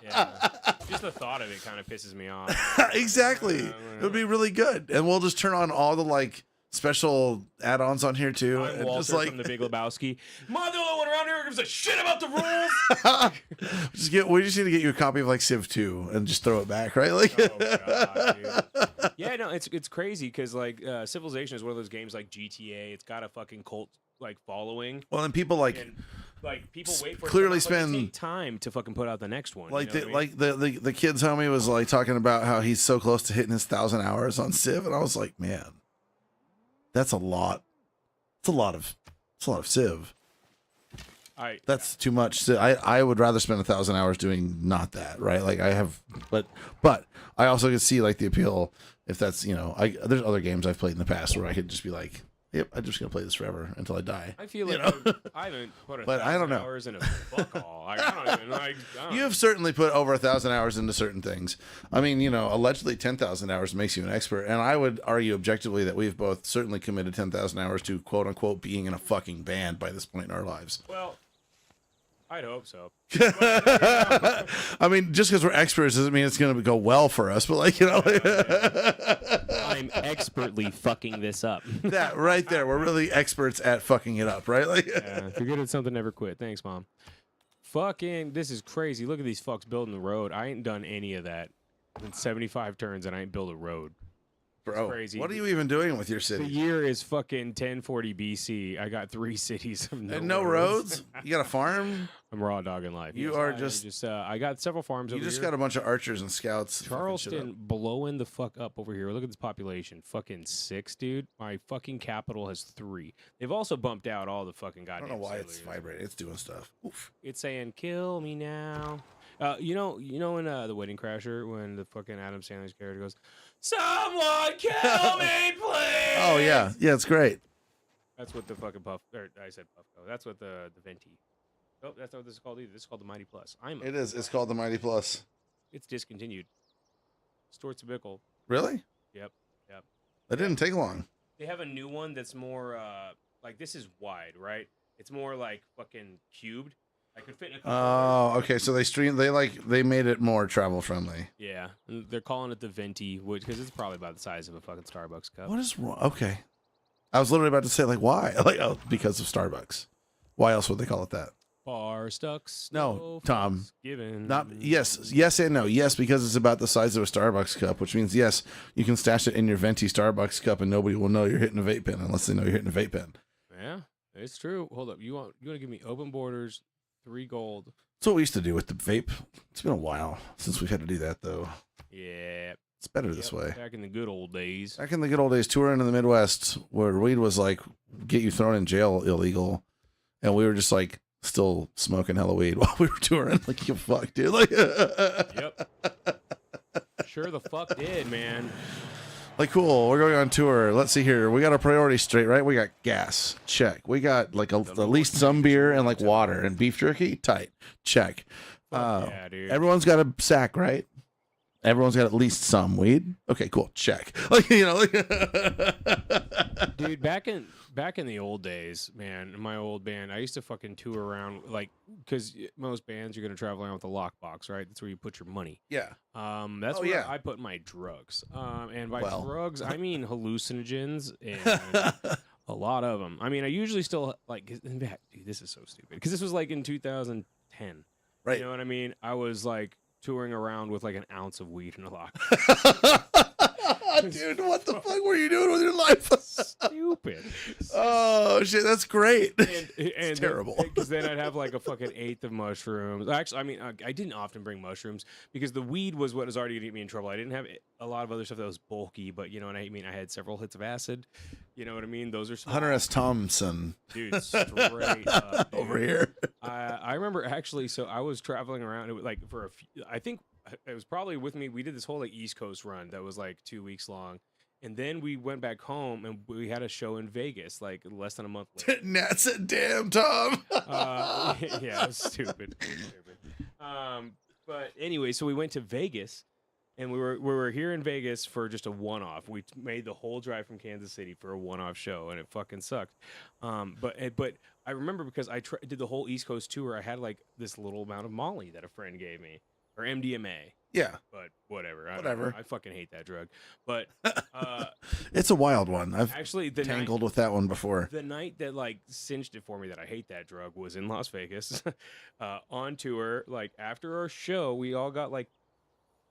Yeah. Just the thought of it kind of pisses me off. Exactly. It would be really good, and we'll just turn on all the like special add-ons on here too. I'm and Walter just like from The Big Lebowski. Am I the only one around here who gives a shit about the rules? we just need to get you a copy of like Civ 2 and just throw it back, right? Like, oh, God, dude. Yeah, no, it's crazy because like Civilization is one of those games like GTA. It's got a fucking cult like following. Well, and people like people wait for clearly it spend take time to fucking put out the next one. Like you know what I mean? the kid's homie was like talking about how he's so close to hitting his 1,000 hours on Civ, and I was like, man, that's a lot. It's a lot of Civ. That's too much. I would rather spend 1,000 hours doing not that, right? Like I have, but I also could see like the appeal if that's, you know, there's other games I've played in the past where I could just be like, yep, I'm just gonna play this forever until I die. I feel like I haven't put 1,000 hours in a fuck all. I don't even like. You have certainly put over 1,000 hours into certain things. I mean, you know, allegedly 10,000 hours makes you an expert, and I would argue objectively that we've both certainly committed 10,000 hours to quote unquote being in a fucking band by this point in our lives. Well, I'd hope so. I mean, just because we're experts doesn't mean it's going to go well for us, but like, you know. I'm expertly fucking this up. That right there. We're really experts at fucking it up, right? Like, yeah, if you're good at something, never quit. Thanks, Mom. Fucking, this is crazy. Look at these fucks building the road. I ain't done any of that. In 75 turns and I ain't built a road. Bro, crazy. what are you even doing with your The city? year is fucking 1040 BC. I got 3 cities of And no roads? You got a farm? I'm raw dogging life. You Yes, are I just- I got several farms You over just here. got a bunch of archers and scouts. fucking shit up. Charleston blowing the fuck up over here. Look at this population. Fucking 6, dude. My fucking capital has 3. They've also bumped out all the fucking I goddamn don't know why it's settlers. vibrating. It's doing stuff. Oof. It's saying, kill me now. You know in The Wedding Crasher when the fucking Adam Sandler's character goes, someone kill me, please. Oh, yeah. Yeah, it's great. That's what the fucking I said Puffco. That's what the Venti. Oh, that's not what this is called either. This is called the Mighty Plus. It is. It's called the Mighty Plus. It's discontinued. Stort's Bickle. Really? Yep. That didn't take long. They have a new one that's more like this is wide, right? It's more like fucking cubed. I could fit in a couple. Oh, okay. So they made it more travel friendly. Yeah, and they're calling it the Venti, because it's probably about the size of a fucking Starbucks cup. What is wrong? Okay. I was literally about to say, like, why? Like, oh, because of Starbucks. Why else would they call it that? Bar stuck. No, Tom. Given. Not yes and no. Yes, because it's about the size of a Starbucks cup, which means yes, you can stash it in your venti Starbucks cup, and nobody will know you're hitting a vape pen unless they know you're hitting a vape pen. Yeah, it's true. Hold up, you want to give me open borders, 3 gold. That's what we used to do with the vape. It's been a while since we've had to do that, though. Yeah, it's better this way. Back in the good old days. Back in the good old days, touring in the Midwest, where weed was like get you thrown in jail illegal, and we were just like still smoking hella weed while we were touring. Like, you fuck, dude. Like, yep. Sure the fuck did, man. Like, cool. We're going on tour. Let's see here. We got our priorities straight, right? We got gas. Check. We got like at least some beer and like water and beef jerky. Tight. Check. Yeah, dude. Everyone's got a sack, right? Everyone's got at least some weed. Okay, cool. Check. Like, you know, like dude, back in the old days, man, in my old band, I used to fucking tour around, like, because most bands you're gonna travel around with a lockbox, right? That's where you put your money. Yeah. That's where I put my drugs. And by drugs, I mean hallucinogens and a lot of them. I mean, I usually still dude, this is so stupid because this was like in 2010, right? You know what I mean? I was like touring around with like an ounce of weed in a lock. Dude, what the fuck were you doing with your life? Stupid. Oh shit, that's great. And it's terrible. Because then I'd have like a fucking 1/8 of mushrooms. Actually, I mean, I didn't often bring mushrooms because the weed was what was already going to get me in trouble. I didn't have a lot of other stuff that was bulky, but you know what I mean? I had several hits of acid. You know what I mean? Those are small. Hunter S. Thompson. Dude, straight up. Dude. Over here. I remember actually, so I was traveling around it was like for a few, I think it was probably with me. We did this whole like East Coast run that was like 2 weeks long. And then we went back home and we had a show in Vegas, like less than a month later. Nat said, "Damn, Tom." Yeah, it was stupid. But anyway, so we went to Vegas, and we were here in Vegas for just a one-off. We made the whole drive from Kansas City for a one-off show, and it fucking sucked. But I remember because I did the whole East Coast tour. I had like this little amount of Molly that a friend gave me, or MDMA. Yeah. But whatever. Whatever. I fucking hate that drug. But it's a wild one. I've actually tangled with that one before. The night that like cinched it for me that I hate that drug was in Las Vegas on tour. Like after our show, we all got like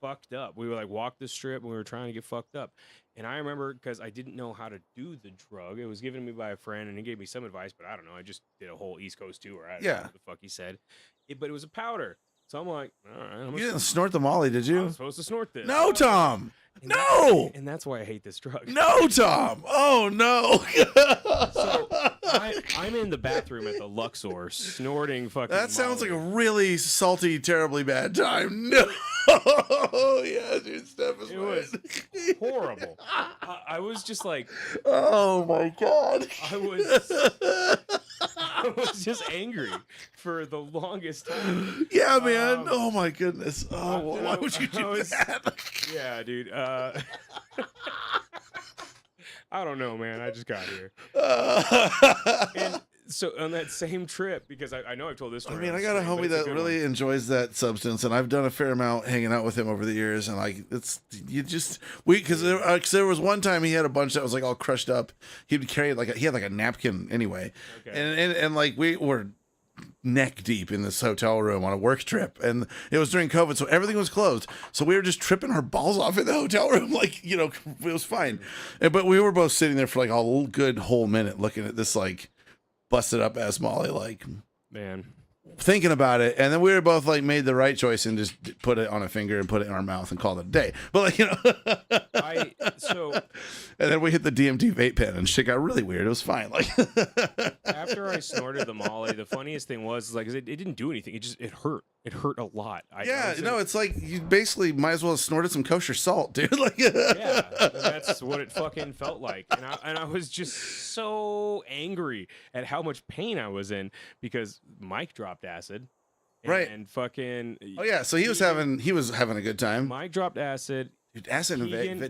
fucked up. We were like walked the strip and we were trying to get fucked up. And I remember because I didn't know how to do the drug. It was given to me by a friend and he gave me some advice, but I don't know. I just did a whole East Coast tour. I don't know what the fuck he said. But it was a powder. So I'm like, all right. You didn't snort the Molly, did you? I was supposed to snort this. No, Tom. No. And that's why I hate this drug. No, Tom. Oh, no. So I'm in the bathroom at the Luxor snorting fucking That sounds Molly. like a really salty, terribly bad time. No. Yeah, dude, Steph is It was horrible. I was just like, oh my God. I was just angry for the longest time. Yeah, man. Oh my goodness. Oh, why would you do that? Yeah, dude. I don't know, man. I just got here. And so on that same trip, because I know I've told this story. I mean, I got a homie that really enjoys that substance, and I've done a fair amount hanging out with him over the years. And like, because there was one time he had a bunch that was like all crushed up. He'd carry he had like a napkin anyway, and like we were neck deep in this hotel room on a work trip, and it was during COVID, so everything was closed. So we were just tripping our balls off in the hotel room, like, you know, it was fine. But we were both sitting there for like a good whole minute looking at this like busted up ass Molly, like, Man. thinking about it, and then we were both like made the right choice and just put it on a finger and put it in our mouth and called it a day. But like, you know, and then we hit the DMT vape pen and shit got really weird. It was fine. Like after I snorted the Molly, the funniest thing was like it didn't do anything. It hurt. It hurt a lot. It's like you basically might as well have snorted some kosher salt, dude. Like, yeah, that's what it fucking felt like, and I was just so angry at how much pain I was in because Mike dropped acid, right? And fucking so he was having a good time. Mike dropped acid. Dude,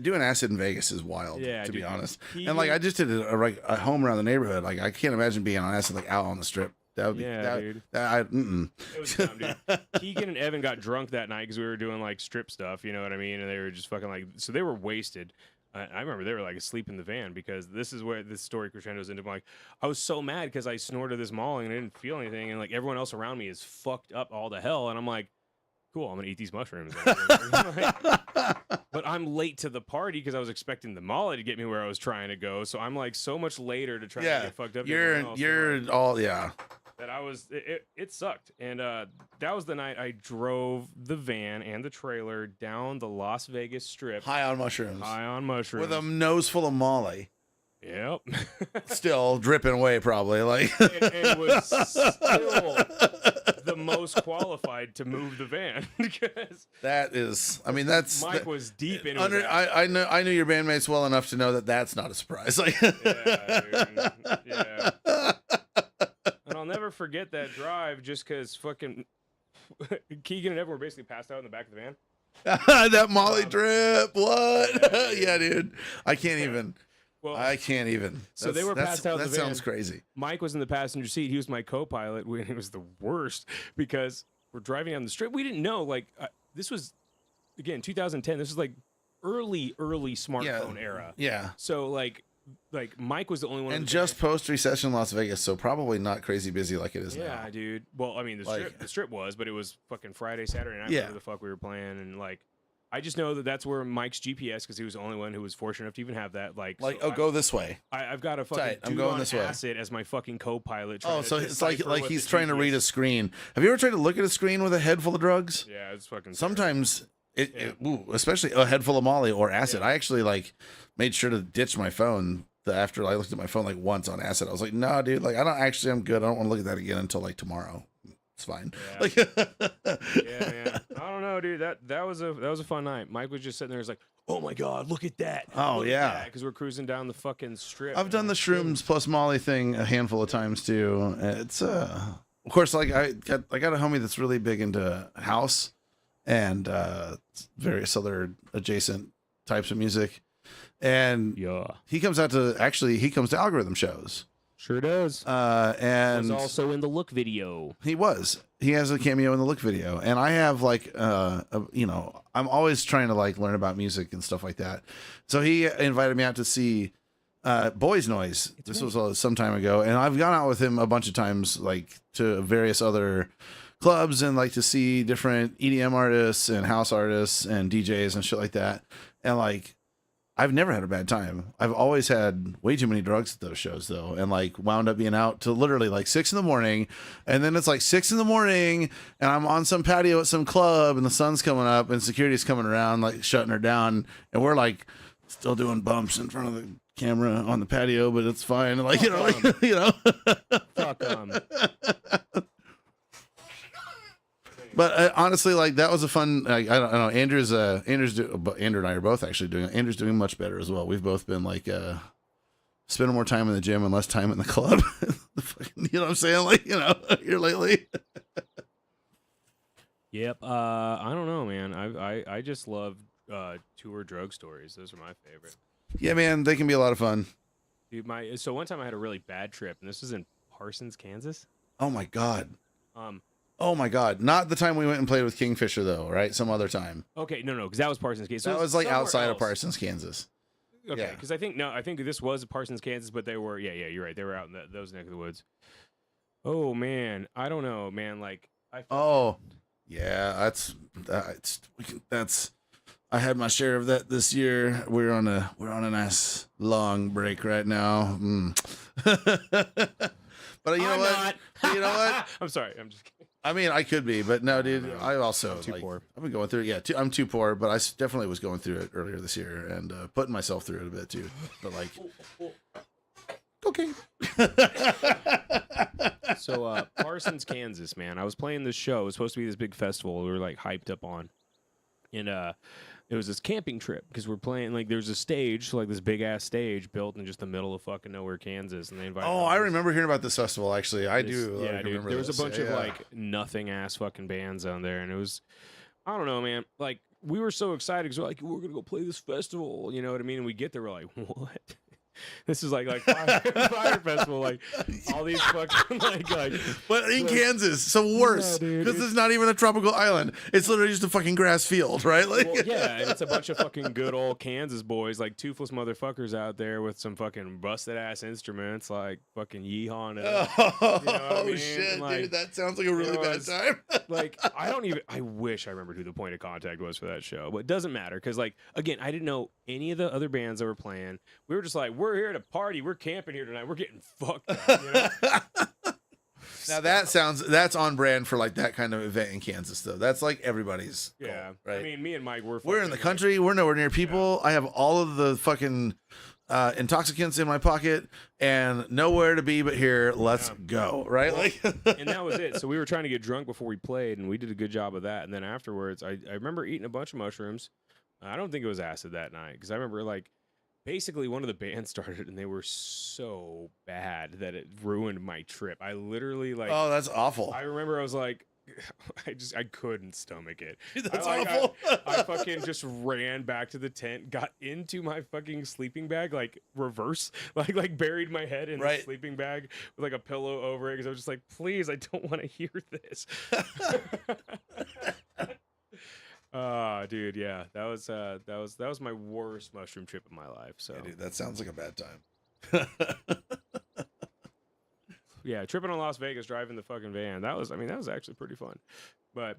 doing acid in Vegas is wild, to be honest. Keegan, and like I just did a home around the neighborhood. Like I can't imagine being on acid like out on the strip. That would be, dude. It was dumb, dude. Keegan and Evan got drunk that night because we were doing like strip stuff, you know what I mean? And they were just fucking like, so they were wasted. I remember they were like asleep in the van because this is where this story crescendos into. Like, I was so mad because I snorted this Molly and I didn't feel anything, and like everyone else around me is fucked up all to hell, and I'm like, cool, I'm gonna eat these mushrooms. But I'm late to the party because I was expecting the Molly to get me where I was trying to go. So I'm like so much later to try to get fucked up. That I was, it sucked. And that was the night I drove the van and the trailer down the Las Vegas Strip. High on mushrooms. With a nose full of Molly. Yep. Still dripping away, probably. Like it was still the most qualified to move the van because that's Mike was deep in it. I knew your bandmates well enough to know that that's not a surprise. Like, yeah, dude. Yeah. And I'll never forget that drive just because fucking Keegan and Evan were basically passed out in the back of the van. That Molly drip. What? Yeah, dude. I can't even. Well, I can't even. So they were passed out. That the van. sounds crazy. Mike was in the passenger seat. He was my co-pilot. It was the worst because we're driving down the strip. We didn't know this was again 2010. This was like early smartphone era. Yeah. So like Mike was the only one. And just post recession Las Vegas, so probably not crazy busy like it is now. Yeah, dude. Well, I mean the strip was, but it was fucking Friday, Saturday night. Whatever the fuck we were playing, and like. I just know that that's where Mike's GPS, because he was the only one who was fortunate enough to even have that. Go this way. I've got a fucking I'm going this way. acid as my fucking co-pilot. Oh, so it's like he's trying to read a screen. Have you ever tried to look at a screen with a head full of drugs? Yeah, it's fucking. Sometimes especially a head full of Molly or acid. I actually made sure to ditch my phone after I looked at my phone once on acid. I was like, no, dude, I'm good. I don't want to look at that again until tomorrow. It's fine. Yeah. Yeah, man. I don't know, dude. That was a fun night. Mike was just sitting there. He's like, "Oh my god, look at that!" Oh yeah, because we're cruising down the fucking strip. I've done the shrooms plus Molly thing a handful of times too. It's of course, I got a homie that's really big into house and various other adjacent types of music, and he comes to Algorerhythm shows. Sure does. And was also in the Look video. He has a cameo in the Look video, and I have I'm always trying to learn about music and stuff like that. So he invited me out to see Boys Noise. This was some time ago, and I've gone out with him a bunch of times, to various other clubs and to see different EDM artists and house artists and DJs and shit like that. And I've never had a bad time. I've always had way too many drugs at those shows though, and wound up being out to literally 6 a.m, and then it's 6 a.m, and I'm on some patio at some club, and the sun's coming up, and security's coming around shutting her down, and we're still doing bumps in front of the camera on the patio, but it's fine. Fuck But honestly, that was a fun. I don't know. Andrew and I are both actually doing it. Andrew's doing much better as well. We've both been spending more time in the gym and less time in the club. You know what I'm saying? Here lately. Yep. I don't know, man. I just love tour drug stories. Those are my favorite. Yeah, man. They can be a lot of fun. Dude, so one time I had a really bad trip, and this was in Parsons, Kansas. Oh my god. Oh my god! Not the time we went and played with Kingfisher though, right? Some other time. Okay, no, because that was Parsons, Kansas. So that was outside of Parsons, Kansas. Okay, because I think this was Parsons, Kansas, but they were you're right. They were out in those neck of the woods. Oh man, I don't know, man. Like Oh, yeah, that's. I had my share of that this year. We're on a nice long break right now. But you know I'm what? not. You know what? I'm sorry. I'm just kidding. I mean, I could be, but no, dude. no. I also I'm too poor. I've been going through it. Yeah, I'm too poor, but I definitely was going through it earlier this year and putting myself through it a bit too. But like, okay. So Parsons, Kansas, man. I was playing this show. It was supposed to be this big festival we were like hyped up on. And it was this camping trip because we're playing like there's a stage, like this big ass stage built in just the middle of fucking nowhere, Kansas, and they invited. Oh, I remember hearing about this festival. Actually, I do. Yeah, I dude. remember There was this. a bunch Yeah, of yeah. like nothing ass fucking bands on there, and it was, I don't know, man. Like we were so excited because we're like we're gonna go play this festival, you know what I mean? And we get there, we're like, what? This is like fire festival, like all these fucking like. But in Kansas, so worse dude, because it's not even a tropical island. It's literally just a fucking grass field, right? Like, Well, yeah, and it's a bunch of fucking good old Kansas boys, like toothless motherfuckers out there with some fucking busted ass instruments, like fucking yeehawing it up. oh, You know what I mean? shit, Like, dude, that sounds like a really it bad was- time. Like I wish I remembered who the point of contact was for that show, but it doesn't matter because like again, I didn't know any of the other bands that were playing. We were just like, we're here to party, we're camping here tonight, we're getting fucked up, you know? Now that's on brand for like that kind of event in Kansas, though. That's like everybody's goal, Yeah, right? I mean, me and Mike we're in fucking, the like- country. We're nowhere near people. I have all of the fucking intoxicants in my pocket and nowhere to be but here. Let's go, right? Well, Like, and that was it. So we were trying to get drunk before we played, and we did a good job of that. And then afterwards, I remember eating a bunch of mushrooms. I don't think it was acid that night because I remember like basically one of the bands started and they were so bad that it ruined my trip. I literally like. oh, that's awful. I remember I was like, I couldn't stomach it. That's I awful. I fucking just ran back to the tent, got into my fucking sleeping bag, like reverse, like buried my head in the Right. sleeping bag with like a pillow over it because I was just like, please, I don't want to hear this. Dude, yeah, that was my worst mushroom trip of my life. So Yeah, dude, that sounds like a bad time. yeah, tripping on Las Vegas, driving the fucking van. That was actually pretty fun. But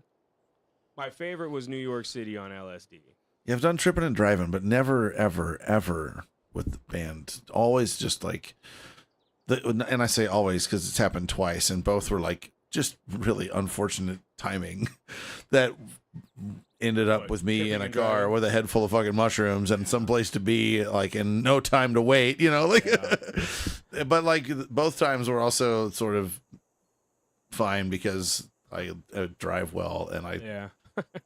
my favorite was New York City on LSD. Yeah, I've done tripping and driving, but never, ever, ever with the band. Always just like and I say always because it's happened twice, and both were like just really unfortunate timing that ended up What, with me tripping in a and car driving? with a head full of fucking mushrooms and someplace to be, like, and no time to wait, you know, like. But like both times were also sort of fine because I drive well and Yeah.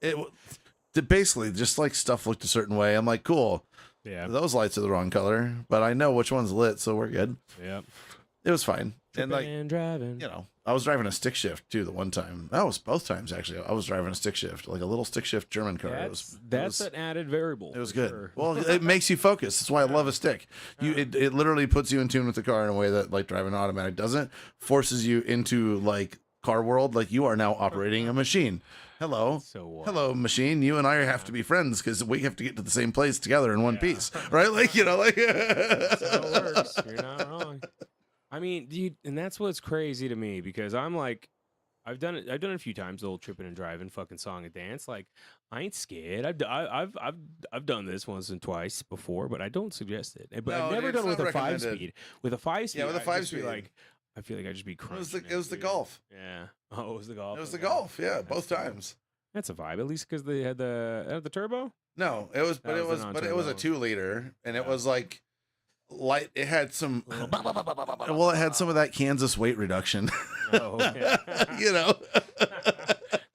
it basically just like stuff looked a certain way. I'm like, cool. Yeah. Those lights are the wrong color, but I know which one's lit, so we're good. Yep. It was fine. And Tripping like, and driving. you know, I was driving a stick shift too the one time. That was both times actually. I was driving a stick shift, like a little stick shift German car. That's an added variable. It was for good. sure. Well, it makes you focus. That's why I love a stick. It literally puts you in tune with the car in a way that like driving automatic doesn't. Forces you into like car world. Like you are now operating a machine. Hello. So what? Hello, machine. You and I have to be friends because we have to get to the same place together in one piece. Right? Like, you know, like That's how it works. You're not wrong. I mean, dude, and that's what's crazy to me because I'm like, I've done it a few times, the old tripping and driving, fucking song and dance. Like, I ain't scared. I've done this once and twice before, but I don't suggest it. But No, I've never dude, done it it's with a not 5 recommended. speed. With a 5 speed, with a I'd 5 just be speed. like, I feel like I'd just be it crushing. was the dude. Golf. Yeah. Oh, it was the golf. It was the Okay. Golf. Yeah, That's both fine. times. That's a vibe, at least because they had the turbo. No, it was, That but it was was, the but it was a non-turbo. 2-liter, and it Yeah. was like light. It had some. Well, it had some of that Kansas weight reduction. Oh, yeah. You know.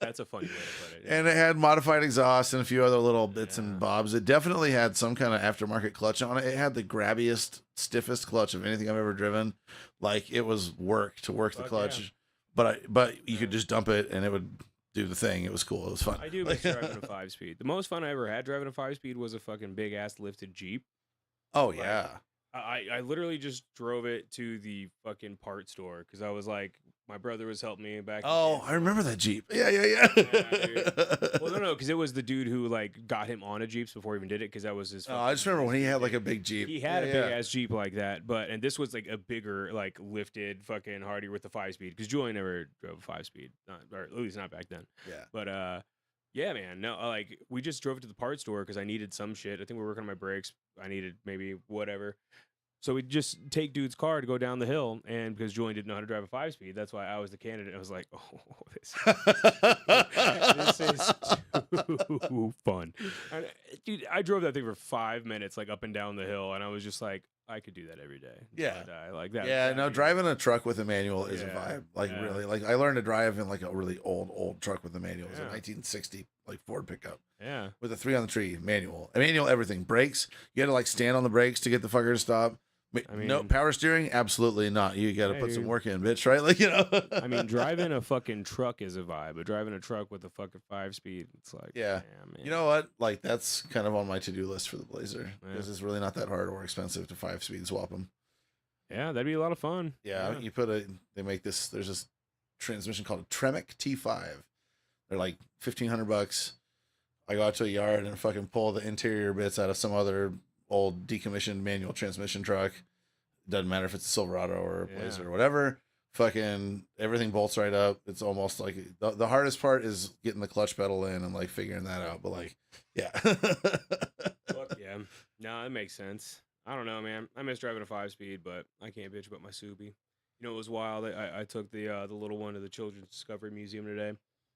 That's a funny way to put it. And it had modified exhaust and a few other little bits Yeah. and bobs. It definitely had some kind of aftermarket clutch on it. It had the grabbiest, stiffest clutch of anything I've ever driven. Like it was work to work the Fuck clutch, yeah. but you could just dump it and it would do the thing. It was cool. It was fun. I do miss driving a 5 speed. The most fun I ever had driving a 5 speed was a fucking big ass lifted Jeep. Oh Like, yeah. I literally just drove it to the fucking part store because I was like, My brother was helping me back. Oh, I remember that Jeep. Yeah. Well, no, because it was the dude who like got him on a Jeeps before he even did it, because that was his. Oh, I just remember when he had like a big Jeep. He had a big ass Jeep like that, and this was like a bigger, like lifted fucking Hardy with the 5-speed. Because Julian never drove a 5-speed, or at least not back then. Yeah. But yeah, man. No, like we just drove it to the parts store because I needed some shit. I think we were working on my brakes. I needed maybe whatever. So we just take dude's car to go down the hill, and because Julian didn't know how to drive a 5-speed, that's why I was the candidate. I was like, oh, this is too fun. And, dude, I drove that thing for 5 minutes, like up and down the hill, and I was just like, I could do that every day. Yeah. I like that. Yeah, no, driving a truck with a manual is a vibe. Like really, like I learned to drive in like a really old truck with a manual. It was a 1960 like Ford pickup. Yeah. With a 3-on-3 manual. A manual everything. Brakes. You had to like stand on the brakes to get the fucker to stop. I mean, no power steering, absolutely not. You got to put some work in, bitch. Right? Like I mean, driving a fucking truck is a vibe, but driving a truck with a fucking 5-speed, it's like, yeah. Damn, man. You know what? Like that's kind of on my to-do list for the Blazer because it's really not that hard or expensive to 5-speed swap them. Yeah, that'd be a lot of fun. Yeah, you put they make this. There's this transmission called a Tremec T5. They're like $1,500. I go out to a yard and fucking pull the interior bits out of some other old decommissioned manual transmission truck. Doesn't matter if it's a Silverado or a Blazer or whatever. Fucking everything bolts right up. It's almost like the hardest part is getting the clutch pedal in and like figuring that out. But like, yeah. Fuck yeah. No, that makes sense. I don't know, man. I miss driving a 5-speed, but I can't bitch about my Subi. You know, it was wild. I took the little one to the Children's Discovery Museum today.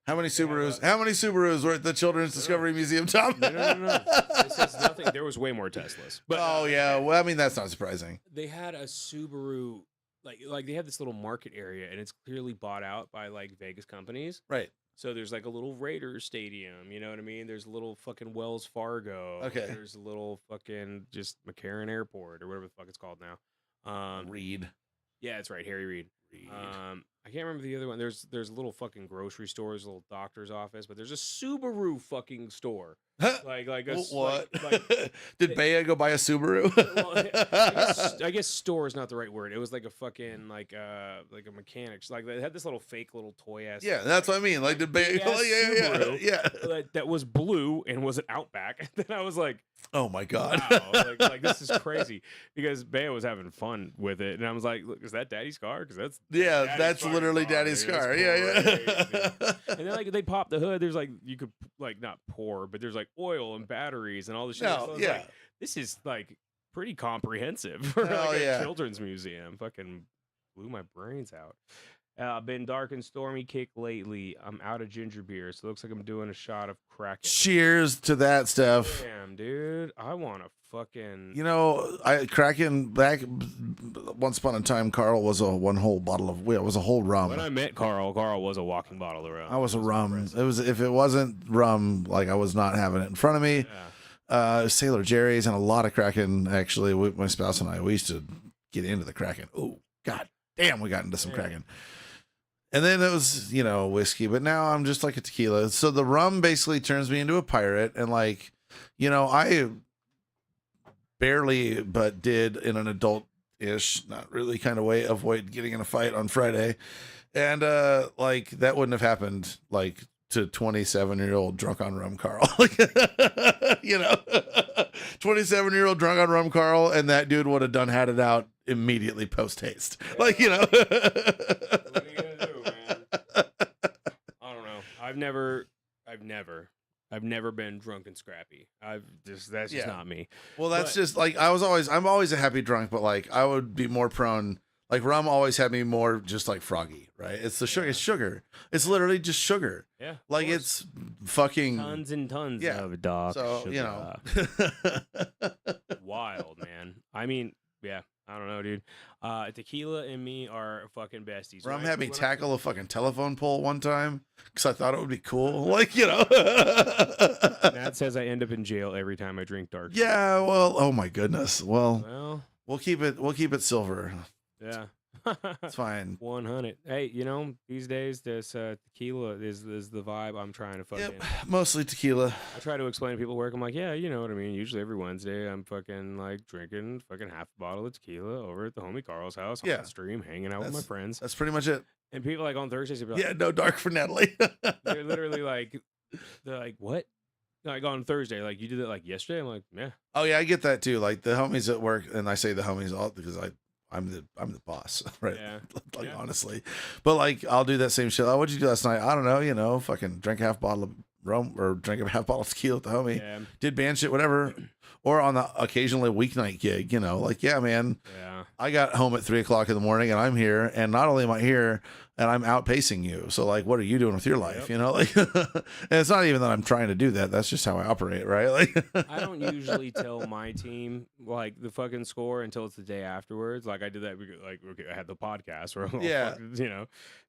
How many Subarus? How many Subarus were at the Children's Discovery Museum, Tom? No. This is nothing. There was way more Teslas. But oh yeah, well, I mean that's not surprising. They had a Subaru, like they have this little market area, and it's clearly bought out by like Vegas companies. Right. So there's like a little Raiders stadium. You know what I mean? There's a little fucking Wells Fargo. Okay. There's a little fucking just McCarran Airport or whatever the fuck it's called now. Reed. Yeah, it's right, Harry Reid. I can't remember the other one. There's little fucking grocery stores, a little doctor's office, but there's a Subaru fucking store. Like what? Like, did Bea go buy a Subaru? Well, I guess store is not the right word. It was like a fucking like a mechanics. Like they had this little fake little toy ass. Yeah, that's what I mean. Like did Bea? Yeah. That was blue and was an Outback. And then I was like, oh my god, wow, like this is crazy because Bea was having fun with it, and I was like, look, is that Daddy's car? Because that's literally Daddy's car. Yeah. And then like they pop the hood. There's like you could like not pour, but there's like oil and batteries and all this shit. No, so yeah. Like, this is like pretty comprehensive for like a children's museum. Fucking blew my brains out. Been dark and stormy kick lately. I'm out of ginger beer, so it looks like I'm doing a shot of Kraken. Cheers to that stuff. Damn, dude. I want to fucking... You know, Kraken back once upon a time, Karl was a whole bottle of... It was a whole rum. When I met Karl was a walking bottle of rum. I was a rum. It was, if it wasn't rum, like I was not having it in front of me. Yeah. Sailor Jerry's and a lot of Kraken, actually, with my spouse and I, we used to get into the Kraken. Oh, god damn, we got into some Kraken. And then it was, whiskey, but now I'm just like a tequila. So the rum basically turns me into a pirate. And like, I barely, but did in an adult-ish, not really kind of way, avoid getting in a fight on Friday. And like that wouldn't have happened like to 27-year-old drunk on rum Karl. 27-year-old drunk on rum Karl, and that dude would have had it out immediately post haste. What are you gonna do, man? I don't know. I've never been drunk and scrappy. That's just not me. Well, that's just like I'm always a happy drunk, but like I would be more prone. Like rum always had me more just like froggy, right? It's the sugar. It's sugar. It's literally just sugar. Yeah. Like it's fucking tons and tons of dark so, sugar. Wild, man. I mean, yeah. I don't know, dude. Tequila and me are fucking besties. Rum had me tackle a fucking telephone pole one time because I thought it would be cool. Like, Matt says I end up in jail every time I drink dark. Yeah, well, oh my goodness. Well, we'll keep it silver. Yeah. It's fine. 100. Hey, you know, these days this tequila is the vibe I'm trying to fucking. Yep. Mostly tequila. I try to explain to people at work. I'm like, yeah, you know what I mean. Usually every Wednesday, I'm fucking like drinking fucking half a bottle of tequila over at the homie Karl's house on the stream, hanging out with my friends. That's pretty much it. And people like on Thursdays, they'll be like, Yeah, no dark for Natalie. they're literally like, they're like, what? Like on Thursday, like you did it like yesterday. I'm like, yeah. Oh yeah, I get that too. Like the homies at work, and I say the homies all because I'm the boss, right? Yeah. Like honestly, but like I'll do that same shit. Oh, what'd you do last night? I don't know. You know, fucking drank a half bottle of rum or drank a half bottle of tequila with the homie. Yeah. Did band shit, whatever. Or on the occasionally weeknight gig, you know, like yeah, man. Yeah. I got home at 3 o'clock in the morning, and I'm here, and not only am I here, and I'm outpacing you. So like, what are you doing with your life? You know, like, and it's not even that I'm trying to do that. That's just how I operate, right? Like, I don't usually tell my team like the fucking score until it's the day afterwards. Like I did that. Like I had the podcast where I'm all fucking, you know,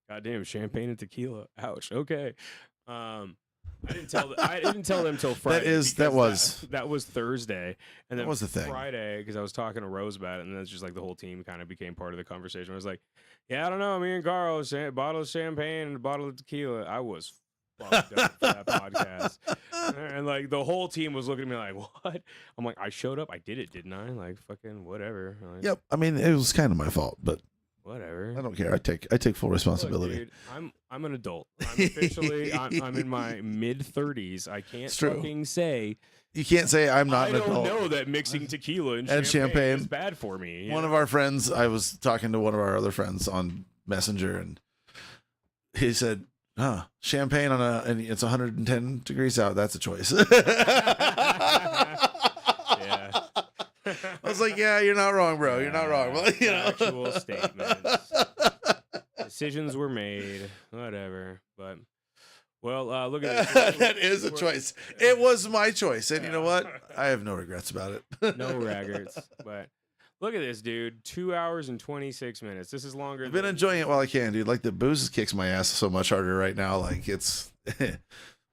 goddamn champagne and tequila. Ouch. Okay. I didn't tell them till Friday. That was Thursday, and then was the thing. Friday because I was talking to Rose about it, and then it's just like the whole team kind of became part of the conversation. I was like, yeah, I don't know, me and Karl, a bottle of champagne and a bottle of tequila. I was fucked up for that podcast, and like the whole team was looking at me like, what? I'm like, I showed up, I did it, didn't I? Like fucking whatever. Like, yep. I mean, it was kind of my fault, but whatever. I don't care. I take full responsibility. Look, dude, I'm an adult. I'm officially I'm in my mid 30s. I can't fucking say. You can't say I'm not an adult. I don't know that mixing tequila and champagne is bad for me. One of our friends, I was talking to one of our other friends on Messenger, and he said, champagne and it's 110 degrees out. That's a choice. Yeah. I was like, yeah, you're not wrong, bro. You're not wrong. Well, you know. Actual statements. Decisions were made. Whatever. But, well, look at this. That is a choice. It was my choice. And you know what? I have no regrets about it. No regrets. But look at this, dude. 2 hours and 26 minutes. This is longer. I've been enjoying it while I can, dude. Like the booze kicks my ass so much harder right now. Like it's...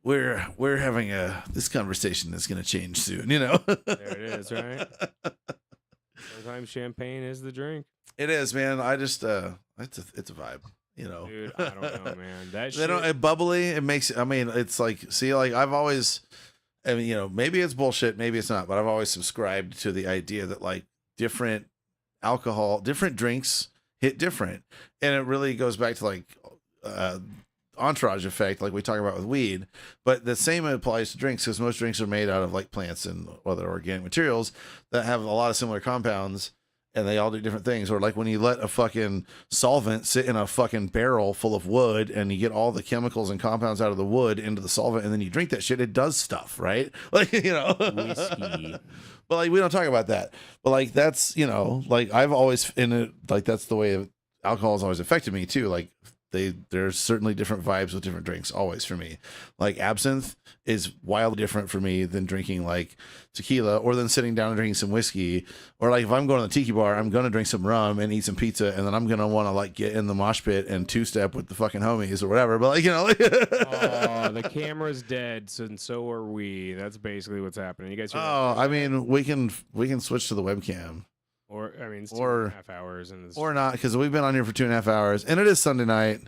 We're having this conversation that's gonna change soon, you know. There it is, right? Sometimes champagne is the drink. It is, man. I just it's a vibe, you know. Dude, I don't know, man. That they shit... don't bubbly. It makes. I mean, it's like like I've always. I mean, you know, maybe it's bullshit, maybe it's not, but I've always subscribed to the idea that like different different drinks hit different, and it really goes back to like. Entourage effect like we talk about with weed, but the same applies to drinks because most drinks are made out of like plants and other organic materials that have a lot of similar compounds, and they all do different things. Or like when you let a fucking solvent sit in a fucking barrel full of wood and you get all the chemicals and compounds out of the wood into the solvent and then you drink that shit, it does stuff, right? Like, you know, whiskey. But like we don't talk about that, but like that's, you know, like I've always in it, like that's the way alcohol has always affected me too. Like there's certainly different vibes with different drinks always for me. Like absinthe is wildly different for me than drinking like tequila or than sitting down and drinking some whiskey. Or like if I'm going to the tiki bar, I'm going to drink some rum and eat some pizza. And then I'm going to want to like get in the mosh pit and two-step with the fucking homies or whatever. But like, you know, oh, the camera's dead. And so are we. That's basically what's happening. You guys. I mean, we can switch to the webcam. Or I mean, it's 2.5 hours, and or not because we've been on here for 2.5 hours, and it is Sunday night,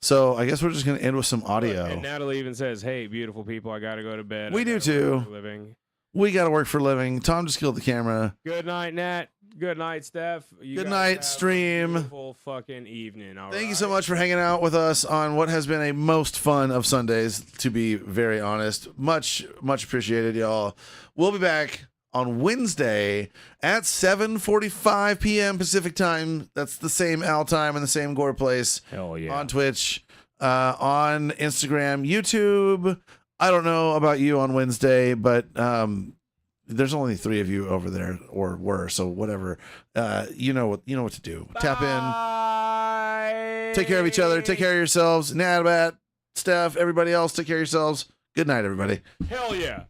so I guess we're just gonna end with some audio. And Natalie even says, "Hey, beautiful people, I gotta go to bed." We do too. Living. We gotta work for a living. Tom just killed the camera. Good night, Nat. Good night, Steph. Good night, stream. Beautiful fucking evening. Thank you so much for hanging out with us on what has been a most fun of Sundays. To be very honest, much appreciated, y'all. We'll be back on Wednesday at 7:45 p.m. Pacific time. That's the same Al time and the same Gore place. Hell yeah. On Twitch, on Instagram, YouTube. I don't know about you on Wednesday, but there's only 3 of you over there, or were, so whatever. You know what to do. Bye. Tap in. Take care of each other. Take care of yourselves. Natabat, Steph, everybody else, take care of yourselves. Good night, everybody. Hell yeah.